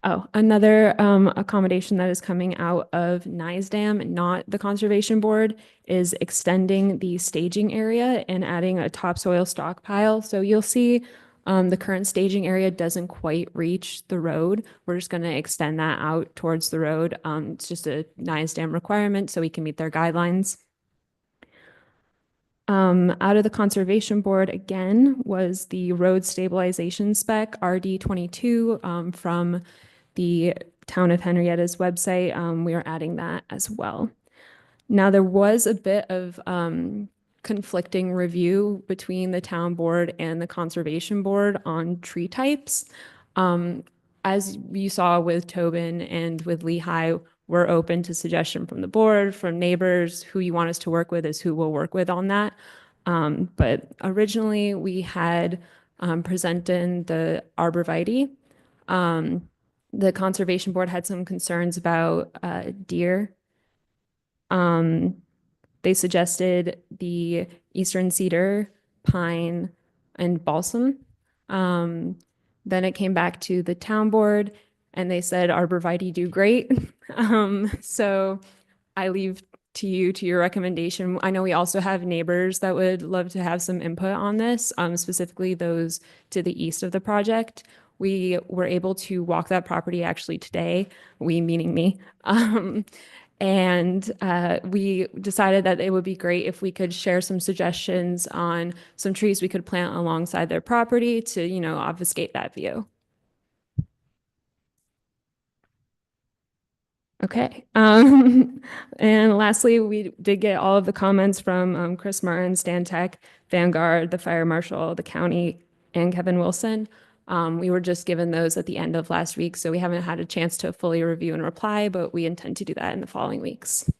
Oh, another accommodation that is coming out of NISDAM, not the Conservation Board, is extending the staging area and adding a topsoil stockpile. So you'll see the current staging area doesn't quite reach the road. We're just going to extend that out towards the road. It's just a NISDAM requirement so we can meet their guidelines. Out of the Conservation Board again was the road stabilization spec RD22 from the Town of Henrietta's website. We are adding that as well. Now, there was a bit of conflicting review between the Town Board and the Conservation Board on tree types. As you saw with Tobin and with Lehigh, we're open to suggestion from the board, from neighbors. Who you want us to work with is who we'll work with on that. But originally we had presented the arborvitae. The Conservation Board had some concerns about deer. They suggested the eastern cedar, pine, and balsam. Then it came back to the Town Board and they said arborvitae do great. So I leave to you, to your recommendation. I know we also have neighbors that would love to have some input on this, specifically those to the east of the project. We were able to walk that property actually today, we meaning me. And we decided that it would be great if we could share some suggestions on some trees we could plant alongside their property to, you know, obfuscate that view. Okay. And lastly, we did get all of the comments from Chris Martin, Stantec, Vanguard, the fire marshal, the county, and Kevin Wilson. We were just given those at the end of last week, so we haven't had a chance to fully review and reply, but we intend to do that in the following weeks.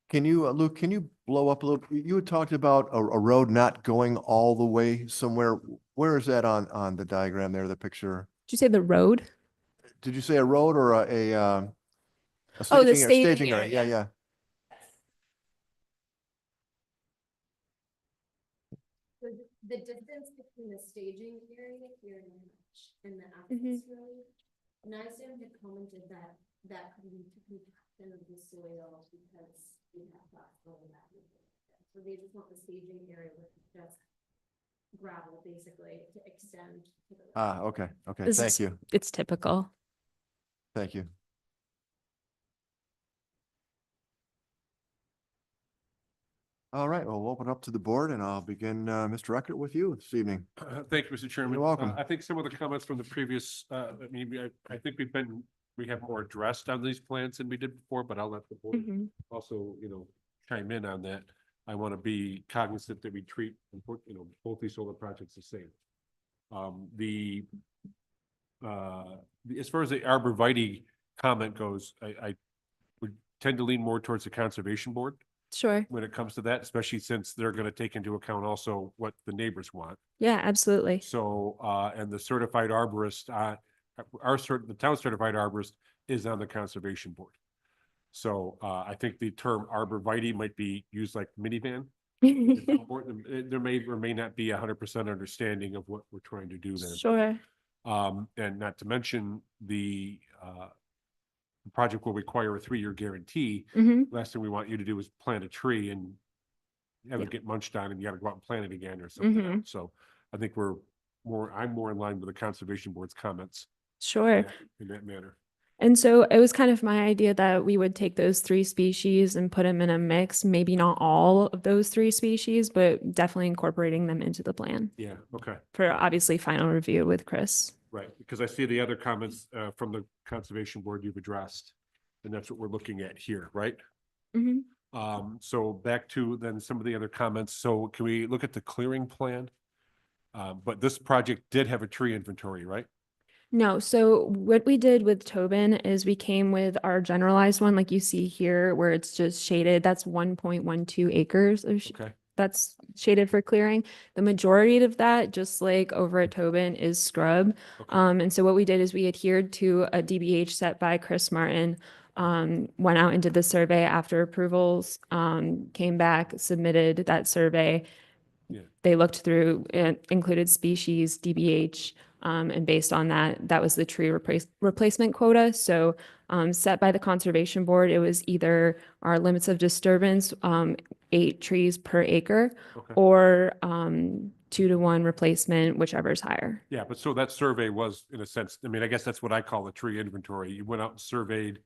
Can you, Luke, can you blow up a little? You had talked about a road not going all the way somewhere. Where is that on the diagram there, the picture? Did you say the road? Did you say a road or a Oh, the staging area? Yeah, yeah. The distance between the staging area here and the access road, NISDAM had commented that that could lead to compaction of the soil because we have that going back. So they just want the staging area with just gravel basically to extend to the road. Ah, okay, okay, thank you. It's typical. Thank you. All right, well, we'll open up to the board and I'll begin, Mr. Eckert, with you this evening. Thank you, Mr. Chairman. You're welcome. I think some of the comments from the previous, I think we have more addressed on these plans than we did before, but I'll let the board also, chime in on that. I want to be cognizant that we treat, both these solar projects the same. As far as the arborvitae comment goes, I would tend to lean more towards the Conservation Board. Sure. When it comes to that, especially since they're going to take into account also what the neighbors want. Yeah, absolutely. So, and the certified arborist, the town certified arborist is on the Conservation Board. So, I think the term arborvitae might be used like minivan. There may or may not be 100% understanding of what we're trying to do there. Sure. And not to mention the project will require a 3-year guarantee. Last thing we want you to do is plant a tree and have it get munched on and you got to go out and plant it again or something else. So I think I'm more in line with the Conservation Board's comments. Sure. In that manner. And so it was kind of my idea that we would take those 3 species and put them in a mix, maybe not all of those 3 species, but definitely incorporating them into the plan. Yeah, okay. For obviously final review with Chris. Right, because I see the other comments from the Conservation Board you've addressed, and that's what we're looking at here, right? So back to then some of the other comments. So can we look at the clearing plan? But this project did have a tree inventory, right? No, so what we did with Tobin is we came with our generalized one, like you see here, where it's just shaded. That's 1.12 acres of Okay. that's shaded for clearing. The majority of that, just like over at Tobin, is scrub. Okay. And so what we did is we adhered to a DBH set by Chris Martin, went out and did the survey after approvals, came back, submitted that survey. Yeah. They looked through, it included species, DBH, and based on that, that was the tree replacement quota. So set by the Conservation Board, it was either our limits of disturbance, 8 trees per acre, Okay. or 2-to-1 replacement, whichever is higher. Yeah, but so that survey was, in a sense, I mean, I guess that's what I call a tree inventory. You went out and surveyed,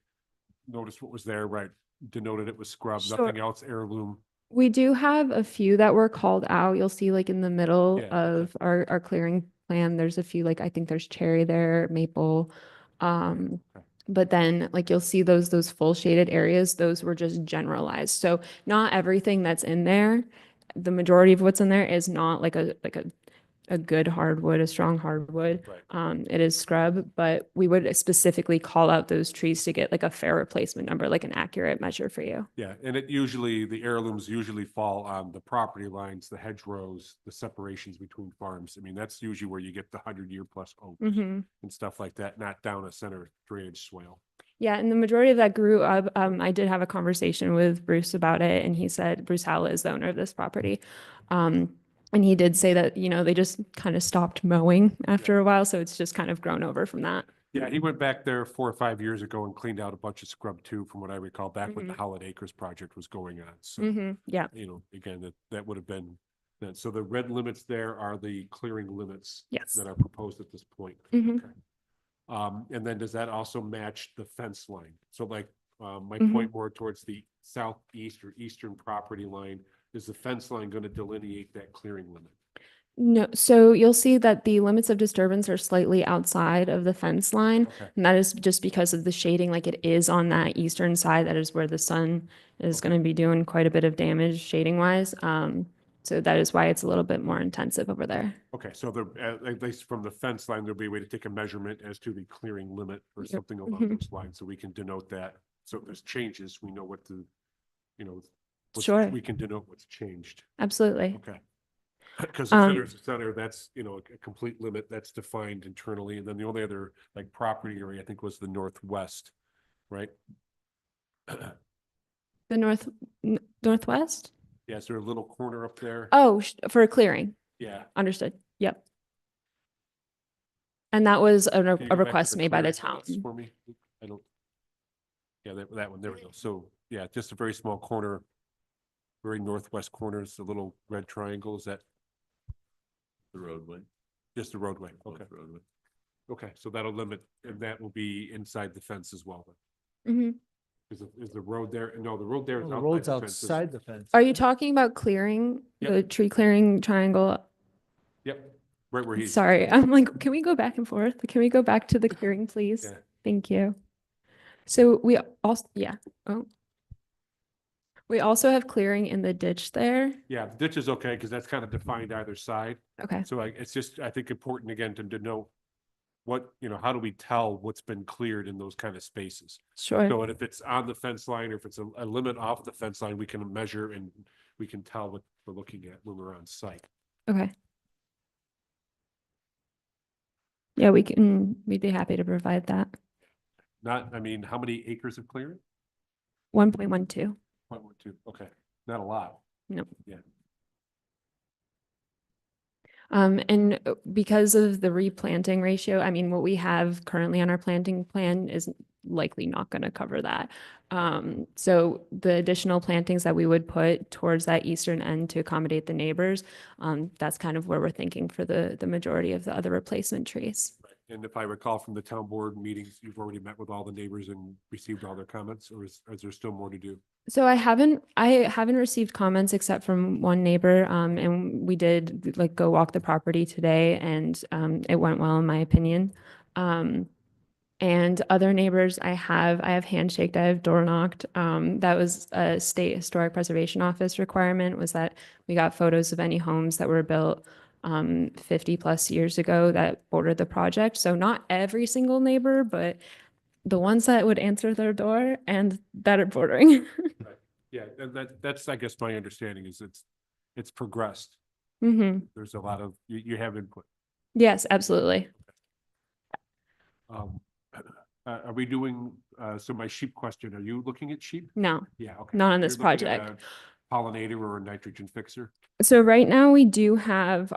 noticed what was there, right? Denoted it was scrub, Sure. nothing else heirloom. We do have a few that were called out. You'll see like in the middle Yeah, of our clearing plan, there's a few, like I think there's cherry there, maple. But then like you'll see those full shaded areas, those were just generalized. So not everything that's in there, the majority of what's in there is not like a good hardwood, a strong hardwood. Right. It is scrub, but we would specifically call out those trees to get like a fair replacement number, like an accurate measure for you. Yeah, and it usually, the heirlooms usually fall on the property lines, the hedgerows, the separations between farms. I mean, that's usually where you get the 100-year plus oaks Mhm. and stuff like that, not down a center drainage swale. Yeah, and the majority of that grew up. I did have a conversation with Bruce about it, and he said Bruce Howlett is the owner of this property. And he did say that, they just kind of stopped mowing after a while, so it's just kind of grown over from that. Yeah, he went back there 4 or 5 years ago and cleaned out a bunch of scrub too, from what I recall, back when the Mhm. Howlett Acres project was going on. So, Yeah. Again, that would have been, that. So the red limits there are the clearing limits Yes. that are proposed at this point. Mhm. Okay. And then does that also match the fence line? So like, my Mhm. point more towards the southeast or eastern property line, is the fence line going to delineate that clearing limit? No, so you'll see that the limits of disturbance are slightly outside of the fence line. Okay. And that is just because of the shading, like it is on that eastern side. That is where the sun is Okay. going to be doing quite a bit of damage shading wise. So that is why it's a little bit more intensive over there. Okay, so at least from the fence line, there'll be a way to take a measurement as to the clearing limit or Yep. something along Mhm. those lines, so we can denote that. So if there's changes, we know what to, Sure. we can denote what's changed. Absolutely. Okay. Because the center is the center, that's, a complete limit that's defined internally. And then the only other like property area, I think, was the northwest, right? The northwest? Yeah, is there a little corner up there? Oh, for clearing. Yeah. Understood. Yep. And that was Can you a go back to request made by the clearing town. limits For me, I don't. Yeah, that one, there we go. So, yeah, just a very small corner, very northwest corner is the little red triangle, is that? The roadway. Just the roadway, okay. Okay, so that'll limit, and that will be inside the fence as well, then. Mhm. Is the road there? No, the road there is The outside road's the fence, isn't it? outside the fence. Are you talking about clearing, Yep. the tree clearing triangle? Yep, right where he's. Sorry, I'm like, can we go back and forth? Can we go back to the clearing, please? Yeah. Thank you. So we also, yeah. Oh. We also have clearing in the ditch there. Yeah, the ditch is okay, because that's kind of defined either side. Okay. So it's just, I think, important again to denote what, how do we tell what's been cleared in those kind of spaces? Sure. So if it's on the fence line or if it's a limit off the fence line, we can measure and we can tell what we're looking at when we're on site. Okay. Yeah, we'd be happy to provide that. Not, I mean, how many acres of clearing? 1.12. 0.12, okay, not a lot. No. Yeah. And because of the replanting ratio, I mean, what we have currently on our planting plan is likely not going to cover that. So the additional plantings that we would put towards that eastern end to accommodate the neighbors, that's kind of where we're thinking for the majority of the other replacement trees. And if I recall from the town board meetings, you've already met with all the neighbors and received all their comments, or is there still more to do? So I haven't received comments except from one neighbor, and we did like go walk the property today, and it went well in my opinion. And other neighbors I have handshaked, I have door knocked. That was a state historic preservation office requirement, was that we got photos of any homes that were built 50 plus years ago that bordered the project. So not every single neighbor, but the ones that would answer their door and that are bordering. Yeah, and that's, I guess, my understanding is it's progressed. There's a lot of, you have input. Yes, absolutely. Are we doing, so my sheep question, are you looking at sheep? No, Yeah, okay. not on this You're looking at project. a Pollinator or a nitrogen fixer? So right now we do have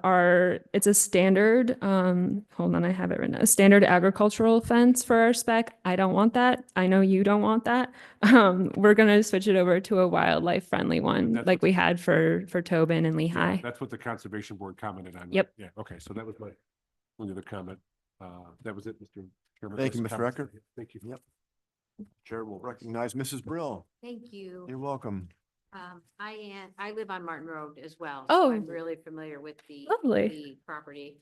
it's a standard, hold on, I have it written, a standard agricultural fence for our spec. I don't want that. I know you don't want that. We're gonna switch it over to a wildlife friendly one That's like what- we had for Tobin and Yeah, Lehigh. that's what the Conservation Board commented on. Yep. Yeah, okay, so that was my, only the comment. That was it, Mr. Chairman. Thank you, Those Mr. comments. Eckert. Thank you. Yep. Chair will recognize Mrs. Brill. Thank you. You're welcome. I live on Martin Road as well. Oh. So I'm really familiar with Lovely. the property.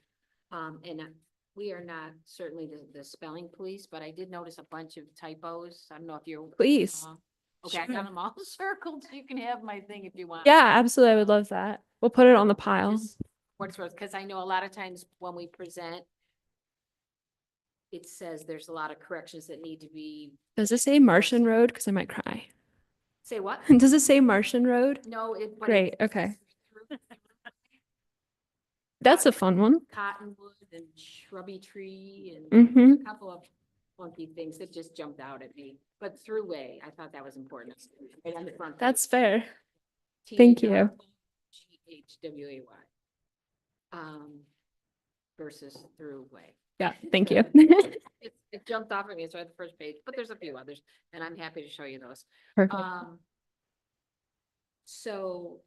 We are not certainly the spelling police, but I did notice a bunch of typos. I don't know if you're. Please. Okay, I Sure. got them all circled, so you can have my thing if you want. Yeah, absolutely. I would love that. We'll put it on the pile. What's worth, because I know a lot of times when we present, it says there's a lot of corrections that need to be, Does it say Martian Road? Because I might cry. say what? Does it say Martian Road? No, it. but Great, it's okay. through That's a fun one. Cottonwood and shrubby tree and Mhm. a couple of funky things that just jumped out at me. But Thruway, I thought that was important. Right on the front. That's fair. Thank you. Thway. Versus Thruway. Yeah, thank you. It jumped off at me, so at the first page, but there's a few others, and I'm happy to show you those. Perfect. So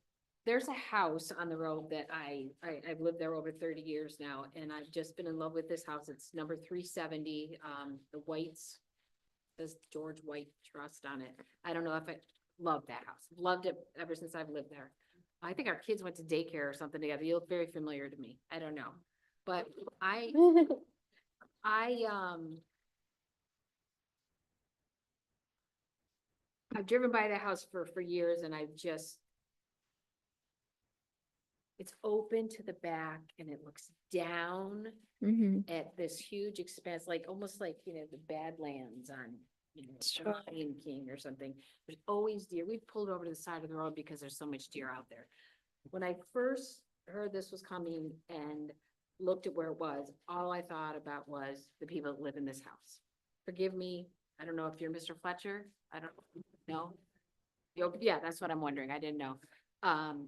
there's a house on the road that I've lived there over 30 years now, and I've just been in love with this house. It's number 370, the Whites. Says George White Trust on it. I don't know if I love that house. Loved it ever since I've lived there. I think our kids went to daycare or something together. You look very familiar to me. I don't know. But I've driven by the house for years and it's open to the back and it looks down at this huge expanse, like almost like, the Badlands on, Sure. Lion King or something. There's always deer. We've pulled over to the side of the road because there's so much deer out there. When I first heard this was coming and looked at where it was, all I thought about was the people that live in this house. Forgive me, I don't know if you're Mr. Fletcher, I don't know. Yeah, that's what I'm wondering, I didn't know.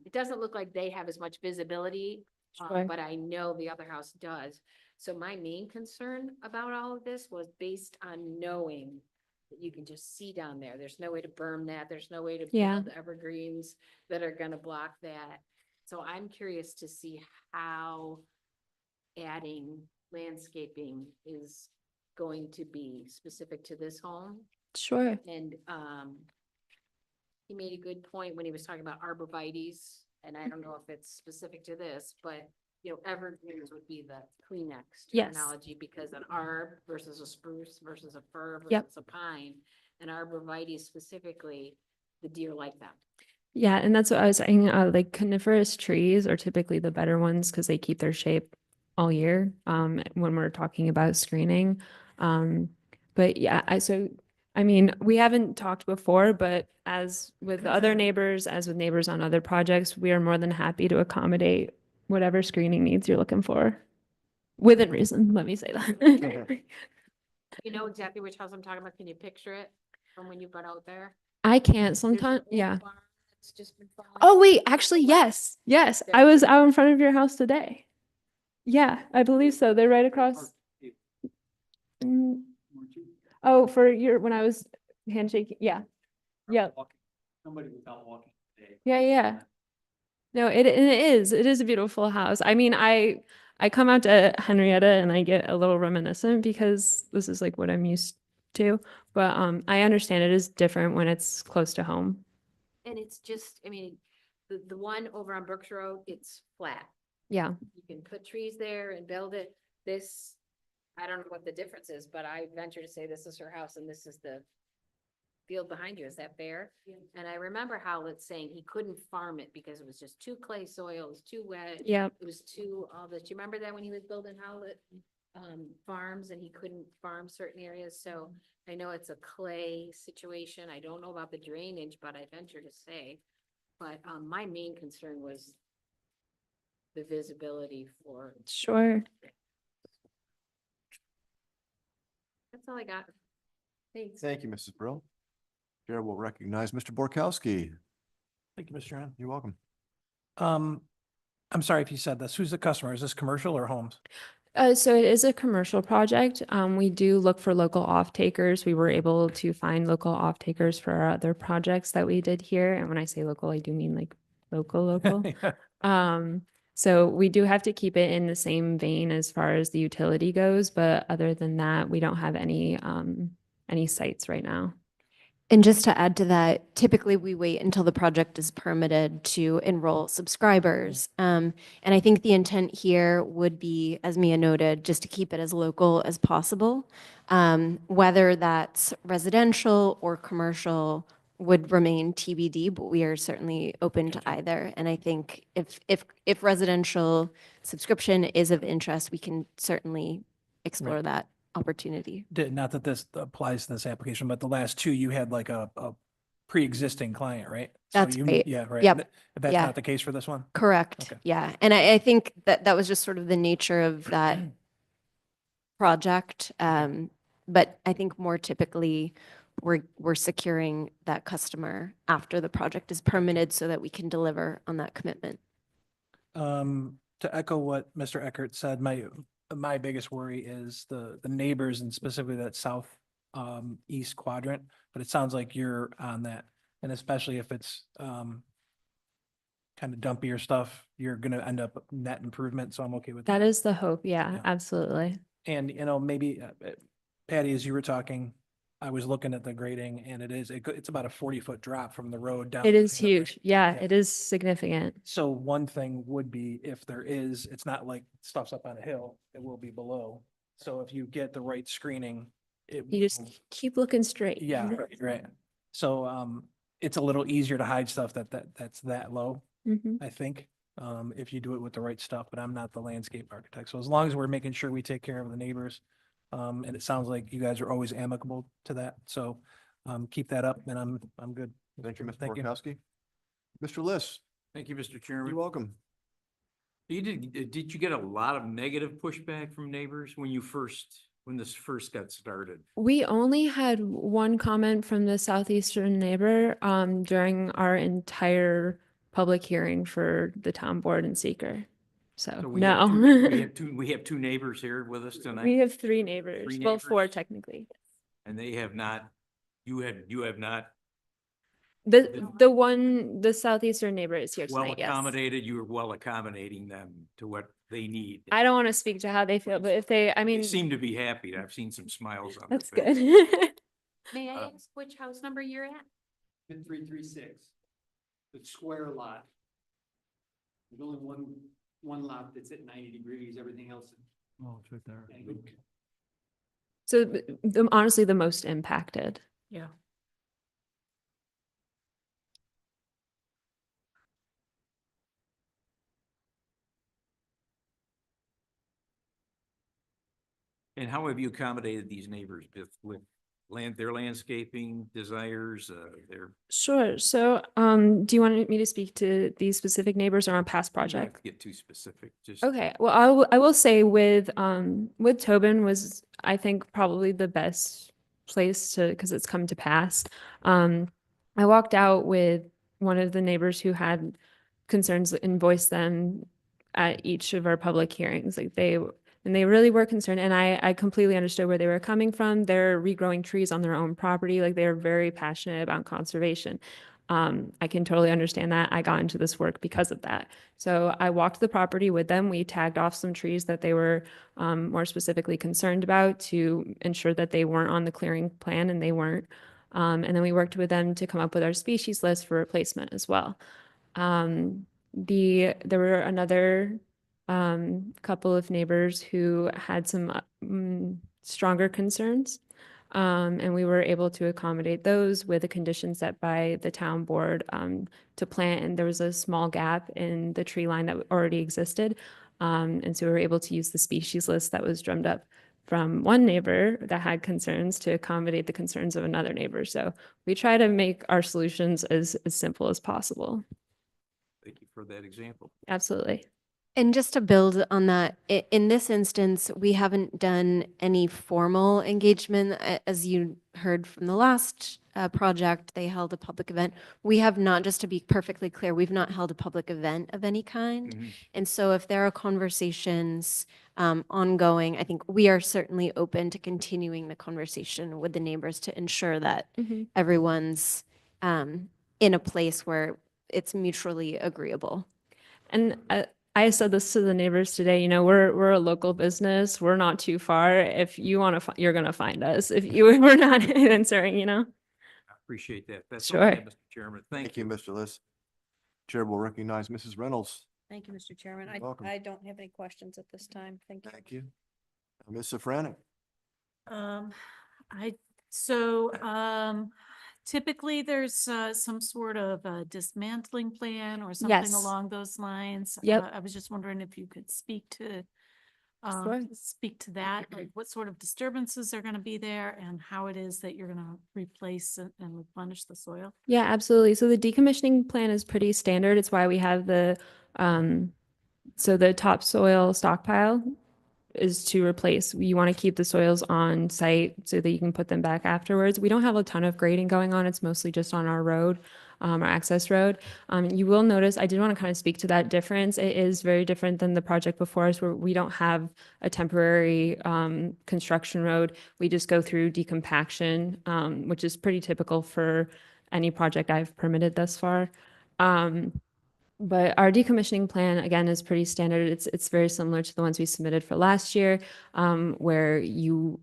It doesn't look like they have as much visibility, Sure. but I know the other house does. So my main concern about all of this was based on knowing that you can just see down there. There's no way to berm that. There's no way to Yeah. build evergreens that are gonna block that. So I'm curious to see how adding landscaping is going to be specific to this home. Sure. And he made a good point when he was talking about arborvitae's, and I don't know if it's specific to this, but evergreens would be the Kleenex Yes. terminology because an arb versus a spruce versus a fir Yep. versus a pine, and arborvitae's specifically, the deer like them. Yeah, and that's what I was saying. Like coniferous trees are typically the better ones because they keep their shape all year. When we're talking about screening. But yeah, I mean, we haven't talked before, but as with other neighbors, as with neighbors on other projects, we are more than happy to accommodate whatever screening needs you're looking for. Within reason, let me say that. You know exactly which house I'm talking about. Can you picture it from when you've been out there? I can't There's an sometimes, old yeah. barn that's just been falling Oh, wait, down. actually, yes, yes. I was out in front of your house today. Yeah, I believe so. They're right across. Mm. Oh, when I was handshaking, yeah. Yeah, Somebody without walking today. yeah. No, it is a beautiful house. I mean, I come out to Henrietta and I get a little reminiscent because this is like what I'm used to. But I understand it is different when it's close to home. And it's just, I mean, the one over on Brooks Road, it's flat. Yeah. You can put trees there and build it. I don't know what the difference is, but I venture to say this is her house and this is the field behind you, is that fair? And I remember Howlett saying he couldn't farm it because it was just too clay soil, it was too wet. Yep. It was too, all this, do you remember that when he was building Howlett? Farms and he couldn't farm certain areas, so I know it's a clay situation. I don't know about the drainage, but I venture to say. But, my main concern was the visibility for. Sure. That's all I got. Thanks. Thank you, Mrs. Brill. Chair will recognize Mr. Borkowski. Thank you, Mr. Chairman. You're welcome. I'm sorry if you said this. Who's the customer? Is this commercial or homes? So it is a commercial project. We do look for local off-takers. We were able to find local off-takers for our other projects that we did here. And when I say local, I do mean like local. So we do have to keep it in the same vein as far as the utility goes, but other than that, we don't have any sites right now. And just to add to that, typically we wait until the project is permitted to enroll subscribers. And I think the intent here would be, as Mia noted, just to keep it as local as possible. Whether that's residential or commercial would remain TBD, but we are certainly open to either. And I think if residential subscription is of interest, we can certainly explore that opportunity. Not that this applies to this application, but the last two, you had like a pre-existing client, right? So That's right. Yeah, right. Yep. That's Yeah. not the case for this one? Correct. Okay. Yeah. And I think that was just sort of the nature of that project. But I think more typically, we're securing that customer after the project is permitted so that we can deliver on that commitment. To echo what Mr. Eckert said, my biggest worry is the neighbors and specifically that south east quadrant, but it sounds like you're on that. And especially if it's kind of dumpier stuff, you're gonna end up net improvement, so I'm okay with that. That is the hope. Yeah, Yeah. absolutely. And, maybe Patty, as you were talking, I was looking at the grading and it's about a 40-foot drop from the road down. It is to the hill, right? huge. Yeah, Yeah. it is significant. So one thing would be if it's not like stuff's up on a hill, it will be below. So if you get the right screening, You will- just keep looking straight. Yeah, right. So it's a little easier to hide stuff that's that low, Mhm. I think. If you do it with the right stuff, but I'm not the landscape architect. So as long as we're making sure we take care of the neighbors, and it sounds like you guys are always amicable to that. So keep that up and I'm good. Thank you, Mr. Thank you. Borkowski. Mr. Liss, Thank you, Mr. Chairman. you're welcome. Did you get a lot of negative pushback from neighbors when this first got started? We only had one comment from the southeastern neighbor during our entire public hearing for the town board and seeker. So So we have two- no. We have two neighbors here with us tonight. We have three neighbors, Three well, four neighbors? technically. And they have not, you have not The southeastern neighbor is here well tonight, yes. accommodated, you were well accommodating them to what they need. I don't want to speak to how they feel, but if I They mean, seem to be happy. I've seen some smiles on their that's face. good. May I ask which house number you're at? 336, the square lot. There's only one lot that's at 90 degrees, everything else. Oh, it's right there. So honestly, the most impacted. Yeah. And how have you accommodated these neighbors with their landscaping desires, their? Sure. So, do you want me to speak to these specific neighbors or on past You don't have projects? to get too specific, just. Okay, well, I will say with Tobin was, I think, probably the best place because it's come to pass. I walked out with one of the neighbors who had concerns and voiced them at each of our public hearings. Like they really were concerned, and I completely understood where they were coming from. They're regrowing trees on their own property. Like they're very passionate about conservation. I can totally understand that. I got into this work because of that. So I walked the property with them. We tagged off some trees that they were more specifically concerned about to ensure that they weren't on the clearing plan, and they weren't. And then we worked with them to come up with our species list for replacement as well. There were another couple of neighbors who had some stronger concerns. And we were able to accommodate those with a condition set by the town board to plant, and there was a small gap in the tree line that already existed. And so we were able to use the species list that was drummed up from one neighbor that had concerns to accommodate the concerns of another neighbor. So we try to make our solutions as simple as possible. Thank you for that example. Absolutely. And just to build on that, in this instance, we haven't done any formal engagement. As you heard from the last project, they held a public event. We have not, just to be perfectly clear, we've not held a public event of any kind. And so if there are conversations ongoing, I think we are certainly open to continuing the conversation with the neighbors to ensure that everyone's in a place where it's mutually agreeable. And I said this to the neighbors today, you know, we're a local business. We're not too far. If you want to, you're going to find us. If we're not answering, you know. I appreciate that. That's all I Sure. have, Mr. Chairman. Thank Thank you, Mr. Liss. Chair will recognize Mrs. Reynolds. Thank you, Mr. Chairman. You're welcome. I don't have any questions at this time. Thank you. Thank you. Ms. Safranek. Typically there's some sort of a dismantling plan or something Yes. along those lines. Yep. I was just wondering if you could speak to Sure. that, like what sort of disturbances are going to be there and how it is that you're going to replace and replenish the soil. Yeah, absolutely. So the decommissioning plan is pretty standard. It's why we have the topsoil stockpile is to replace. You want to keep the soils on site so that you can put them back afterwards. We don't have a ton of grading going on. It's mostly just on our road, our access road. You will notice, I did want to kind of speak to that difference. It is very different than the project before us where we don't have a temporary construction road. We just go through decompaction, which is pretty typical for any project I've permitted thus far. But our decommissioning plan, again, is pretty standard. It's very similar to the ones we submitted for last year, where you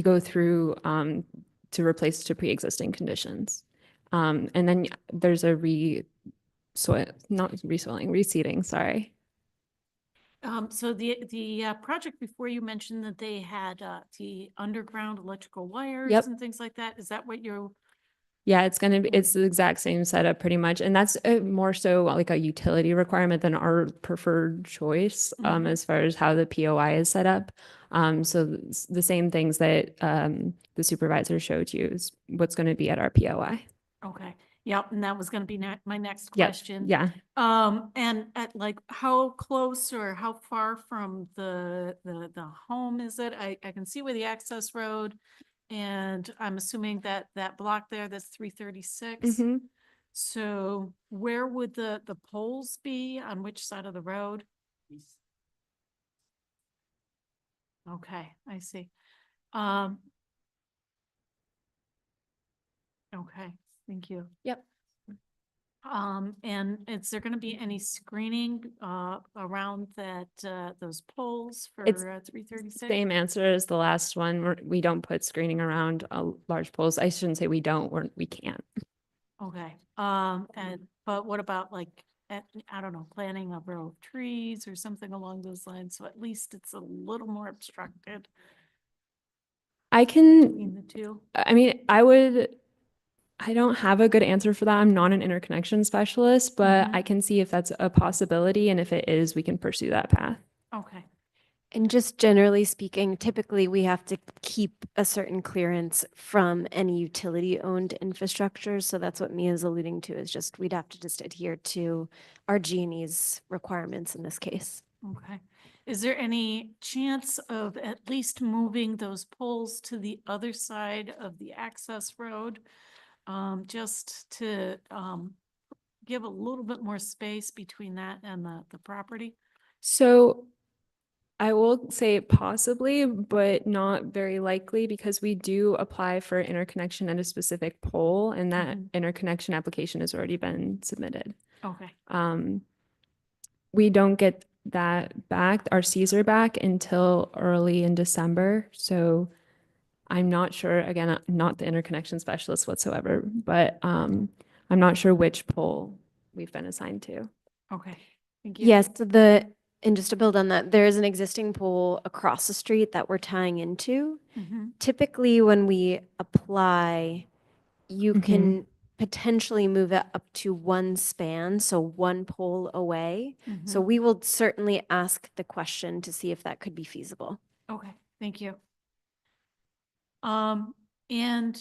go through to replace to pre-existing conditions. And then there's a reseeding, sorry. So the project before, you mentioned that they had the underground electrical wires Yep. and things like that. Is that what you're? Yeah, it's the exact same setup pretty much. And that's more so like a utility requirement than our preferred choice as far as how the POI is set up. So the same things that the supervisor showed you is what's going to be at our POI. Okay. Yep. And that was going to be my next Yep. question. Yeah. And at like how close or how far from the home is it? I can see where the access road, and I'm assuming that block there, that's 336. Mm-hmm. So where would the poles be, on which side of the road? Okay, I see. Okay, thank you. Yep. And is there gonna be any screening around those poles for It's 336? Same answer as the last one. We don't put screening around large poles. I shouldn't say we don't, we can't. Okay, but what about like, I don't know, planting a row of trees or something along those lines, so at least it's a little more obstructed between the two? I mean, I don't have a good answer for that. I'm not an interconnection specialist, but I can see if that's a possibility. And if it is, we can pursue that path. Okay. And just generally speaking, typically we have to keep a certain clearance from any utility-owned infrastructure. So that's what Mia's alluding to, is just we'd have to just adhere to our G&E's requirements in this case. Okay. Is there any chance of at least moving those poles to the other side of the access road? Just to give a little bit more space between that and the property? So I will say possibly, but not very likely, because we do apply for interconnection at a specific pole, and that interconnection application has already been submitted. Okay. We don't get that back, our Caesar back, until early in December. So I'm not sure, again, I'm not the interconnection specialist whatsoever, but I'm not sure which pole we've been assigned to. Okay. Thank you. Yes, And just to build on that, there is an existing pool across the street that we're tying into. Mhm. Typically, when we apply, you can potentially move it up to one span, so one pole away. So Mhm. we will certainly ask the question to see if that could be feasible. Okay, thank you. And,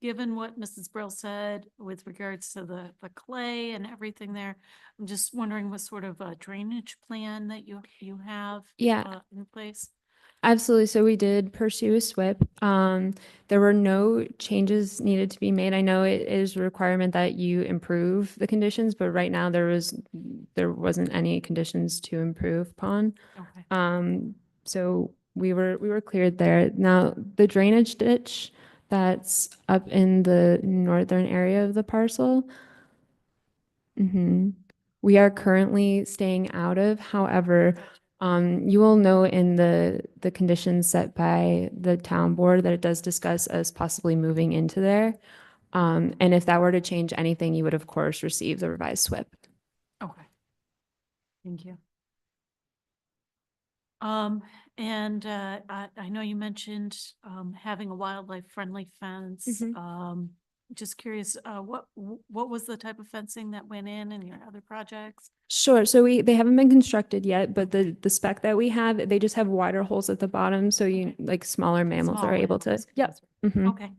given what Mrs. Brill said with regards to the clay and everything there, I'm just wondering what sort of a drainage plan that you have Yeah. in place? Absolutely. So we did pursue a SWIP. There were no changes needed to be made. I know it is a requirement that you improve the conditions, but right now there wasn't any conditions to improve upon. Okay. So we were cleared there. Now, the drainage ditch that's up in the northern area of the parcel, we are currently staying out of. However, you will know in the conditions set by the town board that it does discuss us possibly moving into there. And if that were to change anything, you would of course receive the revised SWIP. Okay. Thank you. And I know you mentioned having a wildlife friendly fence. Just curious, what was the type of fencing that went in your other projects? Sure. So they haven't been constructed yet, but the spec that we have, they just have wider holes at the bottom, so like smaller mammals Small are able to. animals. Yep. Mhm. Okay,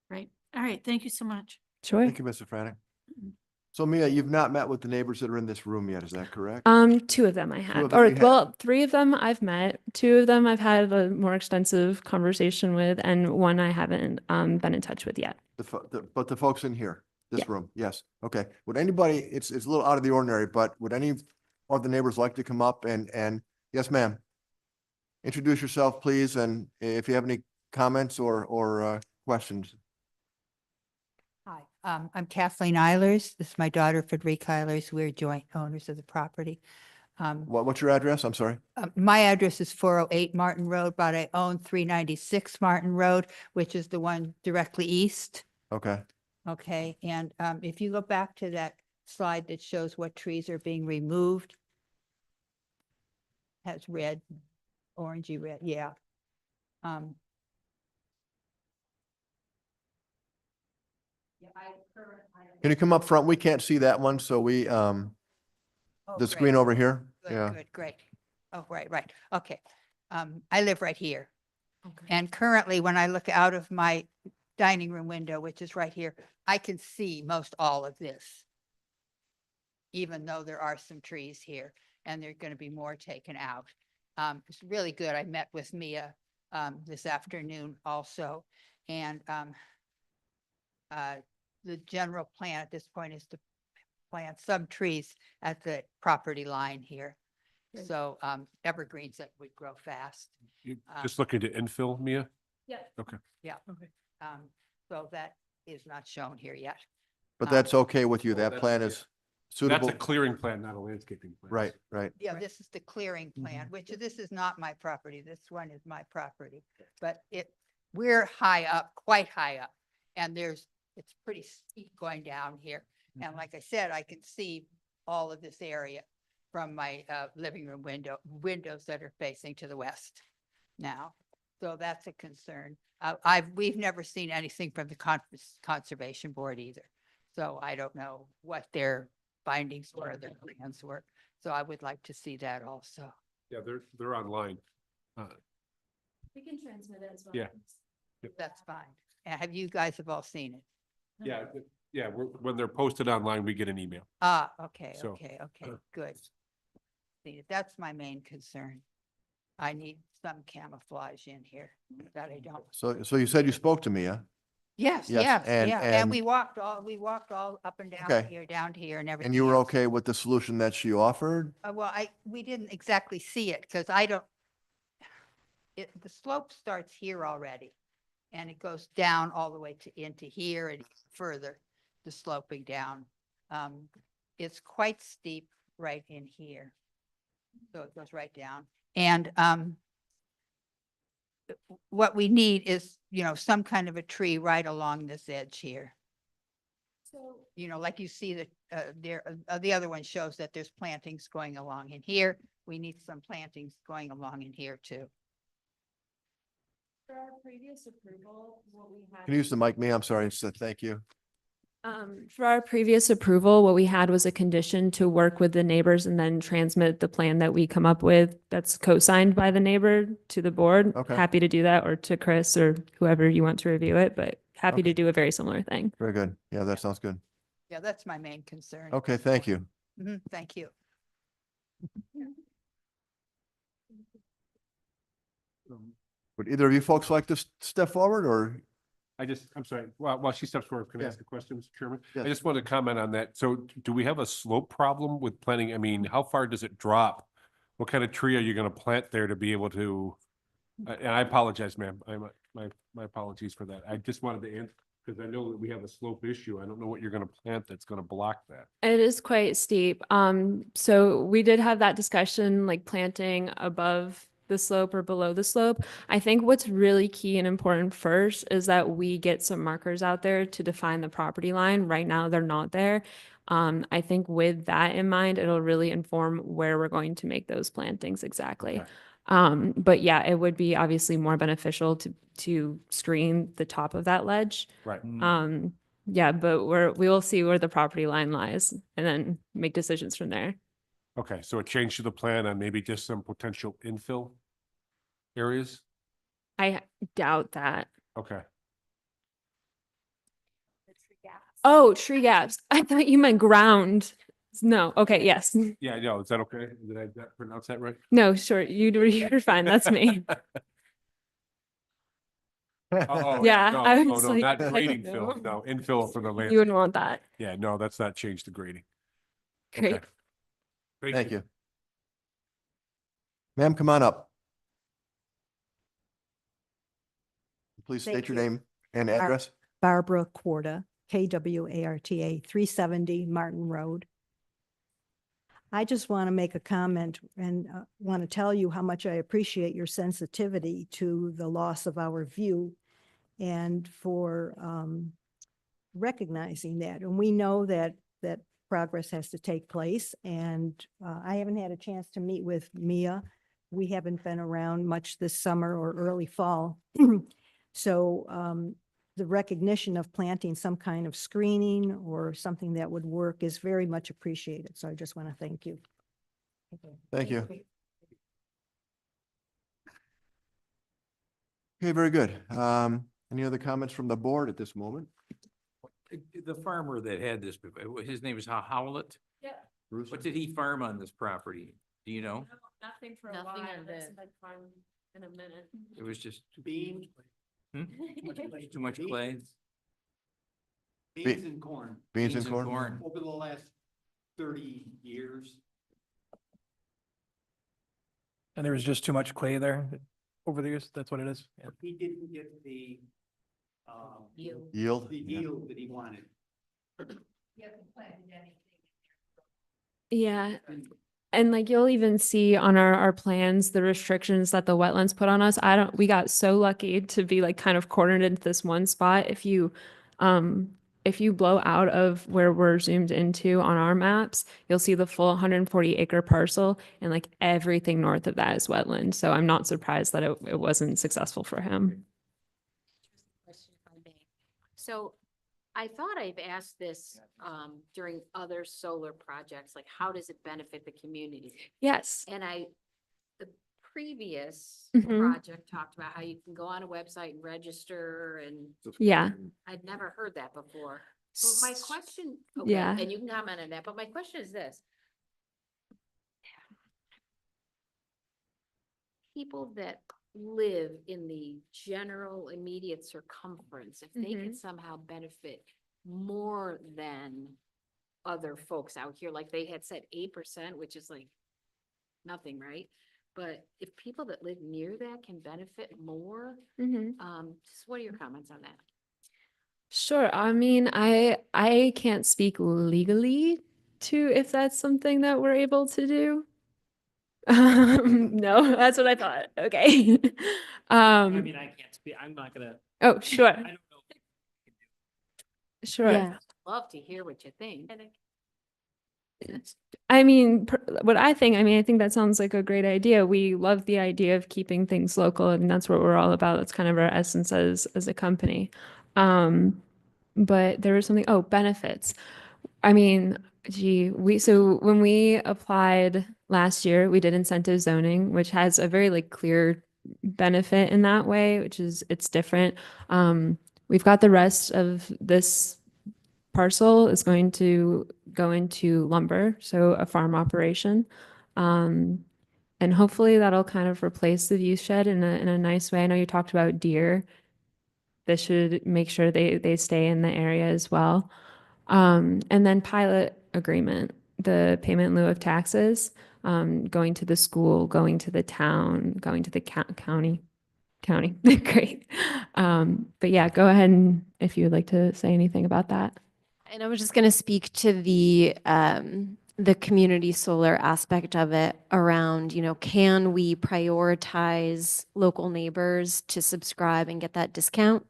great. All right, thank you so much. Sure. Thank you, Mr. Frannick. So Mia, you've not met with the neighbors that are in this room yet, is that correct? Two of them I of have, them or you have. well, three of them I've met. Two of them I've had a more extensive conversation with, and one I haven't been in touch with yet. But the folks in here, this Yeah. room, yes, okay. Would anybody, it's a little out of the ordinary, but would any of the neighbors like to come up and, yes, ma'am? Introduce yourself, please, and if you have any comments or questions. Hi, I'm Kathleen Eilers. This is my daughter, Frederica Eilers. We're joint owners of the property. What's your address? I'm sorry. My address is 408 Martin Road, but I own 396 Martin Road, which is the one directly east. Okay. Okay, and if you go back to that slide that shows what trees are being removed, has red, orangey red, yeah. Can you come up front? We can't see that one, so we, Oh, the great. screen over here. Good, Yeah. good, great. Oh, right. Okay. I live right here. And currently, when I look out of my dining room window, which is right here, I can see most all of this. Even though there are some trees here and there are going to be more taken out. It's really good. I met with Mia this afternoon also. And the general plan at this point is to plant some trees at the property line here. Great. So evergreens that would grow fast. You just looking to infill, Mia? Yeah. Okay. Yeah. Okay. So that is not shown here yet. But that's okay with you. That that's- plan is suitable. That's a clearing plan, not a landscaping plan. Right. Yeah, this is the clearing plan, which this is not my property. This one is my property. But we're high up, quite high up. And it's pretty steep going down here. And like I said, I can see all of this area from my living room windows that are facing to the west now. So that's a concern. We've never seen anything from the Conservation Board either. So I don't know what their findings were, their plans were. So I would like to see that also. Yeah, they're online. We can transmit it as well. Yeah. That's fine. Have you guys have all seen it? Yeah, when they're posted online, we get an email. Okay, So, okay, good. See, that's my main concern. I need some camouflage in here that I don't. So you said you spoke to Mia. Yes, Yes, yes, and- yeah. and- And we walked all up and down Okay. here, down to here and everything. And you were else. okay with the solution that she offered? Well, we didn't exactly see it because the slope starts here already. And it goes down all the way into here and further, the sloping down. It's quite steep right in here. So it goes right down. And what we need is, some kind of a tree right along this edge here. You know, like you see that, the other one shows that there's plantings going along in here. We need some plantings going along in here too. For our previous approval, what we had. Can you use the mic, me? I'm sorry. Thank you. For our previous approval, what we had was a condition to work with the neighbors and then transmit the plan that we come up with that's co-signed by the neighbor to the board. Okay. Happy to do that, or to Chris or whoever you want to review it, but happy Okay. to do a very similar thing. Very good. Yeah, that sounds good. Yeah, that's my main concern. Okay, thank you. Thank you. Would either of you folks like to step forward or? I'm sorry, while she steps forward, can I Yeah. ask a question, Mr. Chairman? Yes. I just want to comment on that. So do we have a slope problem with planting? I mean, how far does it drop? What kind of tree are you going to plant there to be able to? And I apologize, ma'am. My apologies for that. I just wanted to answer, because I know that we have a slope issue. I don't know what you're going to plant that's going to block that. It is quite steep. So we did have that discussion, like planting above the slope or below the slope. I think what's really key and important first is that we get some markers out there to define the property line. Right now, they're not there. I think with that in mind, it'll really inform where we're going to make those plantings exactly. Okay. But yeah, it would be obviously more beneficial to screen the top of that ledge. Right. Yeah, but we will see where the property line lies and then make decisions from there. Okay, so a change to the plan on maybe just some potential infill areas? I doubt that. Okay. Oh, tree gaps. I thought you meant ground. No, okay, yes. Yeah, no, is that okay? Did I pronounce that right? No, sure, you're fine, that's me. Oh, Yeah, no, I oh, was no, like, not like, grading no. fill, no, infill for the land. You wouldn't want that. Yeah, no, that's not changed to grading. Great. Okay. Thank you. Ma'am, come on up. Please Thank state your you. name and address. Barbara Quarta, KWARTA, 370 Martin Road. I just want to make a comment and want to tell you how much I appreciate your sensitivity to the loss of our view and for recognizing that. And we know that progress has to take place. And I haven't had a chance to meet with Mia. We haven't been around much this summer or early fall. So the recognition of planting some kind of screening or something that would work is very much appreciated. So I just want to thank you. Thank you. Okay, very good. Any other comments from the board at this moment? The farmer that had this, his name is Howlett? Yeah. Bruce? What did he farm on this property? Do you know? Nothing for a Nothing while. on That's that. been fun in a minute. It was just Beans, too much clay? beans and corn Beans and corn? over the last 30 years. And there was just too much clay there over the years. That's what it is. Yeah. He didn't get the Yield? the Yeah. yield that he wanted. Yeah. And like you'll even see on our plans, the restrictions that the wetlands put on us. We got so lucky to be like kind of cornered into this one spot. If you blow out of where we're zoomed into on our maps, you'll see the full 140 acre parcel and like everything north of that is wetland. So I'm not surprised that it wasn't successful for him. So I thought I've asked this during other solar projects, like how does it benefit the community? Yes. And the previous Mhm. project talked about how you can go on a website and register and. Yeah. I'd never heard that before. So my question, Yeah. okay, and you can comment on that, but my question is this. People that live in the general immediate circumference, if they could somehow benefit more than other folks out here, like they had said 8%, which is like nothing, right? But if people that live near that can benefit more, just what are your comments on that? Sure. I mean, I can't speak legally to if that's something that we're able to do. No, that's what I thought. Okay. I mean, I can't speak, I'm not gonna. Oh, sure. I don't know. Sure. Yeah. love to hear what you think. I mean, what I think, I think that sounds like a great idea. We love the idea of keeping things local, and that's what we're all about. That's kind of our essence as a company. But there was something, benefits. So when we applied last year, we did incentive zoning, which has a very like clear benefit in that way, which is it's different. We've got the rest of this parcel is going to go into lumber, so a farm operation. And hopefully that'll kind of replace the view shed in a nice way. I know you talked about deer. This should make sure they stay in the area as well. And then pilot agreement, the payment in lieu of taxes, going to the school, going to the town, going to the county. Great. But yeah, go ahead and if you would like to say anything about that. And I was just going to speak to the community solar aspect of it around, can we prioritize local neighbors to subscribe and get that discount?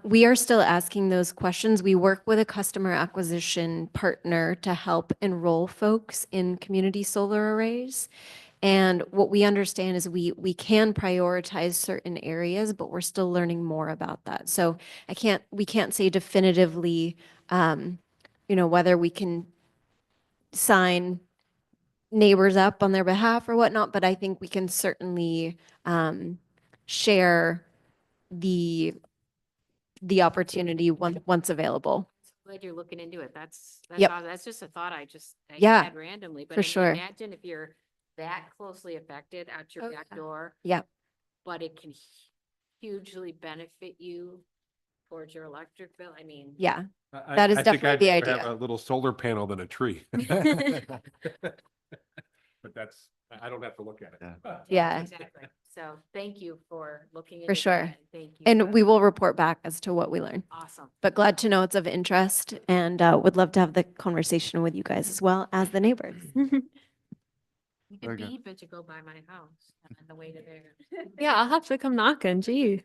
We are still asking those questions. We work with a customer acquisition partner to help enroll folks in community solar arrays. And what we understand is we can prioritize certain areas, but we're still learning more about that. So we can't say definitively, whether we can sign neighbors up on their behalf or whatnot, but I think we can certainly share the opportunity once available. Glad you're looking into it. That's Yep. That's just a thought I Yeah, had randomly, but for I mean, sure. imagine if you're that closely affected out your back door. Yep. But it can hugely benefit you towards your electric bill. Yeah, that is definitely the Have idea. a little solar panel than a tree. But I don't have to look at it. Yeah. Exactly. So thank you for looking into For that, sure. and thank you. And for- we will report back as to what we learn. Awesome. But glad to know it's of interest and would love to have the conversation with you guys as well as the neighbors. You Very can good. beep it to go by my house on the way to there. Yeah, I'll have to come knocking. Gee. How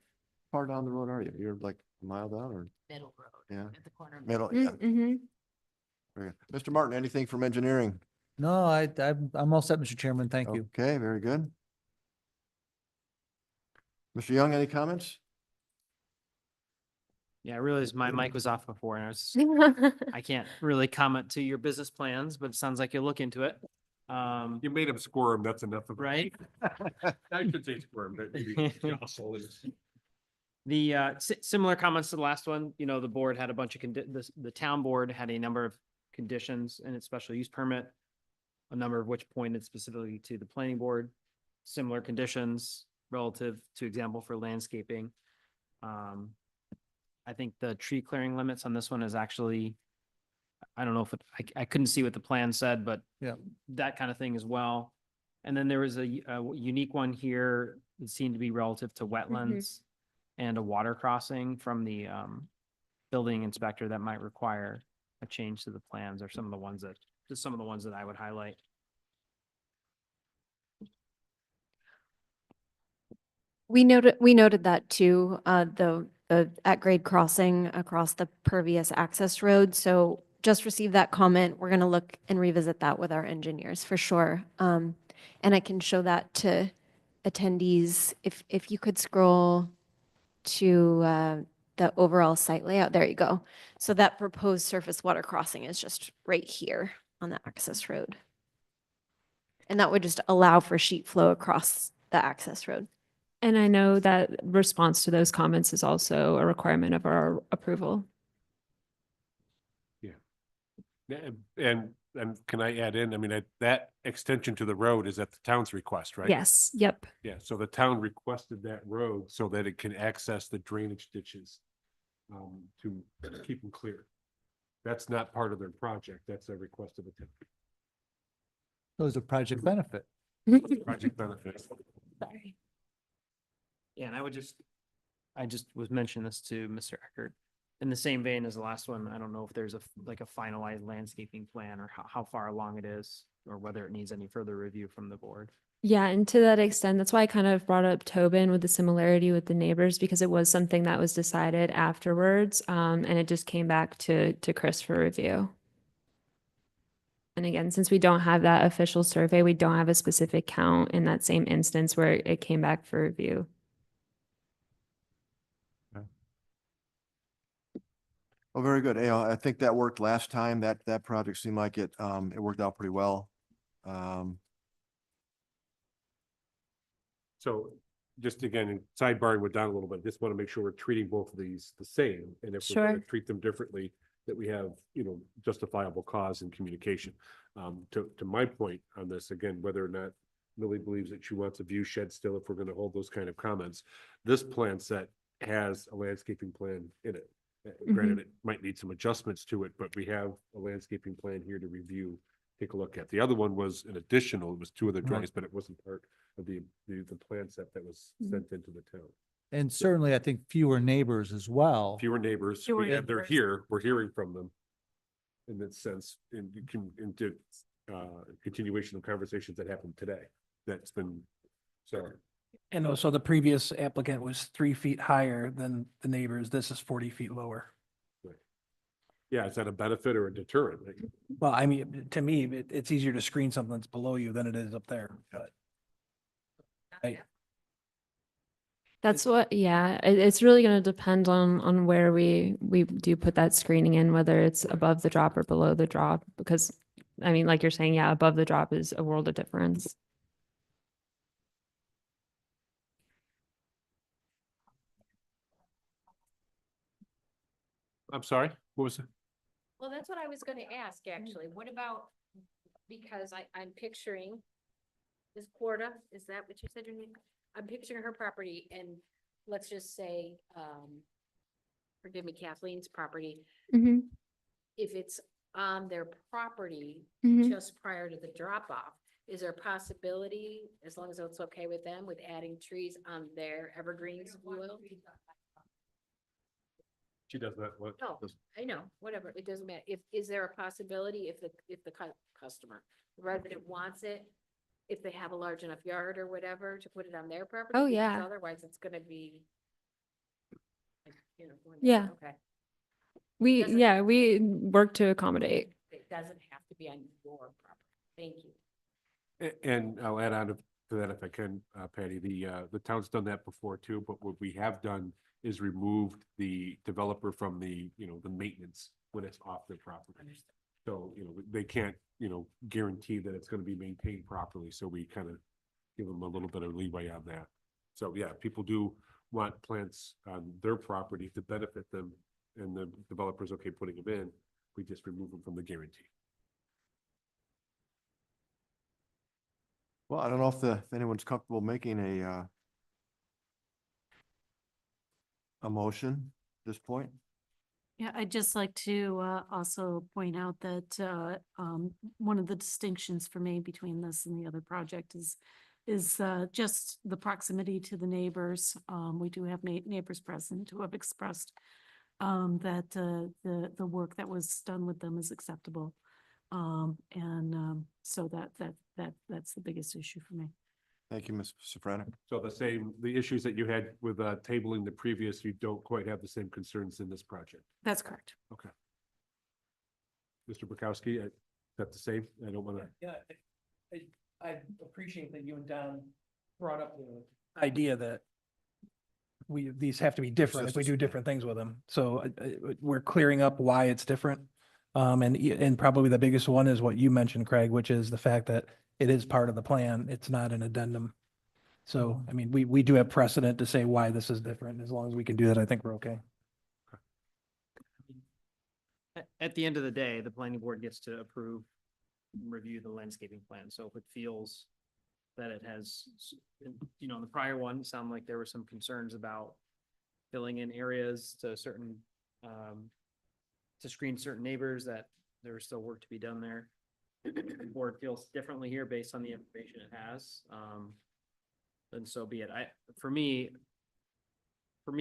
far down the road are you? You're like a mile down or? Middle road. Yeah. At the corner. of Middle, yeah. Mm-hmm. Very good. Mr. Martin, anything from engineering? No, I'm all set, Mr. Chairman. Thank you. Okay, very good. Mr. Young, any comments? Yeah, I realized my mic was off before and I can't really comment to your business plans, but it sounds like you'll look into it. You made him squirm, that's enough of it. Right? I should say squirm, but maybe jostle is. The similar comments to the last one, the board had a bunch of the town board had a number of conditions in its special use permit, a number of which pointed specifically to the planning board, similar conditions relative to example for landscaping. I think the tree clearing limits on this one is actually, I don't know if I couldn't see what the plan said, but Yeah. that kind of thing as well. And then there was a unique one here that seemed to be relative to wetlands and a water crossing from the building inspector that might require a change to the plans or some of the ones that I would highlight. We noted that too, the at-grade crossing across the pervious access road. So just received that comment. We're going to look and revisit that with our engineers for sure. And I can show that to attendees. If you could scroll to the overall site layout, there you go. So that proposed surface water crossing is just right here on the access road. And that would just allow for sheet flow across the access road. And I know that response to those comments is also a requirement of our approval. And can I add in, that extension to the road is at the town's request, right? Yes, yep. Yeah, so the town requested that road so that it can access the drainage ditches to keep them clear. That's not part of their project, that's a request of the town. Those are project benefit. Project benefits. Sorry. Yeah, and I just was mentioning this to Mr. Eckert. In the same vein as the last one, I don't know if there's a finalized landscaping plan or how far along it is, or whether it needs any further review from the board. Yeah, and to that extent, that's why I kind of brought up Tobin with the similarity with the neighbors, because it was something that was decided afterwards, and it just came back to Chris for review. And again, since we don't have that official survey, we don't have a specific count in that same instance where it came back for review. Oh, very good. I think that worked last time. That project seemed like it worked out pretty well. So just again, sidebarring with Don a little bit, just want to make sure we're treating both of these the same. And if we're going Sure. to treat them differently, that we have, justifiable cause and communication. To my point on this, again, whether or not Millie believes that she wants a view shed still, if we're going to hold those kind of comments, this plan set has a landscaping plan in it. Granted, it might need some adjustments to it, but we have a landscaping plan here to review, take a look at. The other one was an additional, it was two other drawings, but it wasn't part of the plan set that was sent into the town. And certainly, I think fewer neighbors as well. Fewer neighbors, Fewer they're neighbors. here, we're hearing from them. In that sense, into continuation of conversations that happened today, that's been, so. And also the previous applicant was 3 feet higher than the neighbors. This is 40 feet lower. Yeah, is that a benefit or a deterrent? Like, Well, I mean, to me, it's easier to screen something that's below you than it is up there, but. That's what, yeah, it's really gonna depend on where we do put that screening in, whether it's above the drop or below the drop, because, I mean, like you're saying, yeah, above the drop is a world of difference. I'm sorry, what was it? Well, that's what I was gonna ask, actually. What about, because I'm picturing, is Corda, is that what you said your name? I'm picturing her property and let's just say, forgive me, Kathleen's property. Mm-hmm. If it's on their property Mhm. just prior to the drop off, is there a possibility, as long as it's okay with them, with adding trees on their evergreens, if you will? She does that, what? No, I know, whatever, it doesn't matter. Is there a possibility if the customer, the resident wants it, if they have a large enough yard or whatever, to put it on their property? Oh, Because yeah. otherwise, it's gonna be, going Yeah. down. Okay. We work to accommodate. It doesn't have to be on your property. Thank you. And I'll add on to that if I can, Patty, the town's done that before too, but what we have done is removed the developer from the maintenance when it's off their property. So, they can't, guarantee that it's gonna be maintained properly, so we kind of give them a little bit of leeway on that. So, yeah, people do want plants on their property to benefit them, and the developer's okay putting them in, we just remove them from the guarantee. Well, I don't know if anyone's comfortable making a motion at this point. Yeah, I'd just like to also point out that one of the distinctions for me between this and the other project is just the proximity to the neighbors. We do have neighbors present who have expressed that the work that was done with them is acceptable. So that's the biggest issue for me. Thank you, Ms. Safranek. So the issues that you had with tabling the previous, you don't quite have the same concerns in this project. That's correct. Okay. Mr. Bukowski, is that the same? I don't want to. Yeah, I appreciate that you and Don brought up the idea that these have to be different if we do different things with them. So we're clearing up why it's different. And probably the biggest one is what you mentioned, Craig, which is the fact that it is part of the plan. It's not an addendum. So, I mean, we do have precedent to say why this is different. As long as we can do that, I think we're okay. At the end of the day, the planning board gets to approve, and review the landscaping plan. So if it feels that it has, in the prior one, sounded like there were some concerns about filling in areas to certain, to screen certain neighbors, that there was still work to be done there. The board feels differently here based on the information it has. Then so be it. For me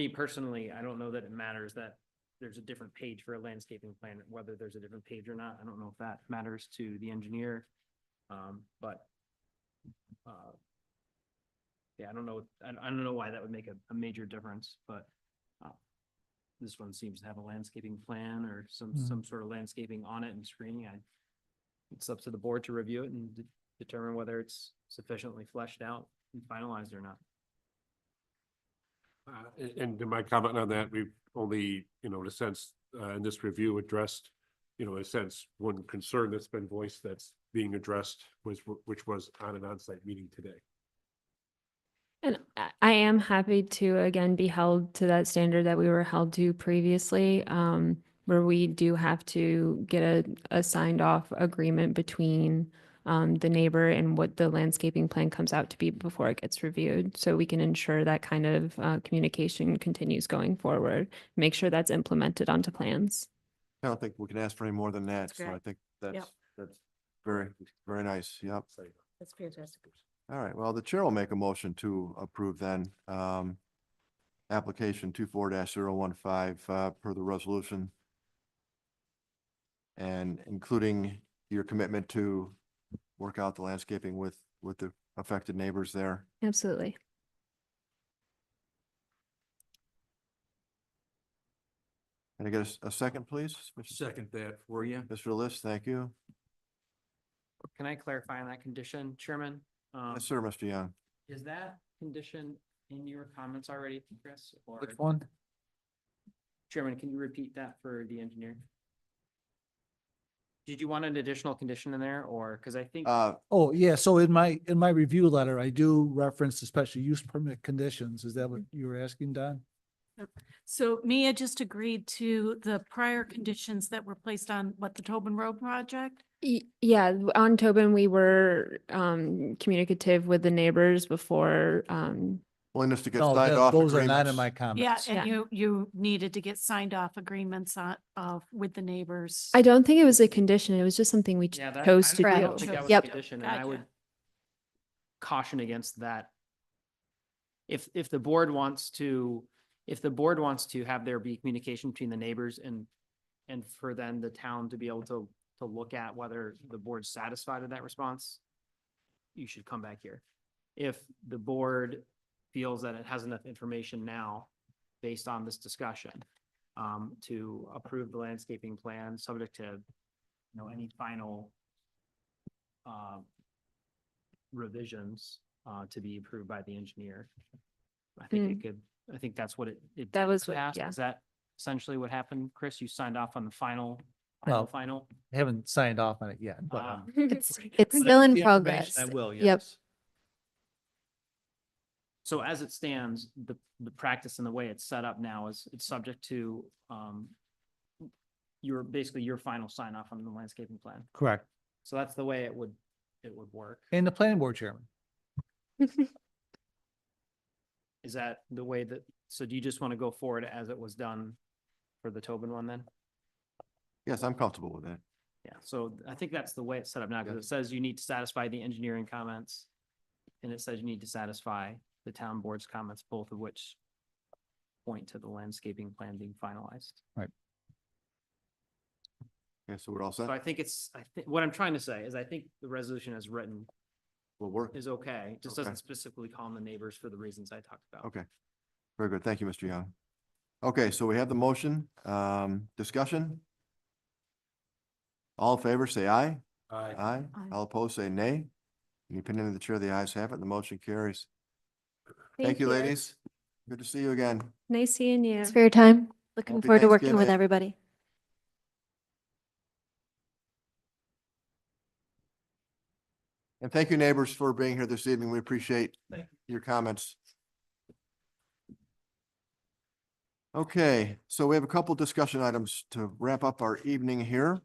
personally, I don't know that it matters that there's a different page for a landscaping plan, whether there's a different page or not. I don't know if that matters to the engineer. But Yeah, I don't know why that would make a major difference, but this one seems to have a landscaping plan or some sort of landscaping on it and screening. It's up to the board to review it and determine whether it's sufficiently fleshed out and finalized or not. And to my comment on that, we've only, in a sense, in this review addressed, in a sense, one concern that's been voiced that's being addressed which was on an on-site meeting today. And I am happy to again be held to that standard that we were held to previously, where we do have to get a signed off agreement between the neighbor and what the landscaping plan comes out to be before it gets reviewed. So we can ensure that kind of communication continues going forward, make sure that's implemented onto plans. I don't think we can ask for any more than that. So I correct. think Yep. that's very, very nice. Yep. That's fantastic. All right. Well, the chair will make a motion to approve then, application 24-015, per the resolution. And including your commitment to work out the landscaping with the affected neighbors there. Absolutely. Can I get a second, please? Second that for you. Mr. List, thank you. Can I clarify on that condition, Chairman? Yes, sir, Mr. Young. Is that condition in your comments already, Chris? Or Which one? Chairman, can you repeat that for the engineer? Did you want an additional condition in there or, because I think, Oh, yeah, so in my review letter, I do reference the special use permit conditions. Is that what you were asking, Don? So Mia just agreed to the prior conditions that were placed on the Tobin Road project? Yeah, on Tobin, we were communicative with the neighbors before. Willingness to get No, signed off those are not in agreements. my Yeah, comments. and you needed to get signed off agreements with the neighbors. I don't think it was a condition. It was just something we yeah, chose to I do. don't think that was a Yep. condition, and I Gotcha. would caution against that. If the board wants to have there be communication between the neighbors and for then the town to be able to look at whether the board's satisfied with that response, you should come back here. If the board feels that it has enough information now, based on this discussion, to approve the landscaping plan, subject to, any final revisions to be approved by the engineer. I think that's what it. That was did in the what- past. yeah. Is that essentially what happened, Chris? You signed off on the final? Well, I haven't signed off on it yet, but It's But still in the information progress. I will, Yep. yes. So as it stands, the practice and the way it's set up now is it's subject to, your final sign off on the landscaping plan. correct. So that's the way it would work. And the planning board chairman. Is that the way so do you just want to go forward as it was done for the Tobin one then? Yes, I'm comfortable with that. Yeah, so I think that's the way it's set up now, because it says you need to satisfy the engineering comments. And it says you need to satisfy the town board's comments, both of which point to the landscaping plan being finalized. Right. Okay, so we're all set. So I think what I'm trying to say is I think the resolution as written Will work. is okay. It just Okay. doesn't specifically call on the neighbors for the reasons I talked about. Okay. Very good. Thank you, Mr. Young. Okay, so we have the motion, discussion. All in favor, say aye. Aye. Aye. Aye. All opposed, say nay. Any opinion of the chair, the ayes have it. The motion carries. Thank you, ladies. Good to see you again. Nice seeing you. Thanks for your time. Looking Happy forward to working with Thanksgiving. everybody. And thank you, neighbors, for being here this evening. We appreciate your comments. Okay, so we have a couple discussion items to wrap up our evening here.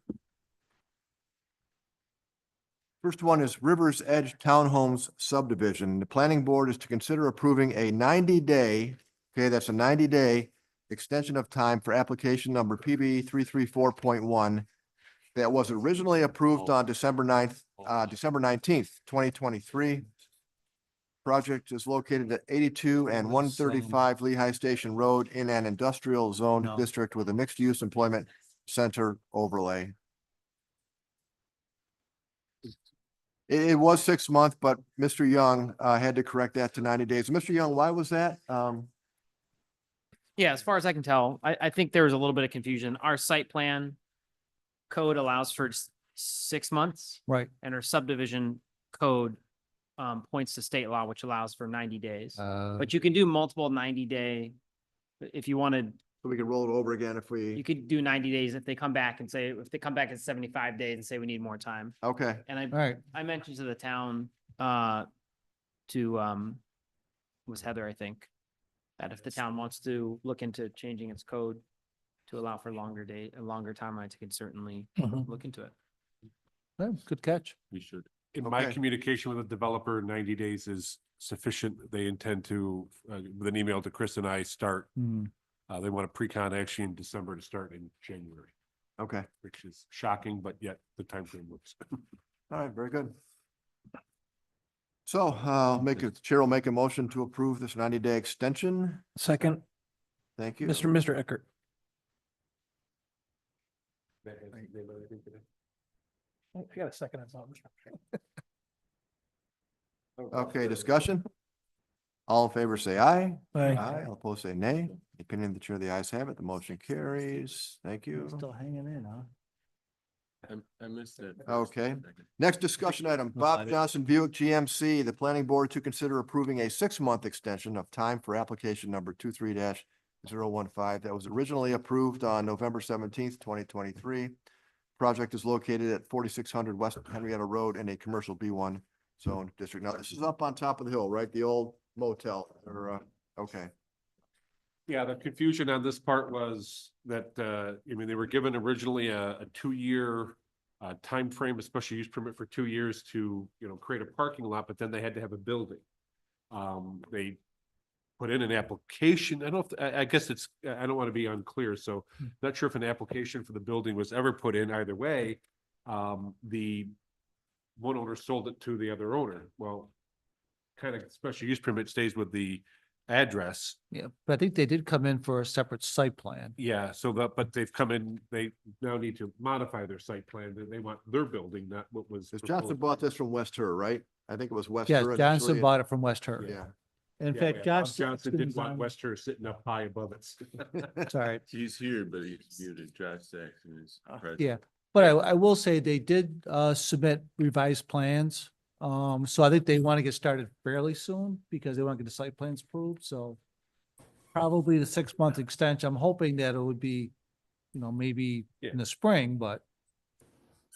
First one is Rivers Edge Townhomes subdivision. The planning board is to consider approving a 90-day, okay, that's a 90-day extension of time for application number PB 334.1 that was originally approved on December 19th, 2023. Project is located at 82 and 135 Lehigh Station Road in an industrial zone No. district with a mixed-use employment center overlay. It was 6 months, but Mr. Young had to correct that to 90 days. Mr. Young, why was that? Yeah, as far as I can tell, I think there was a little bit of confusion. Our site plan code allows for 6 months. Right. And our subdivision code points to state law, which allows for 90 days. But you can do multiple 90-day, if you wanted, So we could roll it over again if we, you could do 90 days if they come back and say, if they come back at 75 days and say we need more time. okay. And All right. I mentioned to the town, was Heather, I think, that if the town wants to look into changing its code to allow for longer timelines, it can certainly Mhm. look into it. Yeah, good catch. We should. In my Okay. communication with the developer, 90 days is sufficient. They intend to, with an email to Chris and I, start. Hmm. They want a pre-con actually in December to start in January, Okay. which is shocking, but yet the timeframe works. All right, very good. So Chair will make a motion to approve this 90-day extension. Second, Thank you. Mr. Eckert. Oh, I got a second. I thought. Okay, discussion? All in favor, say aye. Aye. All opposed, say nay. The opinion of the chair, the ayes have it. The motion carries. Thank you. Still hanging in, huh? I missed it. Okay. Next discussion item, Bob Johnson Buick GMC, the planning board to consider approving a 6-month extension of time for application number 23-015 that was originally approved on November 17th, 2023. Project is located at 4600 West Henrietta Road in a commercial B1 zone district. Now, this is up on top of the hill, right? The old motel or, okay. Yeah, the confusion on this part was that, I mean, they were given originally a 2-year timeframe, a special use permit for 2 years to, create a parking lot, but then they had to have a building. They put in an application. I don't know if, I guess it's, I don't want to be unclear, so not sure if an application for the building was ever put in either way. The one owner sold it to the other owner. Well, kind of special use permit stays with the address. Yeah, but I think they did come in for a separate site plan. Yeah, so that, but they've come in, they now need to modify their site plan. They want their building, not what was. Because Johnson bought this from West Her, right? I think it was West Yes, Her. Johnson initially. bought it from West Her. Yeah. In Yeah, fact, Bob Johnson. Johnson didn't want Wester sitting up high above it. Sorry. He's here, but he's muted. Josh Saxon is present. Yeah, but I will say they did submit revised plans. So I think they want to get started fairly soon because they want to get the site plans approved, so. Probably the 6-month extension. I'm hoping that it would be, maybe in the spring, but.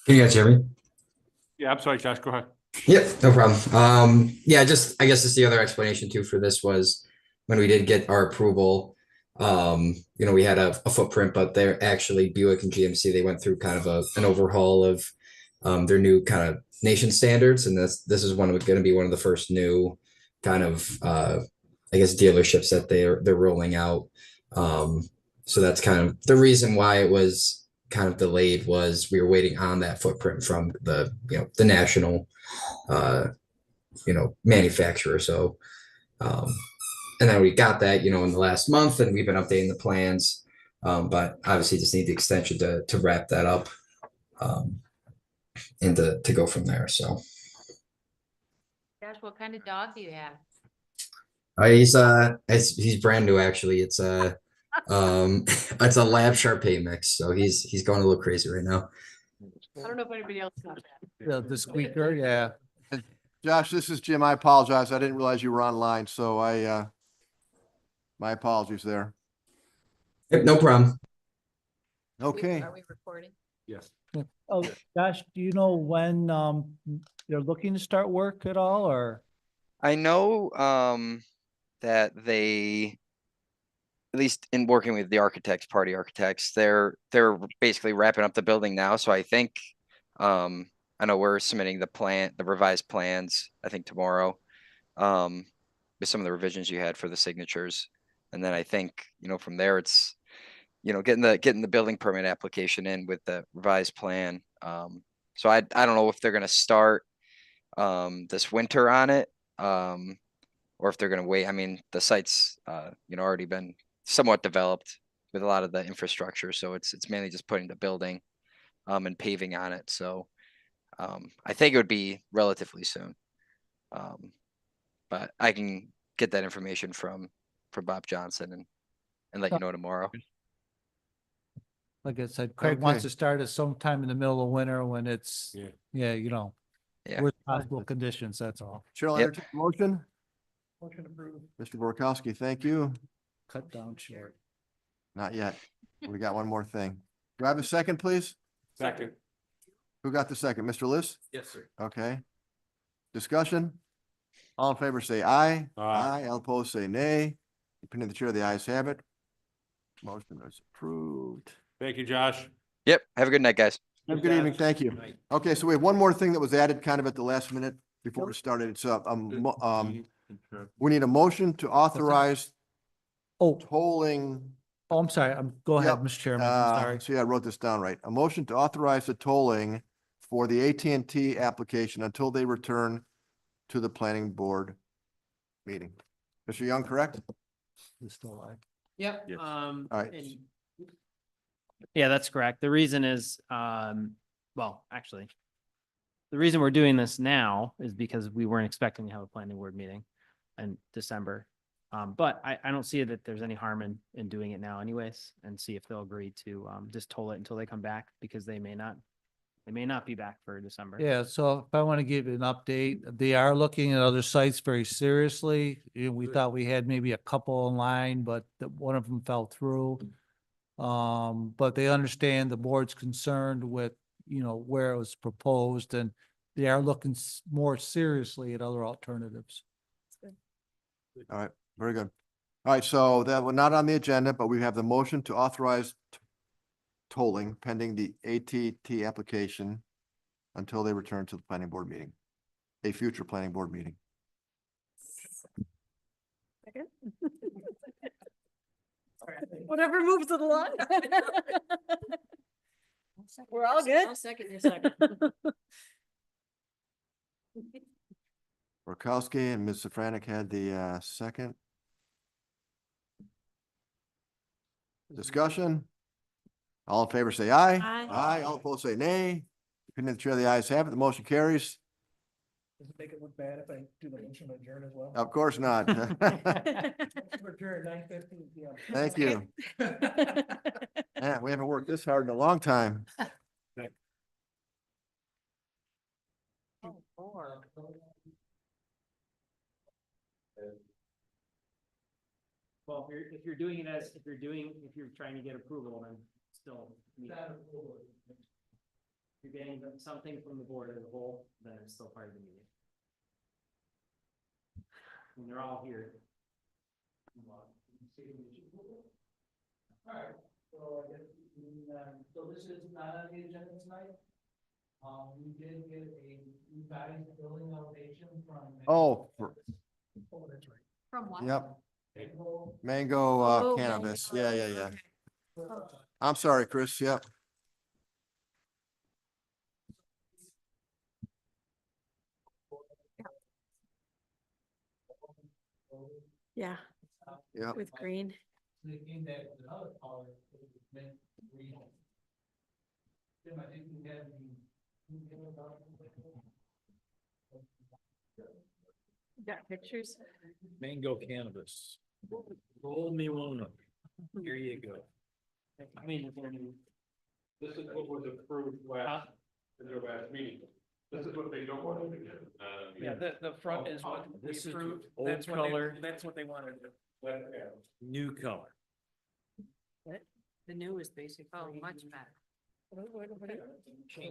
Can you guys hear me? Yeah, I'm sorry, Josh, go ahead. Yep, no problem. Yeah, I guess just the other explanation too for this was when we did get our approval, we had a footprint, but they're actually Buick and GMC, they went through kind of an overhaul of their new kind of nation standards. And this is going to be one of the first new kind of, I guess, dealerships that they're rolling out. So that's kind of the reason why it was kind of delayed, was we were waiting on that footprint from the national, manufacturer. So, and then we got that, in the last month, and we've been updating the plans. But obviously just need the extension to wrap that up, and to go from there. So. Josh, what kind of dog do you have? He's brand new, actually. It's a it's a Lab Shar-Pei mix, so he's going a little crazy right now. I don't know if anybody else knows that. The squeaker, yeah. Josh, this is Jim. I apologize. I didn't realize you were online, so my apologies there. Yep, no problem. Okay. Are we recording? Yes. Oh, Josh, do you know when they're looking to start work at all, or? I know that they, at least in working with the party architects, they're basically wrapping up the building now. So I think I know we're submitting the revised plans, I think tomorrow, with some of the revisions you had for the signatures. And then I think, from there it's, getting the building permit application in with the revised plan. So I don't know if they're gonna start this winter on it, or if they're gonna wait. I mean, the site's already been somewhat developed with a lot of the infrastructure, so it's mainly just putting the building and paving on it. So I think it would be relatively soon. But I can get that information from Bob Johnson and let you know tomorrow. Like I said, Craig wants Okay. to start at sometime in the middle of winter when it's, Yeah. yeah, you know, Yeah. worst possible conditions, that's all. Chair will Yep. entertain a motion. Motion approved. Mr. Borkowski, thank you. Cut down short. Not yet. We got one more thing. Do I have a second, please? Second. Who got the second? Mr. List? Yes, sir. Okay. Discussion? All in favor, say aye. Aye. All opposed, say nay. Opinion of the chair, the ayes have it. Motion is approved. Thank you, Josh. Yep. Have a good night, guys. Have a good evening. Thank you. Okay, so we have one more thing that was added kind of at the last minute before we started. It's we need a motion to authorize Oh, tolling. oh, I'm sorry. Go ahead, Yep. Mr. Chairman. I'm sorry. See, I wrote this down right. A motion to authorize the tolling for the AT&T application until they return to the planning board meeting. Mr. Young, correct? It's still alive. Yep. Yes. All right. Yeah, that's correct. The reason is, well, actually, the reason we're doing this now is because we weren't expecting to have a planning board meeting in December. But I don't see that there's any harm in doing it now anyways, and see if they'll agree to, just toll it until they come back, because they may not be back for December. Yeah, so if I want to give you an update, they are looking at other sites very seriously. We thought we had maybe a couple in line, but one of them fell through. But they understand the board's concerned with, where it was proposed, and they are looking more seriously at other alternatives. All right, very good. All right, so that was not on the agenda, but we have the motion to authorize tolling pending the AT&T application until they return to the planning board meeting, a future planning board meeting. Whatever moves it along. We're all good. I'll second your second. Borkowski and Ms. Safranek had the second. Discussion? All in favor, say aye. Aye. Aye, all opposed, say nay. Opinion of the chair, the ayes have it. The motion carries. Does it make it look bad if I do the motion to adjourn as well? Of course not. Motion to adjourn 9:15 p.m. Thank you. Yeah, we haven't worked this hard in a long time. Well, if you're trying to get approval, then still. If you're getting something from the board as a whole, then it's still part of the meeting. And they're all here. Alright, so I guess, so this is not on the agenda tonight. We did get a revised building elevation from. Oh, Oh, that's right. From what? yep, Mango, mango Oh, cannabis. mango. Yeah. I'm sorry, Chris. Yep. Yeah, Yep. with green. they came back with another color, it was mint green. Jim, I think you had Got pictures? Mango cannabis. Roll me one up. Here you go. I mean, This is what was approved last, in their last meeting. This is what they don't want to do. Yeah, the front is what we This is approved. old That's what they, color. that's what they wanted. New color. The new is basically. Oh, much better.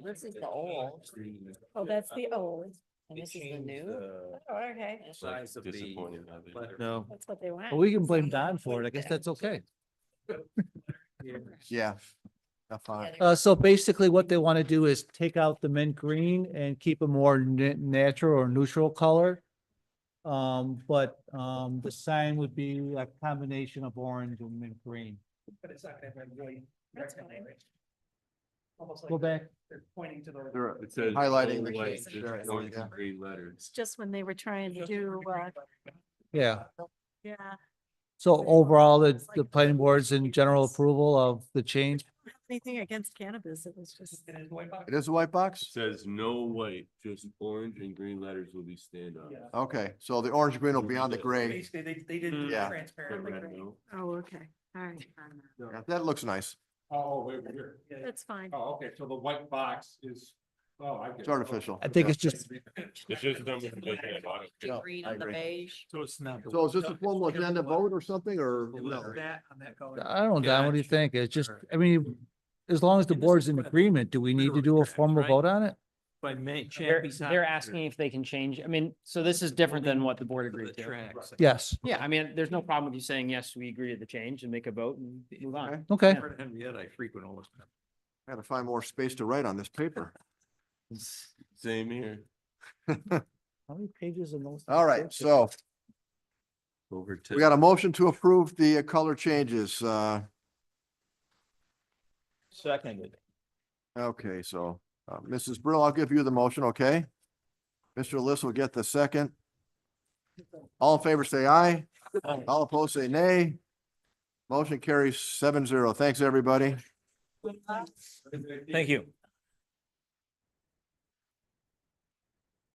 This is the old. Oh, that's the old. And this is the new. Oh, okay. Size of the letter. No, That's what they want. well, we can blame Don for it. I guess that's okay. Yeah. That's fine. So basically what they want to do is take out the mint green and keep a more natural or neutral color. But the sign would be a combination of orange and mint green. But it's not gonna have really. That's fine. Almost like Go back. they're pointing to the. They're It says highlighting old the white, change. there's orange and green letters. It's just when they were trying to do, Yeah. yeah. So overall, the planning board's in general approval of the change. Anything against cannabis, it was just. It is a white box? Says no white, just orange and green letters will be stand up. Okay, so the orange green will be on the gray. Basically, they did Yeah. transparently. Oh, okay, all right. Yeah, that looks nice. Oh, wait, here. That's fine. Oh, okay, so the white box is, oh, I get it. It's artificial. I think it's just, It's just them with the big on it. No, Green I on the agree. beige. So it's not. So is this a formal agenda vote or something, or? no? That on that color. I don't know, Don, what do you think? It's just, I mean, as long as the And this board's is in what agreement, do we need to do a tracks, formal right? vote on it? By May. They're asking if they can change, I mean, so this is different than what the board agreed to. Yes. Yeah, I mean, there's no problem with you saying, yes, we agree to the change and make a vote and move on. Okay. Yeah. Henrietta, I frequent all this. I gotta find more space to write on this paper. Same here. How many pages in those? All right, so Over we got a motion to approve the color changes. Seconded. Okay, so Mrs. Brill, I'll give you the motion, okay? Mr. List will get the second. All in favor, say aye. All opposed, say nay. Motion carries 7-0. Thanks, everybody. Thank you.